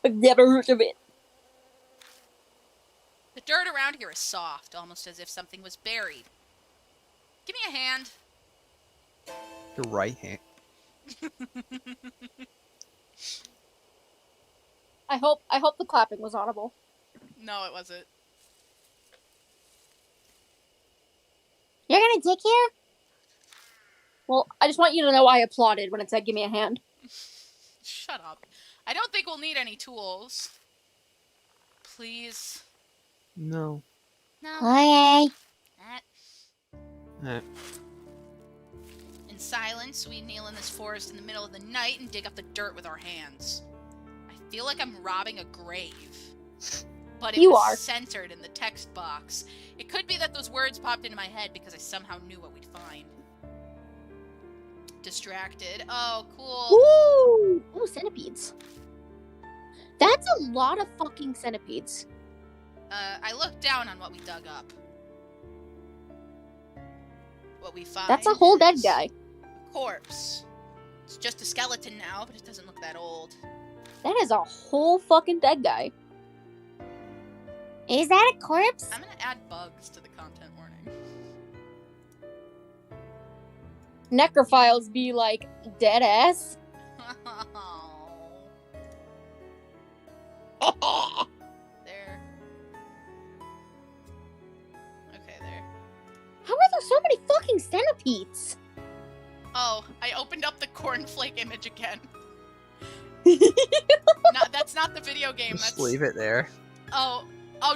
I've never heard of it. The dirt around here is soft, almost as if something was buried. Give me a hand. Your right hand. I hope the clapping was audible. No, it wasn't. You're gonna dig here? Well, I just want you to know I applauded when it said give me a hand. Shut up. I don't think we'll need any tools. Please. No. No. Okay. Eh. In silence, we kneel in this forest in the middle of the night and dig up the dirt with our hands. I feel like I'm robbing a grave. But it You was are. centered in the text box. It could be that those words popped into my head because I somehow knew what we'd find. Distracted. Oh, cool. Ooh! Ooh, centipedes. That's a lot of fucking centipedes. I looked down on what we dug up. What we find That's a whole dead is guy. a corpse. It's just a skeleton now, but it doesn't look that old. That is a whole fucking dead guy. Is that a corpse? I'm gonna add bugs to the content warning. Necrophiles be like, dead ass. There. Okay, there. How are there so many fucking centipedes? Oh, I opened up the cornflake image again. That's not the video game. Just That's leave it there. Oh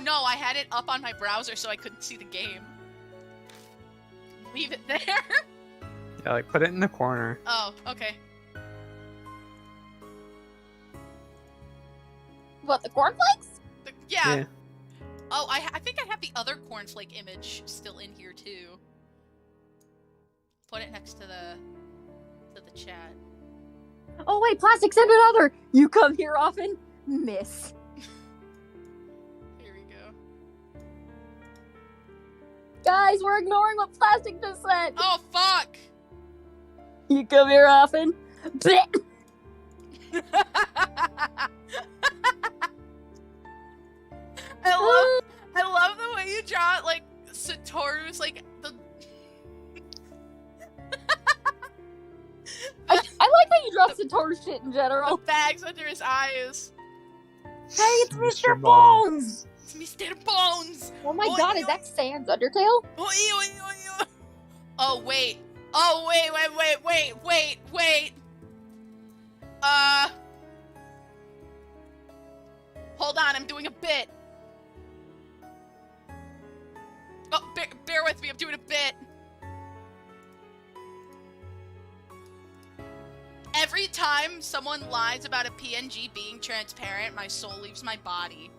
no, I had it up on my browser so I couldn't see the game. Leave it there. Yeah, like put it in the corner. Oh, okay. What, the cornflakes? Yeah. Yeah. Oh, I think I have the other cornflake image still in here too. Put it next to the chat. Oh wait, plastic, send another! You come here often? Miss. Here we go. Guys, we're ignoring what plastic just said! Oh fuck! You come here often? Blech. I love the way you draw it, like Satoru's like the I like how you draw Satoru shit in the general. bags under his eyes. Hey, it's Mr. Mr. Bones! It's Mr. Bones! Oh my Oi, god, is oi. that Sans Undertale? Oi, oi, oi, oi. Oh wait. Oh wait. Hold on, I'm doing a bit. Oh, bear with me, I'm doing a bit. Every time someone lies about a PNG being transparent, my soul leaves my body.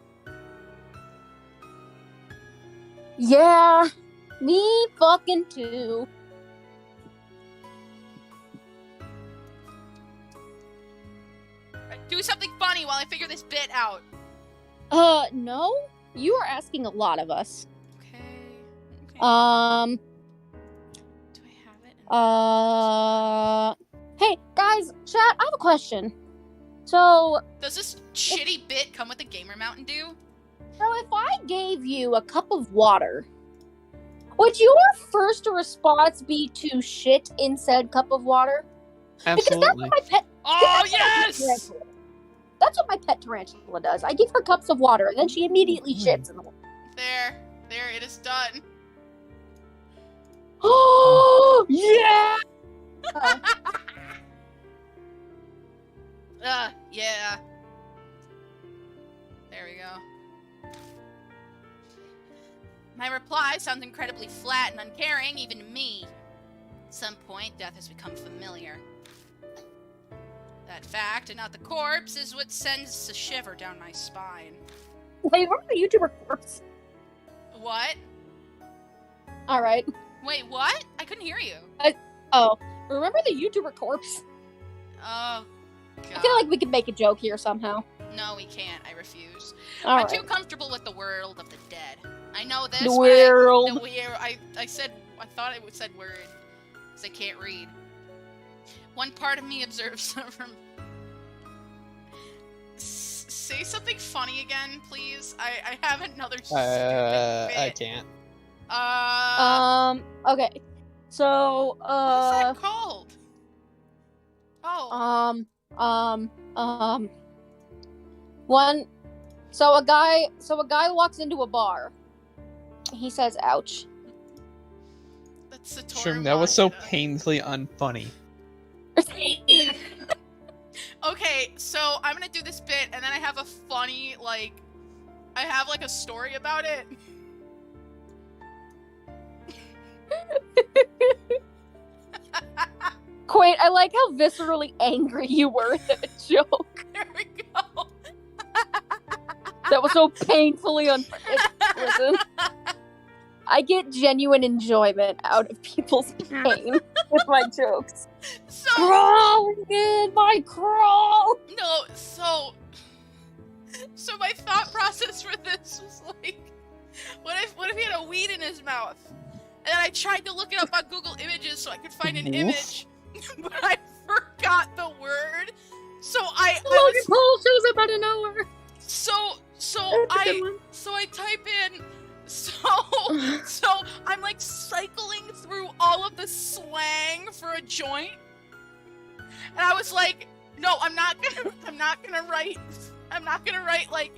Yeah, me fucking too. Do something funny while I figure this bit out. No? You are asking a lot of us. Okay. Do Do I have it? Hey, guys, chat, I have a question. So, Does this shitty bit come with a Gamer Mountain Dew? if I gave you a cup of water, would your first response be to shit in said cup of water? Absolutely. Oh, yes! That's what my pet tarantula does. I give her cups of water, and then she immediately shits in the water. There, it is done. Oh, yeah! Yeah. There we go. My reply sounds incredibly flat and uncaring, even to me. At some point, death has become familiar. That fact, and not the corpse, is what sends a shiver down my spine. Wait, remember the YouTuber corpse? What? Alright. Wait, what? I couldn't hear you. Oh, remember the YouTuber corpse? Oh, God. I feel like we could make a joke here somehow. No, we can't. I refuse. Alright. I'm too comfortable with the world of the dead. I know this. The but world. I thought I said word, because I can't read. One part of me observes from say something funny again, please. I have another stupid bit. I can't. Okay. So, What is that called? Oh. One. So a guy walks into a bar. He says, "Ouch." That's a Shroom, that was so Tormund. painfully unfunny. Okay, so I'm gonna do this bit, and then I have a funny, like, I have, like, a story about it. Quaint, I like how viscerally angry you were at that joke. There we go. That was so painfully Listen, I get genuine enjoyment out of people's pain with my jokes. So, Crawling in my crawl! no, so my thought process for this was like, what if he had a weed in his mouth? And I tried to look it up on Google Images so I could find an image, but I forgot the word. So Logan Paul shows up out of nowhere. So I type in, so I'm like cycling through all of the slang for a joint, and I was like, no, I'm not gonna write like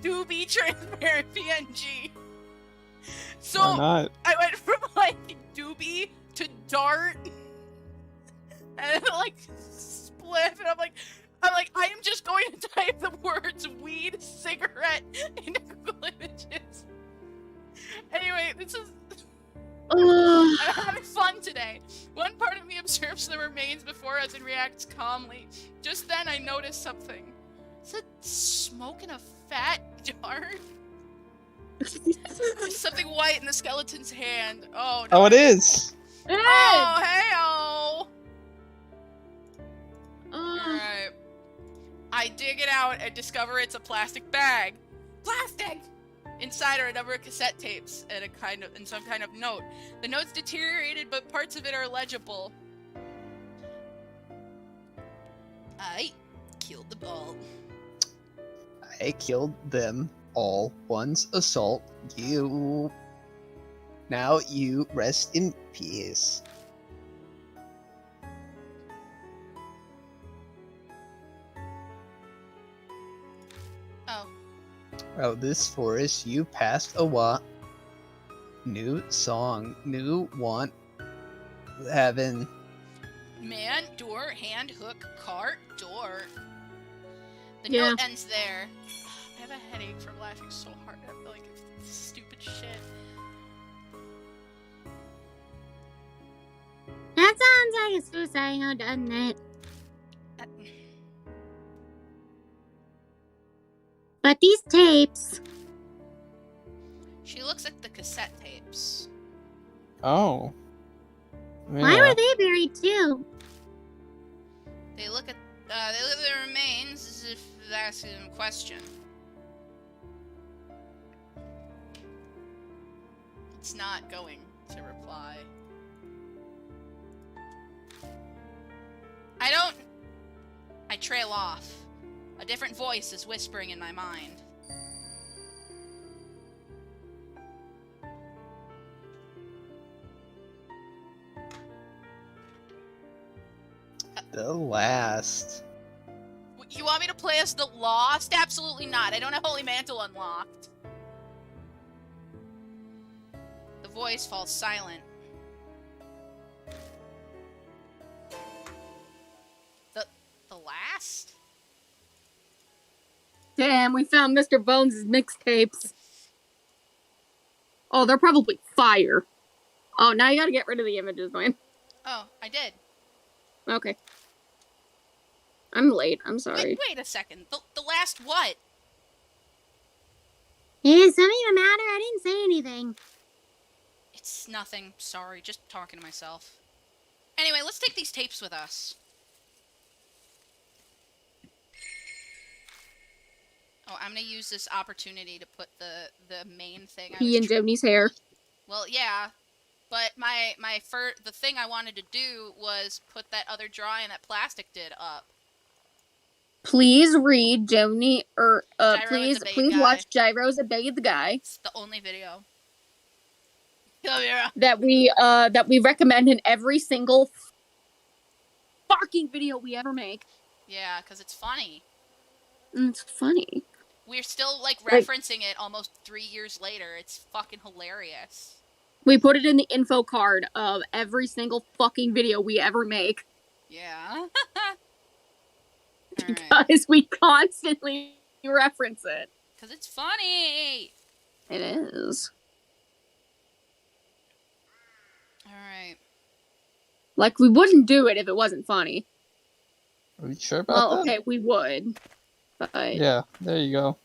doobie transparent PNG. So Why not? I went from like doobie to dart, and like split, and I'm like, I am just going to type the words weed, cigarette into Google Images. Anyway, this is... I'm having fun today. One part of me observes the remains before us and reacts calmly. Just then I noticed something. Is it smoke in a fat jar? There's something white in the skeleton's hand. Oh, no. Oh, it is! Oh, hey-oh! Alright. I dig it out and discover it's a plastic bag. Plastic! Inside are a number of cassette tapes and some kind of note. The note's deteriorated, but parts of it are legible. I killed the ball. I killed them all. One's assault. You. Now you rest in peace. Oh. Oh, this forest you passed a what? New song, new want, heaven. Man, door, hand, hook, cart, door. The Yeah. note ends there. I have a headache from laughing so hard at like stupid shit. That sounds like a suicide note, doesn't it? But these tapes. She looks at the cassette tapes. Oh. Why were they buried too? They look at the remains as if asking them a question. It's not going to reply. I trail off. A different voice is whispering in my mind. The last. You want me to play as the Lost? Absolutely not. I don't have Holy Mantle unlocked. The voice falls silent. The last? Damn, we found Mr. Bones' mixtapes. Oh, they're probably fire. Oh, now you gotta get rid of the images, man. Oh, I did. Okay. I'm late. I'm sorry. Wait a second. The last what? Is something the matter? I didn't say anything. It's nothing. Sorry, just talking to myself. Anyway, let's take these tapes with us. Oh, I'm gonna use this opportunity to put the main thing. He and Jemny's hair. Well, yeah, but the thing I wanted to do was put that other drawing that Plastic did up. Please read Joni, or Gyro please, is a bad please guy. watch Gyro's a Bathe Guy It's the only video. Oh, yeah. that we recommend in every single fucking video we ever make. Yeah, because it's funny. It's funny. We're still, like, Like- referencing it almost 3 years later. It's fucking hilarious. We put it in the info card of every single fucking video we ever make. Yeah. Alright. Because we constantly reference it. Because it's funny! It is. Alright. Like, we wouldn't do it if it wasn't funny. Are you sure about Well, that? okay, we would. But Yeah, there you go.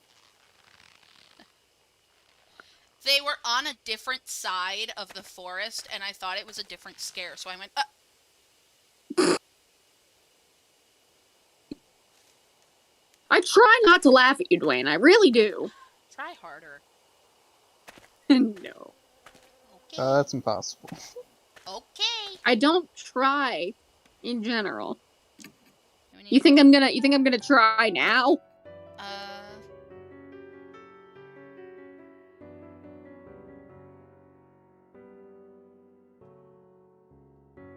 They were on a different side of the forest, and I thought it was a different scare, so I went, I try not to laugh at you, Dwayne. I really do. try harder. No. Okay. That's impossible. Okay. I don't try in general. We need- You think I'm gonna try now?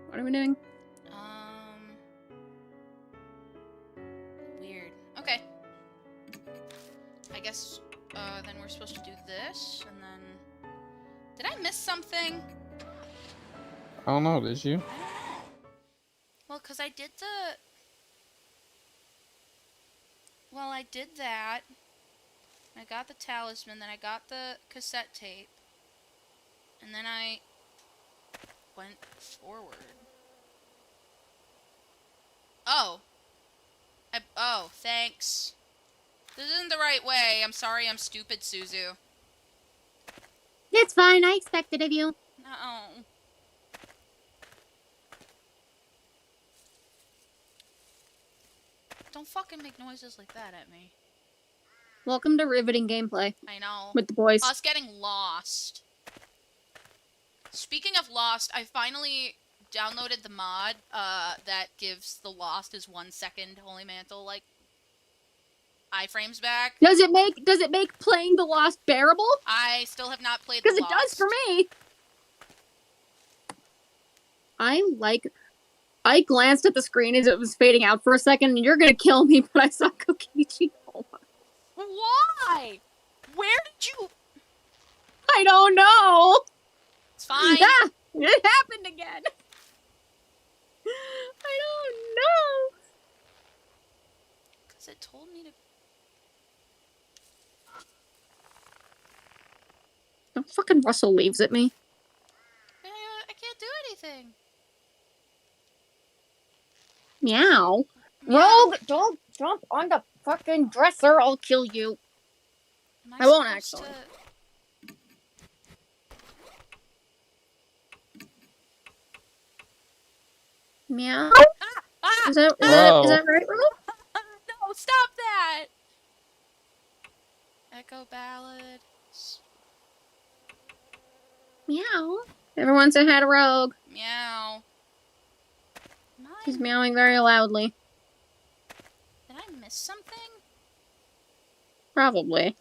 What are we doing? Weird. Okay. I guess, then we're supposed to do this, and then... Did I miss something? I don't know, did you? Well, because I did the... Well, I did that. I got the talisman, then I got the cassette tape. And then I went forward. Oh. Oh, thanks. This isn't the right way. I'm sorry I'm stupid, Suzu. It's fine. I expected of you. No. Don't fucking make noises like that at me. Welcome to riveting gameplay I know. with the boys. Us getting lost. Speaking of lost, I finally downloaded the mod that gives the Lost is 1 second Holy Mantle, like, iframes back. Does it make playing the Lost bearable? I still have not played the Because it does for me. I glanced at the screen as it was fading out for a second, and you're gonna kill me, but I saw Kokichi. Oh my. Why? Where did you... I don't know. It's fine. Ah, it happened again. I don't know. Because it told me to... Don't fucking rustle leaves at me. I can't do anything. Meow. Meow. Rogue, don't jump on the fucking dresser. I'll kill you. Am I won't supposed actually. Meow. Ah! Is that Whoa. is that right, Rogue? No, stop that! Echo ballad. Meow. Everyone say hi to Rogue. Meow. Am I... He's meowing very loudly. Did I miss something? Probably.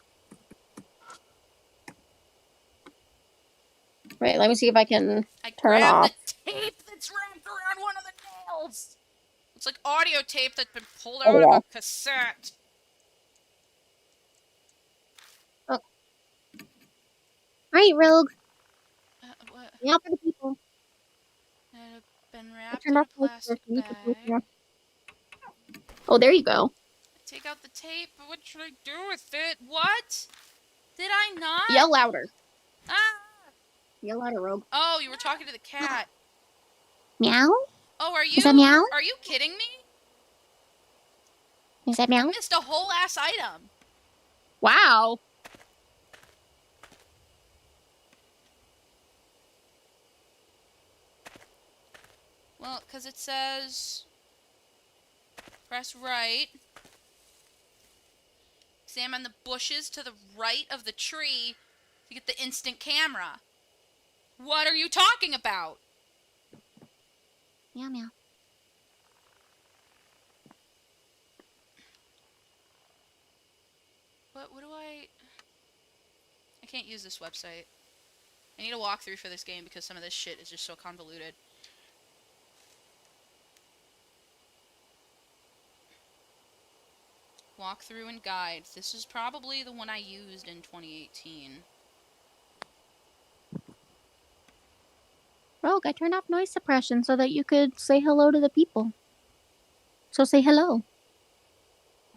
Wait, let me see if I can I turn it grabbed off. the tape that's wrapped around one of the nails. It's like audio tape that's been pulled Oh, out yeah. of a cassette. Alright, Rogue. What? Meow for the people. It had been I wrapped turned in a off the plastic lights so you can bag. Oh, there you go. Take out the tape, but what should I do with it? What? Did I not? Yell louder. Ah! Yell louder, Rogue. Oh, you were talking to the cat. Meow? Oh, are you? Is that meow? Are you kidding me? Is that I meow? missed a whole ass item. Wow. Well, because it says press right. Examine the bushes to the right of the tree to get the instant camera. What are you talking about? Meow meow. What do I can't use this website. I need a walkthrough for this game because some of this shit is just so convoluted. Walkthrough and guide. This is probably the one I used in 2018. Rogue, I turned off noise suppression so that you could say hello to the people. So say hello.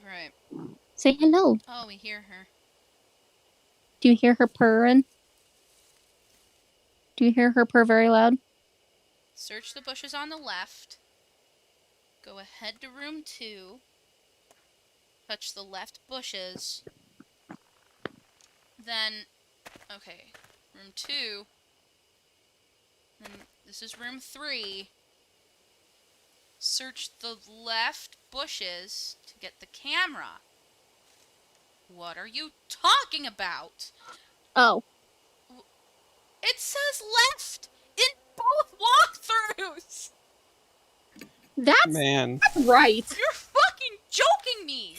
Right. Say hello. Oh, we hear her. Do you hear her purring? Do you hear her purr very loud? Search the bushes on the left. Go ahead to room 2. Touch the left bushes. Then, okay, room 2. Then this is room 3. Search the left bushes to get the camera. What are you talking about? Oh. It says left in both walkthroughs! That's Man. right. You're fucking joking me!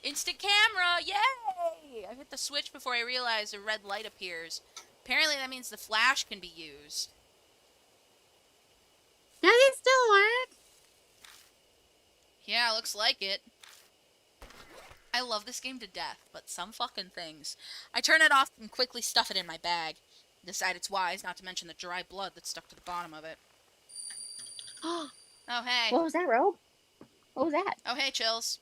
Instant camera, yay! I hit the switch before I realized a red light appears. Apparently that means the flash can be used. Does it still work? Yeah, looks like it. I love this game to death, but some fucking things. I turn it off and quickly stuff it in my bag. Decide it's wise not to mention the dry blood that's stuck to the bottom of it. Oh, hey. What was that, Rogue? What was that? Oh, hey, Chills.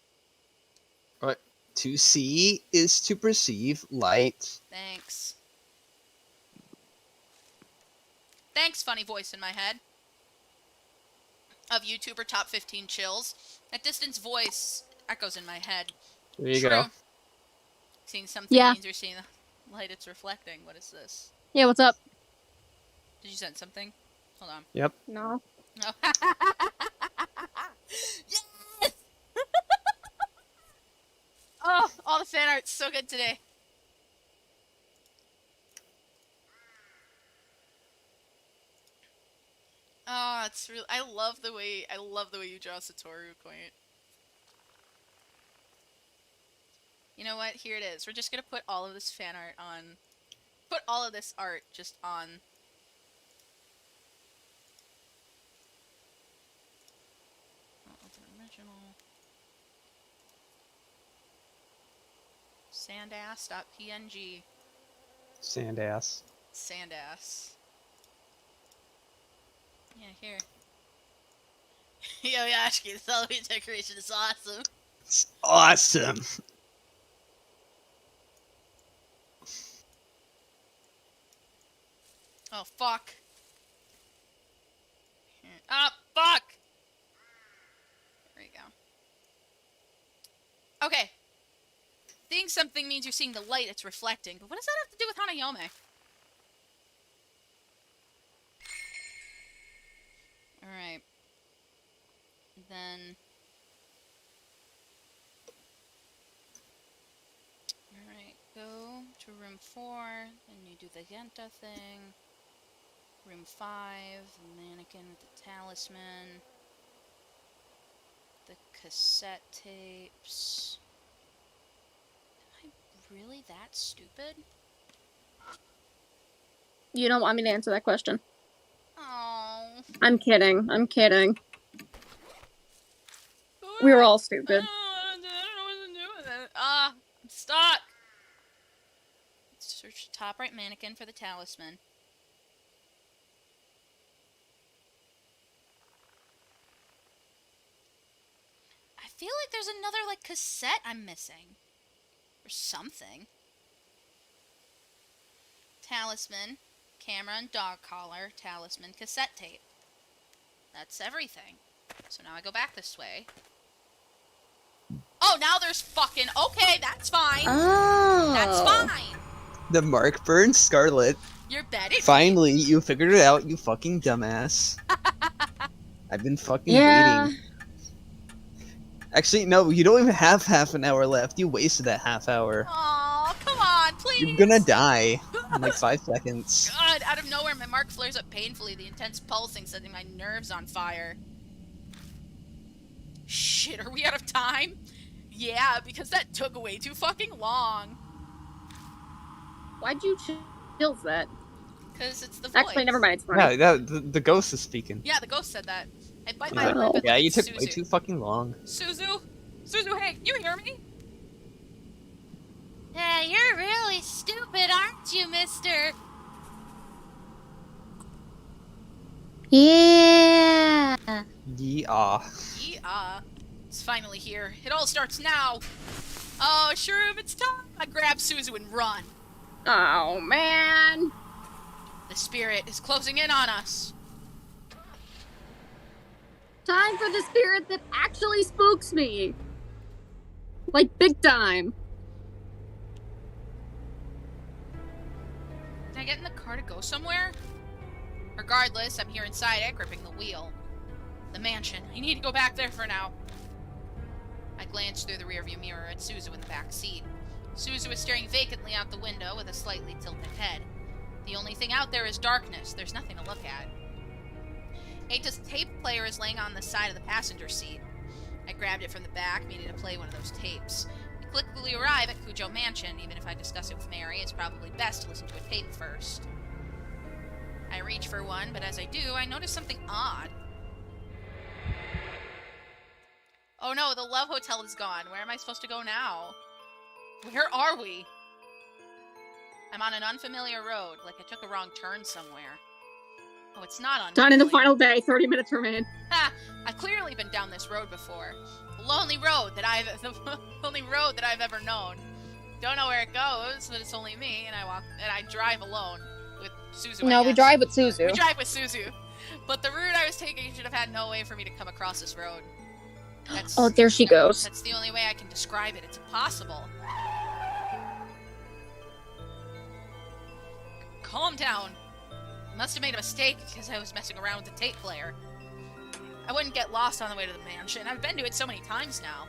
To see is to perceive light. Thanks. Thanks, funny voice in my head. Of YouTuber Top 15 Chills. That distance voice echoes in my head. There you True. go. Seeing something Yeah. means you're seeing the light it's reflecting. What is this? Yeah, what's up? Did you send something? Hold on. Yep. No. Oh. Yes! Oh, all the fan art's so good today. Oh, it's really. I love the way you draw Satoru, Quaint. You know what? Here it is. We're just gonna put all of this fan art on. Put all of this art just on. Oh, open original. Sandass.png. Sandass. Sandass. Yeah, here. Yo, Yashki, this Halloween decoration is awesome. It's awesome. Oh, fuck. Ah, fuck! There you go. Okay. Seeing something means you're seeing the light it's reflecting, but what does that have to do with Hanayome? Alright. Then... Alright, go to room 4, then you do the Genta thing. Room 5, the mannequin with the talisman. The cassette tapes. Am I really that stupid? You don't want me to answer that question. Oh. I'm kidding. I'm kidding. We were all stupid. I don't know what to do with it. I'm stuck. Search the top right mannequin for the talisman. I feel like there's another, like, cassette I'm missing. Or something. Talisman, camera and dog collar, talisman, cassette tape. That's everything. So now I go back this way. Oh, now there's fucking... Okay, that's fine. Oh. That's fine. The mark burned scarlet. You're betting. Finally, you figured it out, you fucking dumbass. I've been fucking Yeah. waiting. Actually, no, you don't even have half an hour left. You wasted that half hour. Aw, come on, please. You're gonna die in like 5 seconds. God, out of nowhere, my mark flares up painfully, the intense pulsing setting my nerves on fire. Shit, are we out of time? Yeah, because that took way too fucking long. Why'd you chill that? Because it's the voice. Actually, never mind. It's fine. Yeah, the ghost is speaking. Yeah, the ghost said that. I bite Yeah. my lip and Yeah, look you at took Suzu. way too fucking long. Suzu? Suzu, hey, you hear me? Yeah, you're really stupid, aren't you, mister? Yeah. Yeah. Yeah. It's finally here. It all starts now. Oh, shroom, it's time. I grab Suzu and run. Oh, man. The spirit is closing in on us. Time for the spirit that actually spooks me. Like, big time. Can I get in the car to go somewhere? Regardless, I'm here inside it, gripping the wheel. The mansion. I need to go back there for now. I glance through the rearview mirror at Suzu in the back seat. Suzu is staring vacantly out the window with a slightly tilted head. The only thing out there is darkness. There's nothing to look at. Ata's tape player is laying on the side of the passenger seat. I grabbed it from the back, meaning to play one of those tapes. We quickly arrive at Cujo Mansion. Even if I discuss it with Mary, it's probably best to listen to a tape first. I reach for one, but as I do, I notice something odd. Oh no, the Love Hotel is gone. Where am I supposed to go now? Where are we? I'm on an unfamiliar road, like I took a wrong turn somewhere. Oh, it's not unfamiliar. Done in the final day. 30 minutes remain. Ha! I've clearly been down this road before. The only road that I've ever known. Don't know where it goes, but it's only me, and I drive alone with Suzu. No, we drive with Suzu. We drive with Suzu. But the route I was taking should have had no way for me to come across this road. Oh, there she goes. That's the only way I can describe it. It's impossible. Calm down. I must have made a mistake because I was messing around with the tape player. I wouldn't get lost on the way to the mansion. I've been to it so many times now.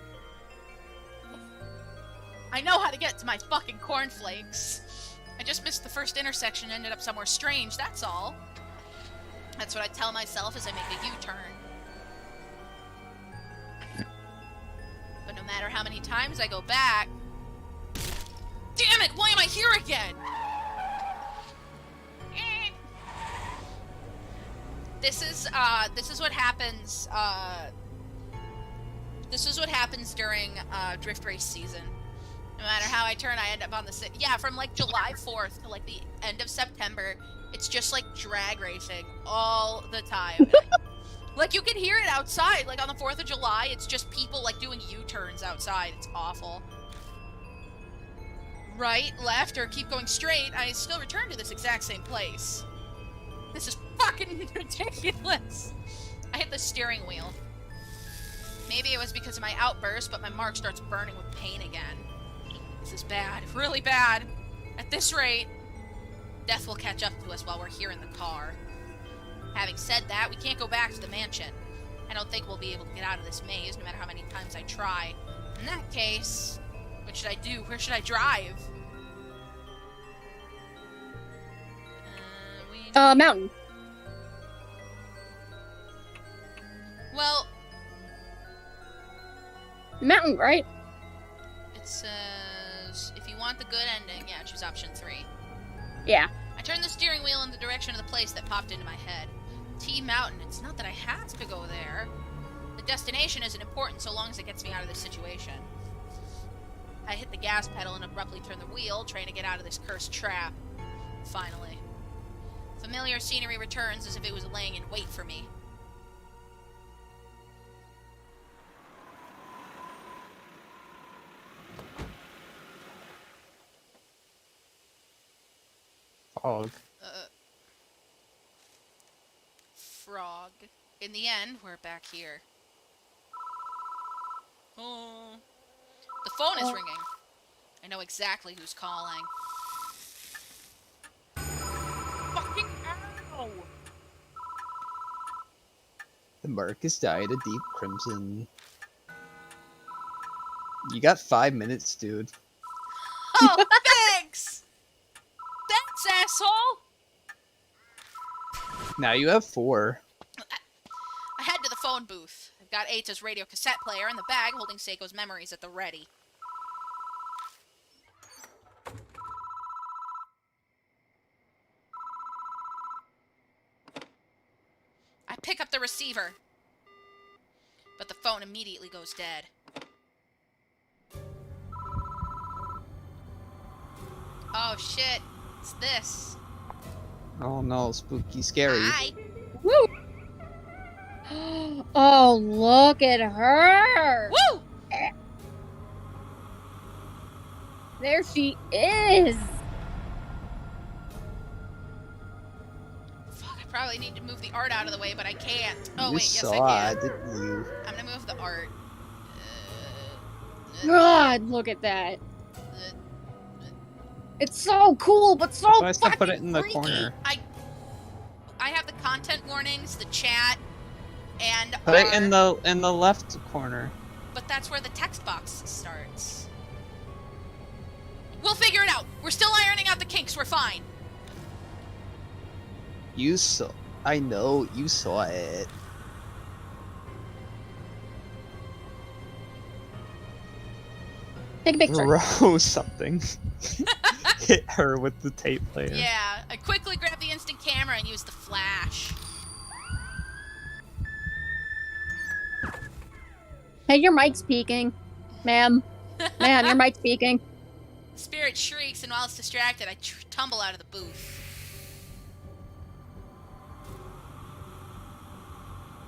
I know how to get to my fucking cornflakes. I just missed the first intersection and ended up somewhere strange, that's all. That's what I tell myself as I make a U-turn. But no matter how many times I go back... Damn it! Why am I here again? This is what happens, this is what happens during, Drift Race season. No matter how I turn, I end up on the... Yeah, from, like, July 4th to, like, the end of September, it's just, like, drag racing all the time. Like, you can hear it outside. Like, on the 4th of July, it's just people, like, doing U-turns outside. It's awful. Right, left, or keep going straight, I still return to this exact same place. This is fucking ridiculous. I hit the steering wheel. Maybe it was because of my outburst, but my mark starts burning with pain again. This is bad. Really bad. At this rate, death will catch up to us while we're here in the car. Having said that, we can't go back to the mansion. I don't think we'll be able to get out of this maze, no matter how many times I try. In that case, what should I do? Where should I drive? Mountain. Well... Mountain, right? It says, if you want the good ending, yeah, choose option 3. Yeah. I turned the steering wheel in the direction of the place that popped into my head. T Mountain. It's not that I have to go there. The destination isn't important so long as it gets me out of this situation. I hit the gas pedal and abruptly turned the wheel, trying to get out of this cursed trap. Finally. Familiar scenery returns as if it was laying in wait for me. Fog. Frog. In the end, we're back here. Oh. The phone is ringing. I know exactly who's calling. Fucking ow! The mark is dyed a deep crimson. You got 5 minutes, dude. Oh, thanks! Thanks, asshole! Now you have 4. I head to the phone booth. I Got Ata's radio cassette player in the bag, holding Seiko's memories at the ready. I pick up the receiver, but the phone immediately goes dead. Oh shit, it's this. Oh no, spooky, scary. Hi. Woo! Oh, look at her! Woo! There she is! Fuck, I probably need to move the art out of the way, but I can't. Oh You wait, yes saw I it, can. didn't you? I'm gonna move the art. God, look at that. Uh, It's so cool, but so So I still fucking put it in the freaky. corner. I have the content warnings, the chat, and Put it in the left corner. but that's where the text box starts. We'll figure it out. We're still ironing out the kinks. We're fine. You saw. I know you saw it. Take a picture. Throw something. Hit her with the tape player. Yeah. I quickly grab the instant camera and use the flash. Hey, your mic's peaking. Ma'am. Ma'am, your mic's peaking. Spirit shrieks, and while it's distracted, I tumble out of the booth.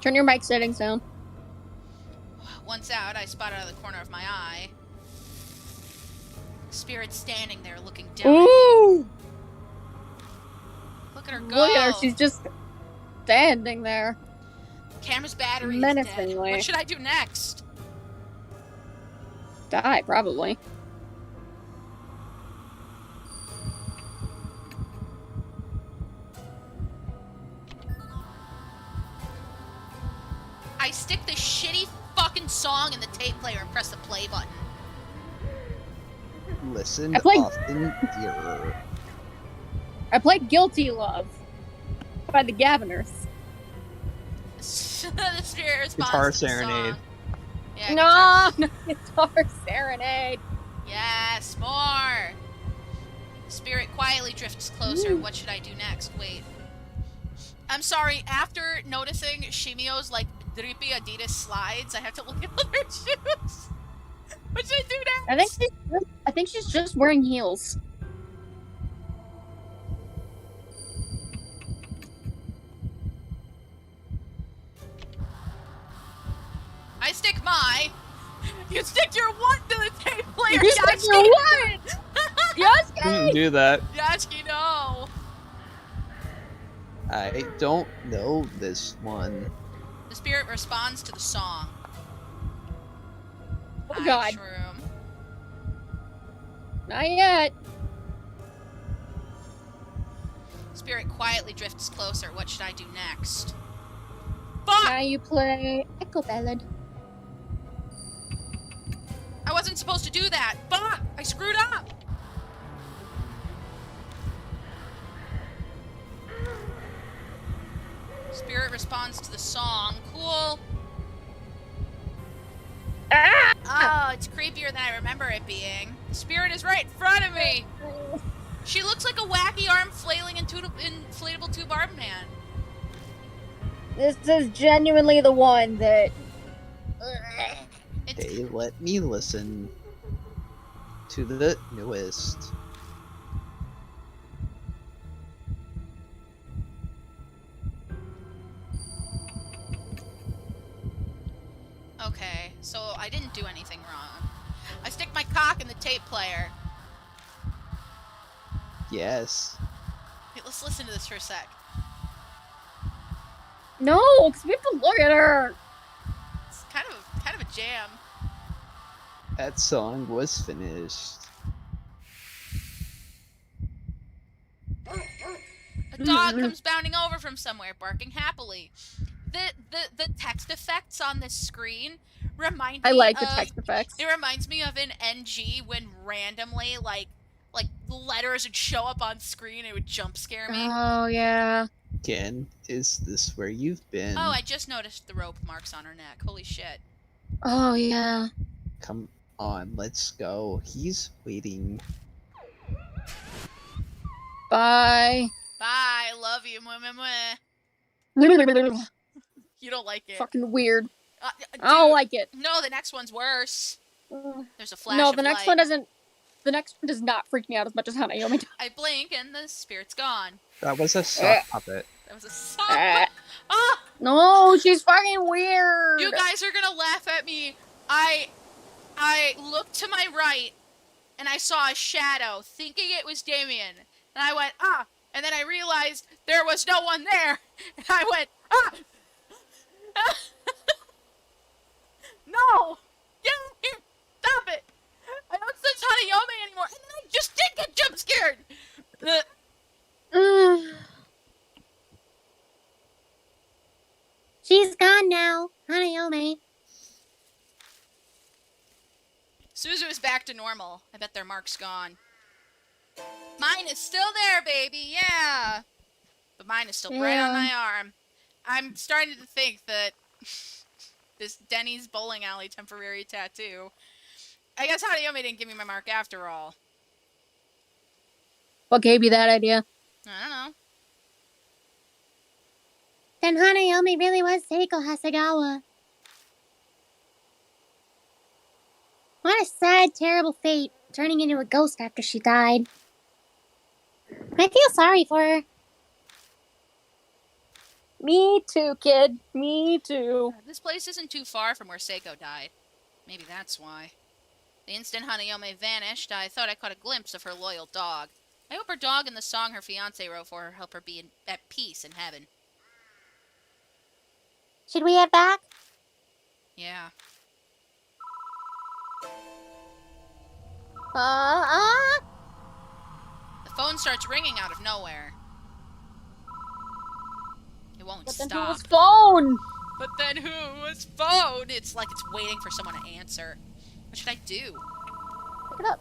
Turn your mic settings down. Once out, I spot out of the corner of my eye Spirit standing there looking down at me. Ooh! Look at her go. Look at her, she's just standing there. Camera's battery is dead. Menacingly. What should I do next? Die, probably. I stick the shitty fucking song in the tape player and press the play button. Listen I played- often, dearer. I played Guilty Love by the Gaviners. The spirit responds Guitar to the Serenade. song. Yeah, No, Guitar Serenade. Yes, more. The spirit quietly drifts closer. Ooh. What should I do next? Wait. I'm sorry, after noticing Shimio's, like, drippy Adidas slides, I have to look at other shoes. What should I do next? I think she's just wearing heels. I stick my... You stick your one to the tape player, You stick Yashki! your what? Yes, Couldn't do that. Yashki, no! I don't know this one. The spirit responds to the song. Oh Hi, god. Shroom. Not yet. Spirit quietly drifts closer. What should I do next? Fuck! Now you play Echo Ballad. I wasn't supposed to do that. Fuck! I screwed up! Spirit responds to the song. Cool. Oh, it's creepier than I remember it being. The spirit is right in front of me. She looks like a wacky arm flailing inflatable tube arm man. This is genuinely the one that... It's, Hey, let me listen to the newest. okay, so I didn't do anything wrong. I stick my cock in the tape player. Yes. Hey, let's listen to this for a sec. No, because we have to look at her. It's kind of a jam. That song was finished. A dog comes bounding over from somewhere, barking happily. The text effects on this screen remind me I like the of- text effects. It reminds me of an NG when randomly like letters would show up on screen. It would jump scare me. Oh, yeah. Again, is this where you've been? Oh, I just noticed the rope marks on her neck. Holy shit. Oh, yeah. Come on, let's go. He's waiting. Bye. Bye. Love you. Mwah, mwah, mwah. You don't like it. Fucking weird. Dude, I don't like it. No, the next one's worse. There's a flash No, of the next light. one doesn't. The next one does not freak me out as much as Hanayomi does. I blink and the spirit's gone. That was a sock puppet. That was a sock. Ah. Ah! No, she's fucking weird. You guys are gonna laugh at me. I looked to my right and I saw a shadow, thinking it was Damien. And I went, ah! And then I realized there was no one there. And I went, ah! No! Get out here! Stop it! I don't sense Hanayome anymore. And then I just did get jump scared! She's gone now. Hanayome. Suzu is back to normal. I bet their mark's gone. Mine is still there, baby, yeah! But mine is still bright on my arm. I'm starting to think that this Denny's bowling alley temporary tattoo. I guess Hanayome didn't give me my mark after all. What gave you that idea? I don't know. Then Hanayome really was Seiko Hasegawa. What a sad, terrible fate, turning into a ghost after she died. I feel sorry for her. Me too, kid. Me too. This place isn't too far from where Seiko died. Maybe that's why. The instant Hanayome vanished, I thought I caught a glimpse of her loyal dog. I hope her dog and the song her fiancé wrote for her help her be at peace in heaven. Should we head back? Yeah. The phone starts ringing out of nowhere. It won't But then stop. who was phone? But then who was phone? It's like it's waiting for someone to answer. What should I do? Pick it up.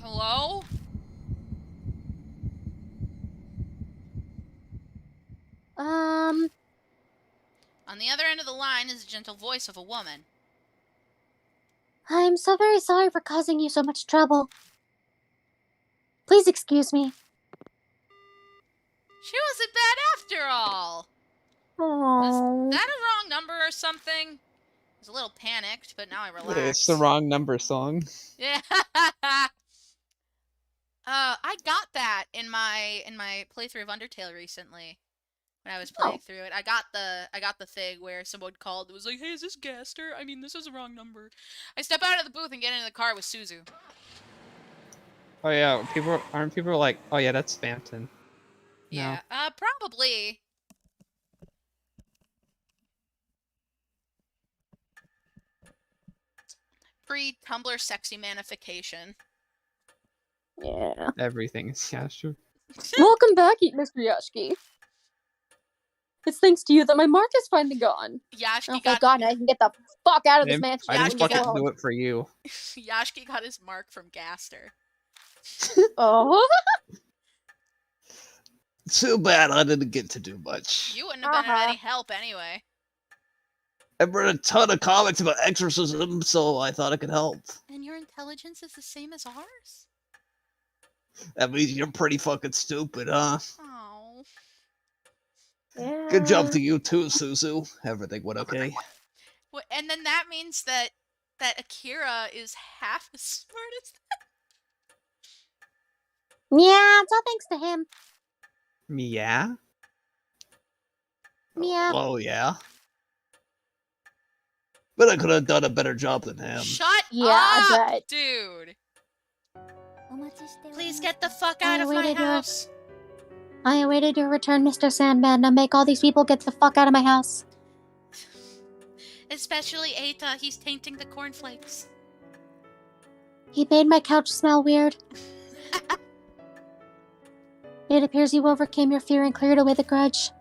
Hello? On the other end of the line is the gentle voice of a woman. I'm so very sorry for causing you so much trouble. Please excuse me. She wasn't bad after all. Oh. Is that a wrong number or something? I was a little panicked, but now I relaxed. It's the wrong number song. Yeah. I got that in my playthrough of Undertale recently. When I was playing through it, I got the thing where someone called and was like, "Hey, is this Gaster? I mean, this is the wrong number." I step out of the booth and get into the car with Suzu. Oh yeah, aren't people like, oh yeah, that's Phantom. Yeah, probably. Free Tumblr sexy manification. Yeah. Everything is Gaster. Welcome back, Mr. Yashiki. It's thanks to you that my mark is finally gone. Yashiki Oh, got thank God, now I can get the fuck out of this mansion. I didn't Yashiki fucking got- do it for you. Yashiki got his mark from Gaster. Oh. Too bad I didn't get to do much. You wouldn't have been of any help anyway. I've read a ton of comics about exorcism, so I thought I could help. And your intelligence is the same as ours? That means you're pretty fucking stupid, huh? Oh. Yeah. Good job to you too, Suzu. Everything went okay. And then that means that Akira is half as smart as Yeah, it's all thanks to him. Yeah? Yeah. Oh, yeah? But I could have done a better job than him. Shut Yeah, I up, bet. dude. Please get the fuck out I of my awaited your- house. I awaited your return, Mr. Sandman. Now make all these people get the fuck out of my house. Especially Eita, he's tainting the cornflakes. He made my couch smell weird. It appears you overcame your fear and cleared away the grudge.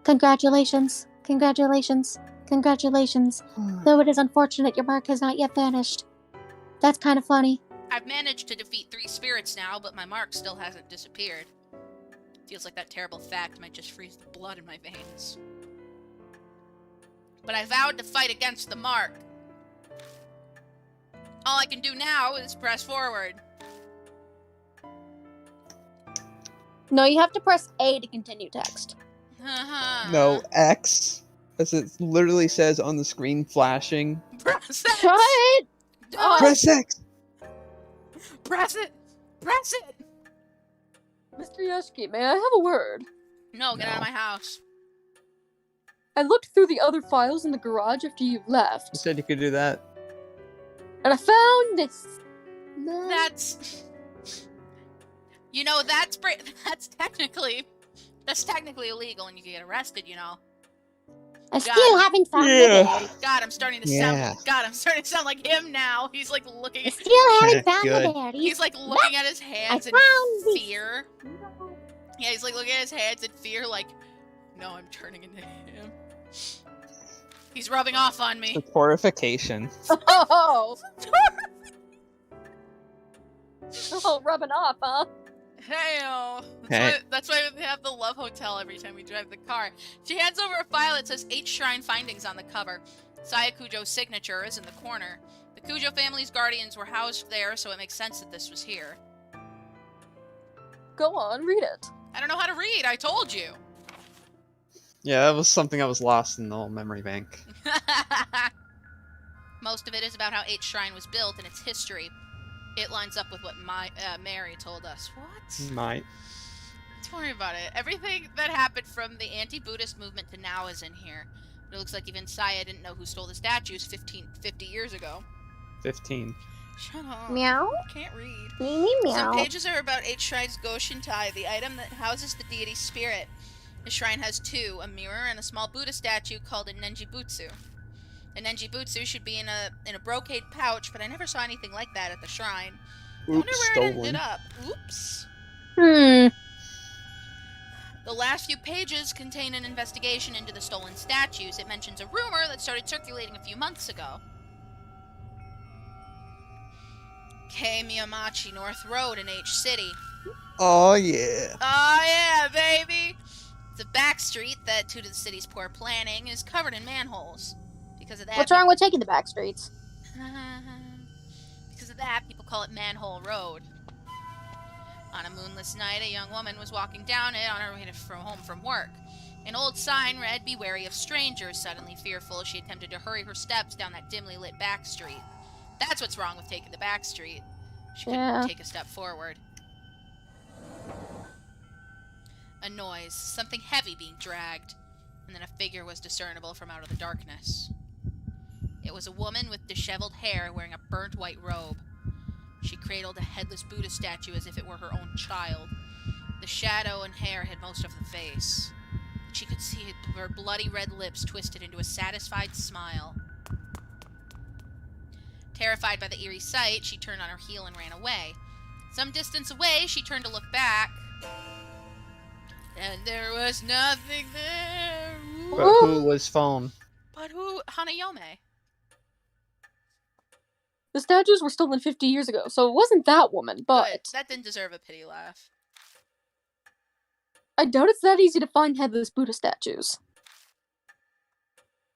Congratulations. Congratulations. Congratulations. Though it is unfortunate your mark has not yet vanished. That's kind of funny. I've managed to defeat 3 spirits now, but my mark still hasn't disappeared. Feels like that terrible fact might just freeze the blood in my veins. But I vowed to fight against the mark. All I can do now is press forward. No, you have to press A to continue text. No, X. As it literally says on the screen flashing. Press X! Try it! Oh, Press X! press it! Press it! Mr. Yoshiki, may I have a word? No, get out of No. my house. I looked through the other files in the garage after you You left, said you could do that. and I found this. That's... You know, that's technically illegal and you can get arrested, you know. I still haven't found the Yeah. daddy. God, I'm starting to Yeah. sound like him now. He's like looking I at still haven't found Good. the daddy. He's like looking at his hands in found this. fear. Yeah, he's like looking at his hands in fear, like, no, I'm turning into him. He's rubbing off on me. The horrification. Oh! Oh, rubbing off, huh? Hey-o. Hey. That's why we have the Love Hotel every time we drive the car. She hands over a file that says 8 shrine findings on the cover. Sayakujo's signature is in the corner. The Kujo family's guardians were housed there, so it makes sense that this was here. Go on, read it. I don't know how to read, I told you. Yeah, that was something I was lost in the old memory bank. Most of it is about how 8 Shrine was built and its history. It lines up with what Mary told us. What? Might. Don't worry about it. Everything that happened from the anti-Buddhist movement to now is in here. But it looks like even Saya didn't know who stole the statues 50 years ago. 15. Shut up. Meow. I can't read. Me meow. Some pages are about 8 Shrine's Goshintai, the item that houses the deity's spirit. The shrine has 2, a mirror and a small Buddha statue called a Nenjibutsu. A Nenjibutsu should be in a brocade pouch, but I never saw anything like that at the shrine. I wonder Oops, where it stolen. ended up. Oops. The last few pages contain an investigation into the stolen statues. It mentions a rumor that started circulating a few months ago. K. Miyamachi North Road in H City. Oh yeah. Oh yeah, baby! It's a back street that, due to the city's poor planning, is covered in manholes. Because of that, What's wrong with taking the back streets? because of that, people call it Manhole Road. On a moonless night, a young woman was walking down it on her way home from work. An old sign read, "Be wary of strangers." Suddenly fearful, she attempted to hurry her steps down that dimly lit back street. That's what's wrong with taking the back street. She couldn't Yeah. take a step forward. A noise, something heavy being dragged, and then a figure was discernible from out of the darkness. It was a woman with disheveled hair wearing a burnt white robe. She cradled a headless Buddha statue as if it were her own child. The shadow and hair hid most of the face. She could see her bloody red lips twisted into a satisfied smile. Terrified by the eerie sight, she turned on her heel and ran away. Some distance away, she turned to look back. And there was nothing there. But who was phone? But who? Hanayome. The statues were stolen 50 years ago, so it wasn't that woman, but Good. That didn't deserve a pity laugh. I doubt it's that easy to find headless Buddha statues.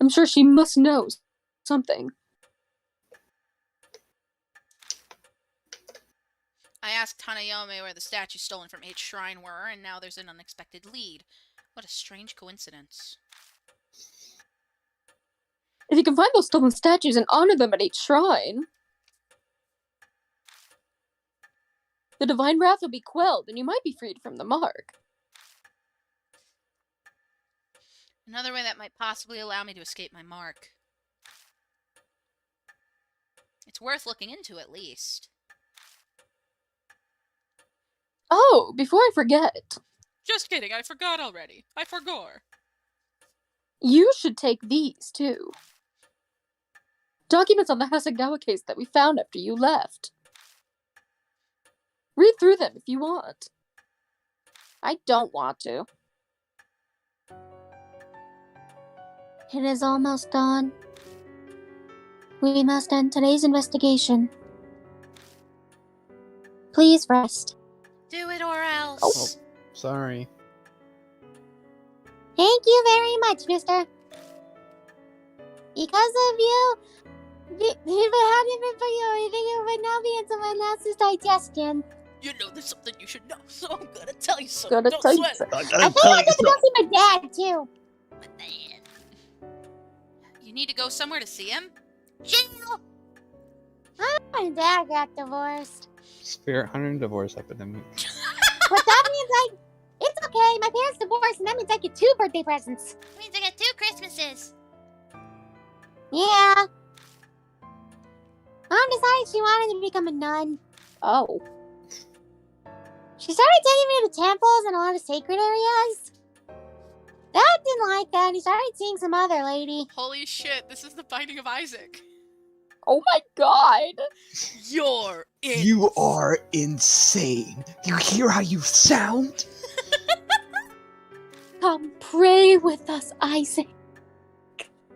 I'm sure she must know something. I asked Hanayome where the statues stolen from H Shrine were, and now there's an unexpected lead. What a strange coincidence. If you can find those stolen statues and honor them at each shrine, the divine wrath will be quelled, and you might be freed from the mark. Another way that might possibly allow me to escape my mark. It's worth looking into, at least. Oh, before I forget, Just kidding, I forgot already. I forgore. you should take these, too. Documents on the Hasegawa case that we found after you left. Read through them if you want. I don't want to. It is almost dawn. We must end today's investigation. Please rest. Do it or else. Sorry. Thank you very much, mister. Because of you, if it hadn't been for you, I think it would now be in someone else's digestion. You know there's something you should know, so I'm gonna tell you so. Gonna Don't tell you sweat. so. I I gotta think tell I you get to go something. see my dad, too. But then, you need to go somewhere to see him. Jail! My dad got divorced. Spirit hunter and divorce epidemic. But that means it's okay. My parents divorced, and that means I get 2 birthday presents. That means I got 2 Christmases. Yeah. Mom decided she wanted to become a nun. Oh. She started taking me to temples and a lot of sacred areas. Dad didn't like that, and he started seeing some other lady. Holy shit! This is the Binding of Isaac. Oh my god. You're in. You are insane. You hear how you sound? Come pray with us, Isaac.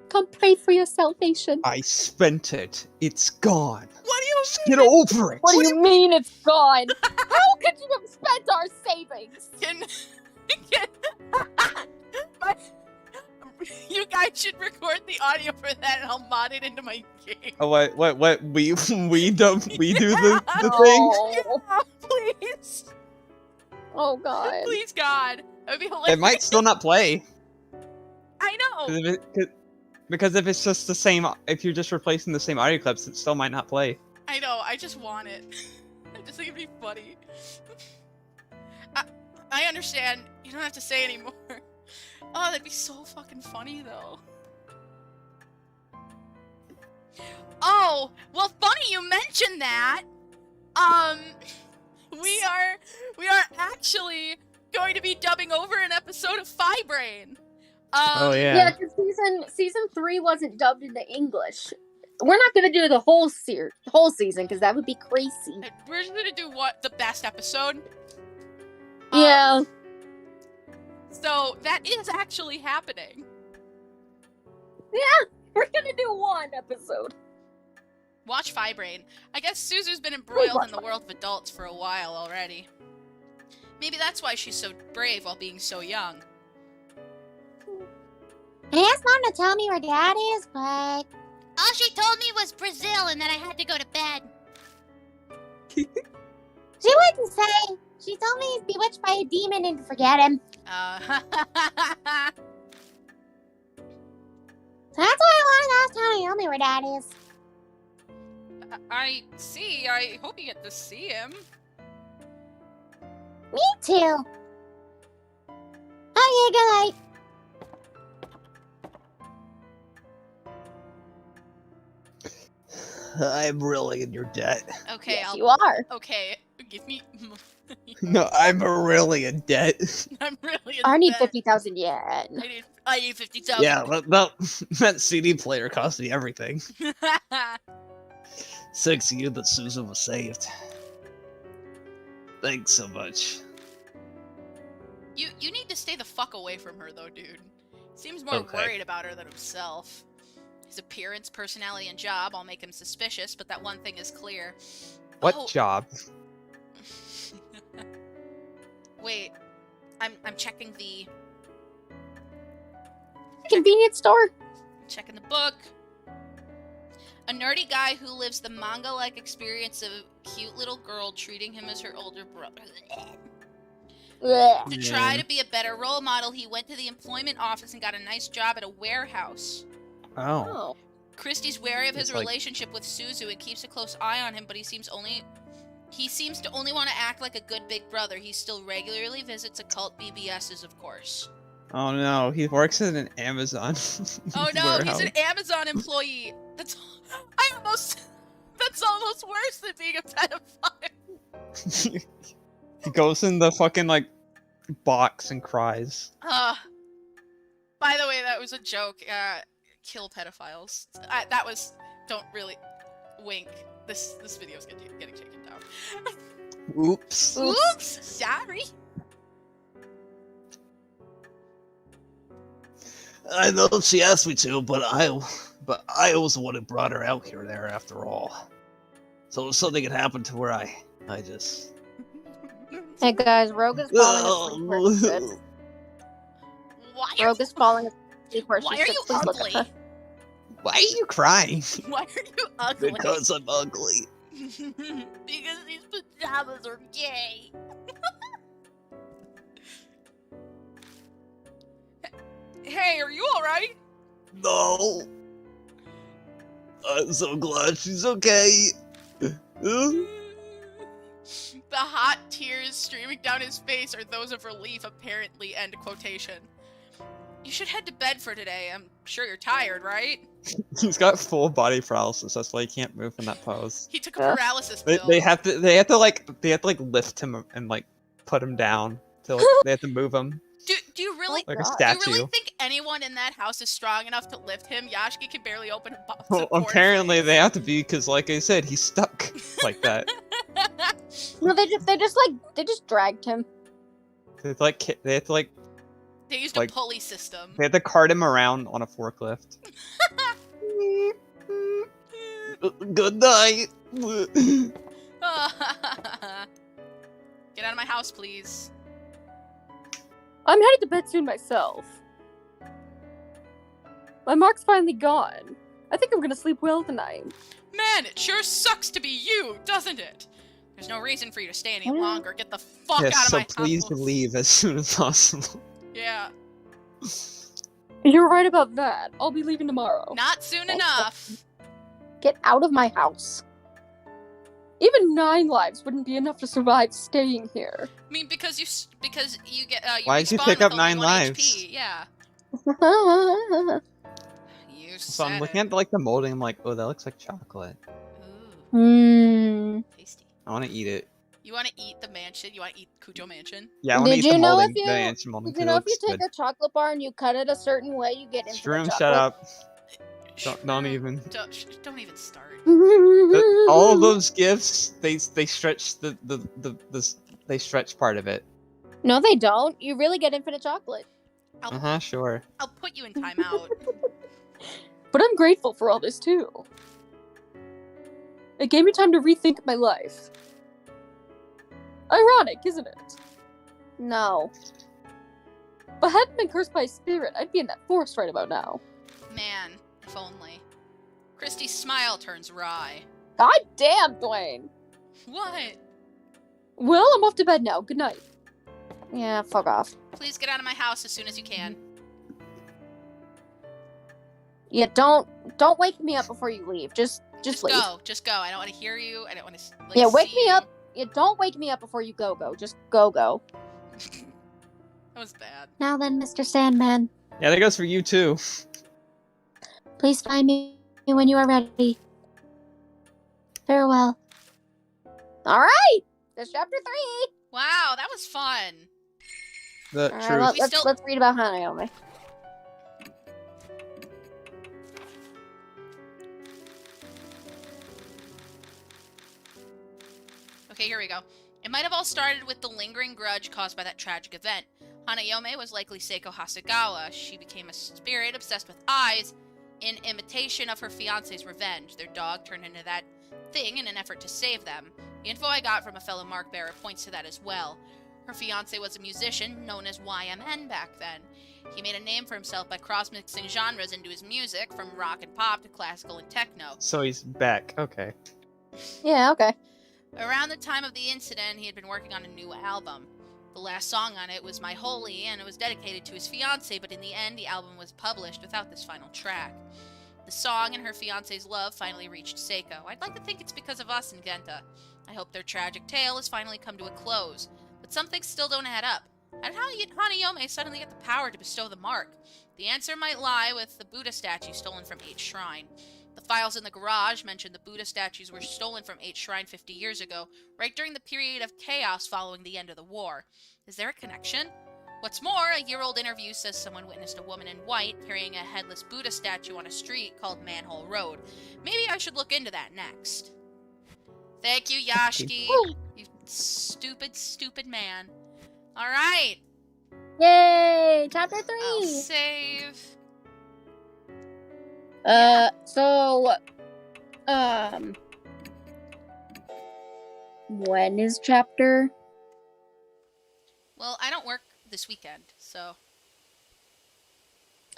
Come pray for your salvation. I spent it. It's gone. What do you Just get over it. What do you mean it's gone? How could you have spent our savings? You guys should record the audio for that, and I'll mod it into my game. Oh, what? We do the thing? Oh, Yeah, please, oh god. please, God, that would be hilarious. It might still not play. I know. Because if it's just the same, if you're just replacing the same audio clips, it still might not play. I know. I just want it. I just think it'd be funny. I understand. You don't have to say anymore. Oh, that'd be so fucking funny, though. Oh, well, funny you mentioned that. We are actually going to be dubbing over an episode of Fibrain. Oh Yeah, because season 3 wasn't dubbed into English. We're not gonna do the whole season because that would be crazy. We're just gonna do the best episode. Yeah. So that is actually happening. We're gonna do 1 episode. Watch Fibrain. I guess Suzu's been embroiled in the world of adults for a while already. Maybe that's why she's so brave while being so young. I asked Mom to tell me where Dad is, but... All she told me was Brazil and that I had to go to bed. She wouldn't say. She told me he's bewitched by a demon and to forget him. So that's why I wanted to ask Tony to tell me where Dad is. I see. I hope you get to see him. Me too. Okay, good night. I'm really in your debt. Okay, Yes, you are. Okay, give me. No, I'm really in debt. I'm really. I need upset. 50,000 yen. I need 50,000. Yeah, that CD player cost me everything. Thanks to you that Susan was saved. Thanks so much. You need to stay the fuck away from her though, dude. Seems more Okay. worried about her than himself. His appearance, personality, and job all make him suspicious, but that one thing is clear. What Oh. job? Wait, I'm checking the Convenience store? checking the book. A nerdy guy who lives the manga-like experience of a cute little girl treating him as her older brother. Blech. To try to be a better role model, he went to the employment office and got a nice job at a warehouse. Oh. Oh. Christie's wary of his It's like- relationship with Suzu and keeps a close eye on him, but he seems to only want to act like a good big brother. He still regularly visits occult BBSs, of course. Oh no, he works at an Amazon. Oh no, warehouse. he's an Amazon employee. That's almost worse than being a pedophile. He goes in the fucking like box and cries. By the way, that was a joke. Kill pedophiles. That was. Don't really wink. This video's getting taken down. Oops. Oops. Sorry. I know she asked me to, but I was the one who brought her out here there after all. So if something had happened to her, I I just... Hey guys, Rogue is falling asleep where she sits. Why are Rogue is falling asleep where Why she are sits. you Please look at ugly? her. Why are you crying? Why are you ugly? Because I'm ugly. Because these pajamas are gay. Hey, are you alright? No. I'm so glad she's okay. The hot tears streaming down his face are those of relief, apparently. End quotation. You should head to bed for today. I'm sure you're tired, right? He's got full body paralysis. That's why he can't move in that pose. He took a Yeah. paralysis They, pill. they have to lift him and like put him down. To, like, they have to move him Do you really like a God. do you statue. really think anyone in that house is strong enough to lift him? Yashiki can barely open a box Well, of cornflakes. apparently they have to be because, like I said, he's stuck like that. No, they just dragged him. They have to like They used like- a pulley system. they have to cart him around on a forklift. Good night. Get out of my house, please. I'm headed to bed soon myself. My mark's finally gone. I think I'm gonna sleep well tonight. Man, it sure sucks to be you, doesn't it? There's no reason for you to stay any longer. Get the fuck Yes, out of so my please house. leave as soon as possible. Yeah, You're right about that. I'll be leaving tomorrow. not soon enough. Get out of my house. Even 9 lives wouldn't be enough to survive staying here. I mean, because you get you Why'd you respawn pick with up only 9 1 lives? HP. Yeah, you So I'm said looking at like the molding. I'm like, oh, that looks like chocolate. Ooh, Hmm. tasty. I want to eat it. You want to eat the mansion? You want to eat Cujo Mansion? Yeah, I want to Did eat the you know molding. if you- The ancient molding. Did you 'Cause it know if you looks take good. a chocolate bar and you cut it a certain way, you get infinite Shroom, chocolate? shut up. Don't even. Don't even start. All of those gifts, they stretch they stretch part of it. No, they don't. You really get infinite chocolate. Sure. I'll put you in timeout. But I'm grateful for all this too. It gave me time to rethink my life. Ironic, isn't it? No. If I hadn't been cursed by a spirit, I'd be in that forest right about now. Man, if only. Christy's smile turns wry. God damn, Dwayne! What? Well, I'm off to bed now. Good night. Yeah, fuck off. Please get out of my house as soon as you can. Yeah, don't wake me up before you leave. Just leave. go. Just go. I don't want to hear you. I don't want to Yeah, wake see me you. up. Yeah, don't wake me up before you go. Just go. That was bad. Now then, Mr. Sandman, Yeah, that goes for you too. please find me when you are ready. Farewell. All right. That's chapter 3. Wow, that was fun. The All truth. right, We let's read about Hanayome. Okay, here we go. It might have all started with the lingering grudge caused by that tragic event. Hanayome was likely Seiko Hasegawa. She became a spirit obsessed with eyes in imitation of her fiance's revenge. Their dog turned into that thing in an effort to save them. The info I got from a fellow mark bearer points to that as well. Her fiance was a musician known as YMN back then. He made a name for himself by cross-mixing genres into his music, from rock and pop to classical and techno. So he's back. Okay. Yeah, okay. Around the time of the incident, he had been working on a new album. The last song on it was My Holy, and it was dedicated to his fiancée, but in the end, the album was published without this final track. The song and her fiancé's love finally reached Seiko. I'd like to think it's because of us and Genta. I hope their tragic tale has finally come to a close, but some things still don't add up. How did Hanayome suddenly get the power to bestow the mark? The answer might lie with the Buddha statue stolen from H Shrine. The files in the garage mentioned the Buddha statues were stolen from H Shrine 50 years ago, right during the period of chaos following the end of the war. Is there a connection? What's more, a year-old interview says someone witnessed a woman in white carrying a headless Buddha statue on a street called Manhole Road. Maybe I should look into that next. Thank you, Yashiki. You stupid, stupid man. Alright, Yay! Chapter 3! I'll save. When is chapter? Well, I don't work this weekend, so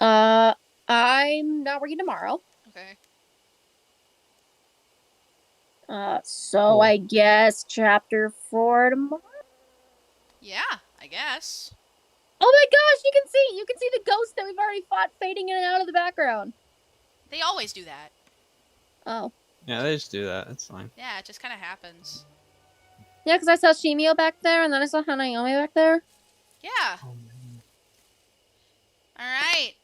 I'm not working tomorrow. okay. So Cool. I guess chapter 4 tomorrow. Yeah, I guess. Oh my gosh, you can see the ghost that we've already fought fading in and out of the background. They always do that. Oh. Yeah, they just do that. That's fine. Yeah, it just kind of happens. Yeah, because I saw Shimio back there, and then I saw Hanayomi back there. Yeah. Oh, man. All right.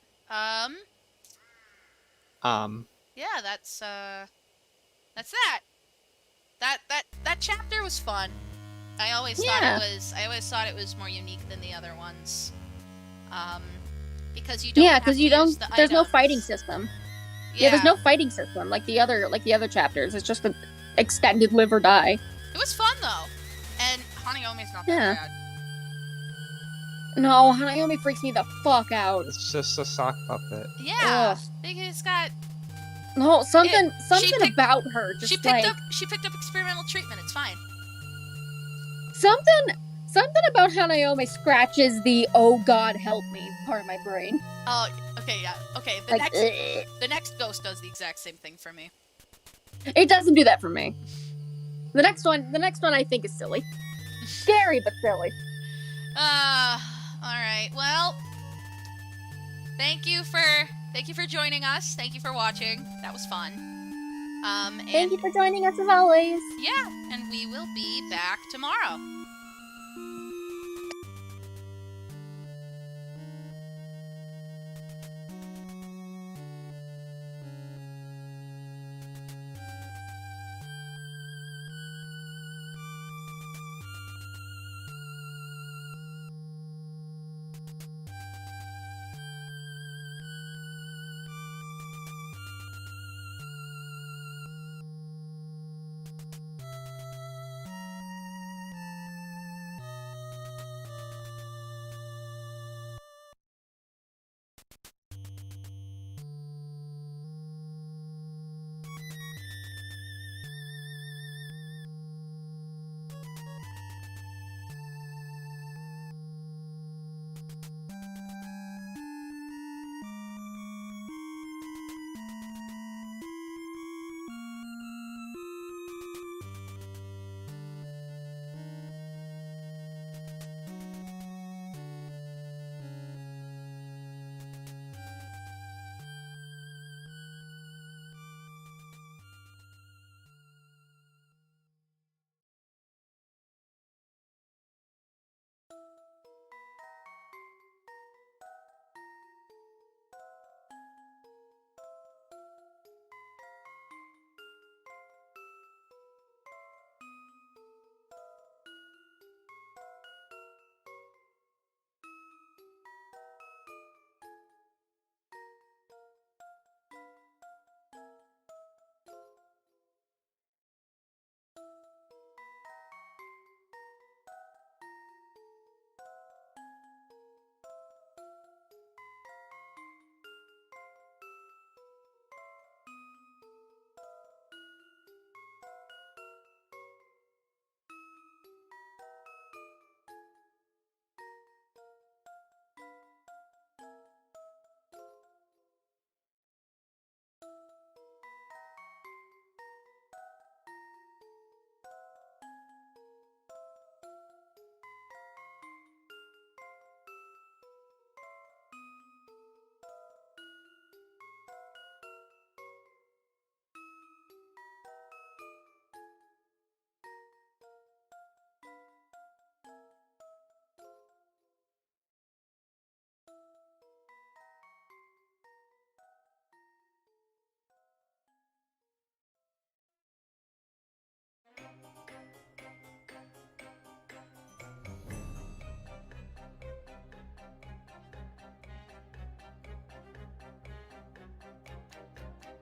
Yeah, that's that. That chapter was fun. I always thought Yeah. it was more unique than the other ones. Because you don't. Yeah, have because to you don't. use the There's no items. fighting system. Yeah, there's no fighting system like the other chapters. It's just an extended live or die. It was fun though, and Hanayomi's not Yeah. that bad. No, Hanayomi freaks me the fuck out. It's just a sock puppet. Yeah, Ugh. they just got. No, something picked- about her just She picked like up experimental treatment. It's fine. something about Hanayomi scratches the "oh God help me" part of my brain. Oh, okay, yeah, okay. Like, The next ghost does the exact same thing for me. it doesn't do that for me. The next one I think is silly, scary but silly. All right. Well, thank you for joining us. Thank you for watching. That was fun. And Thank you for joining us as always. yeah, and we will be back tomorrow.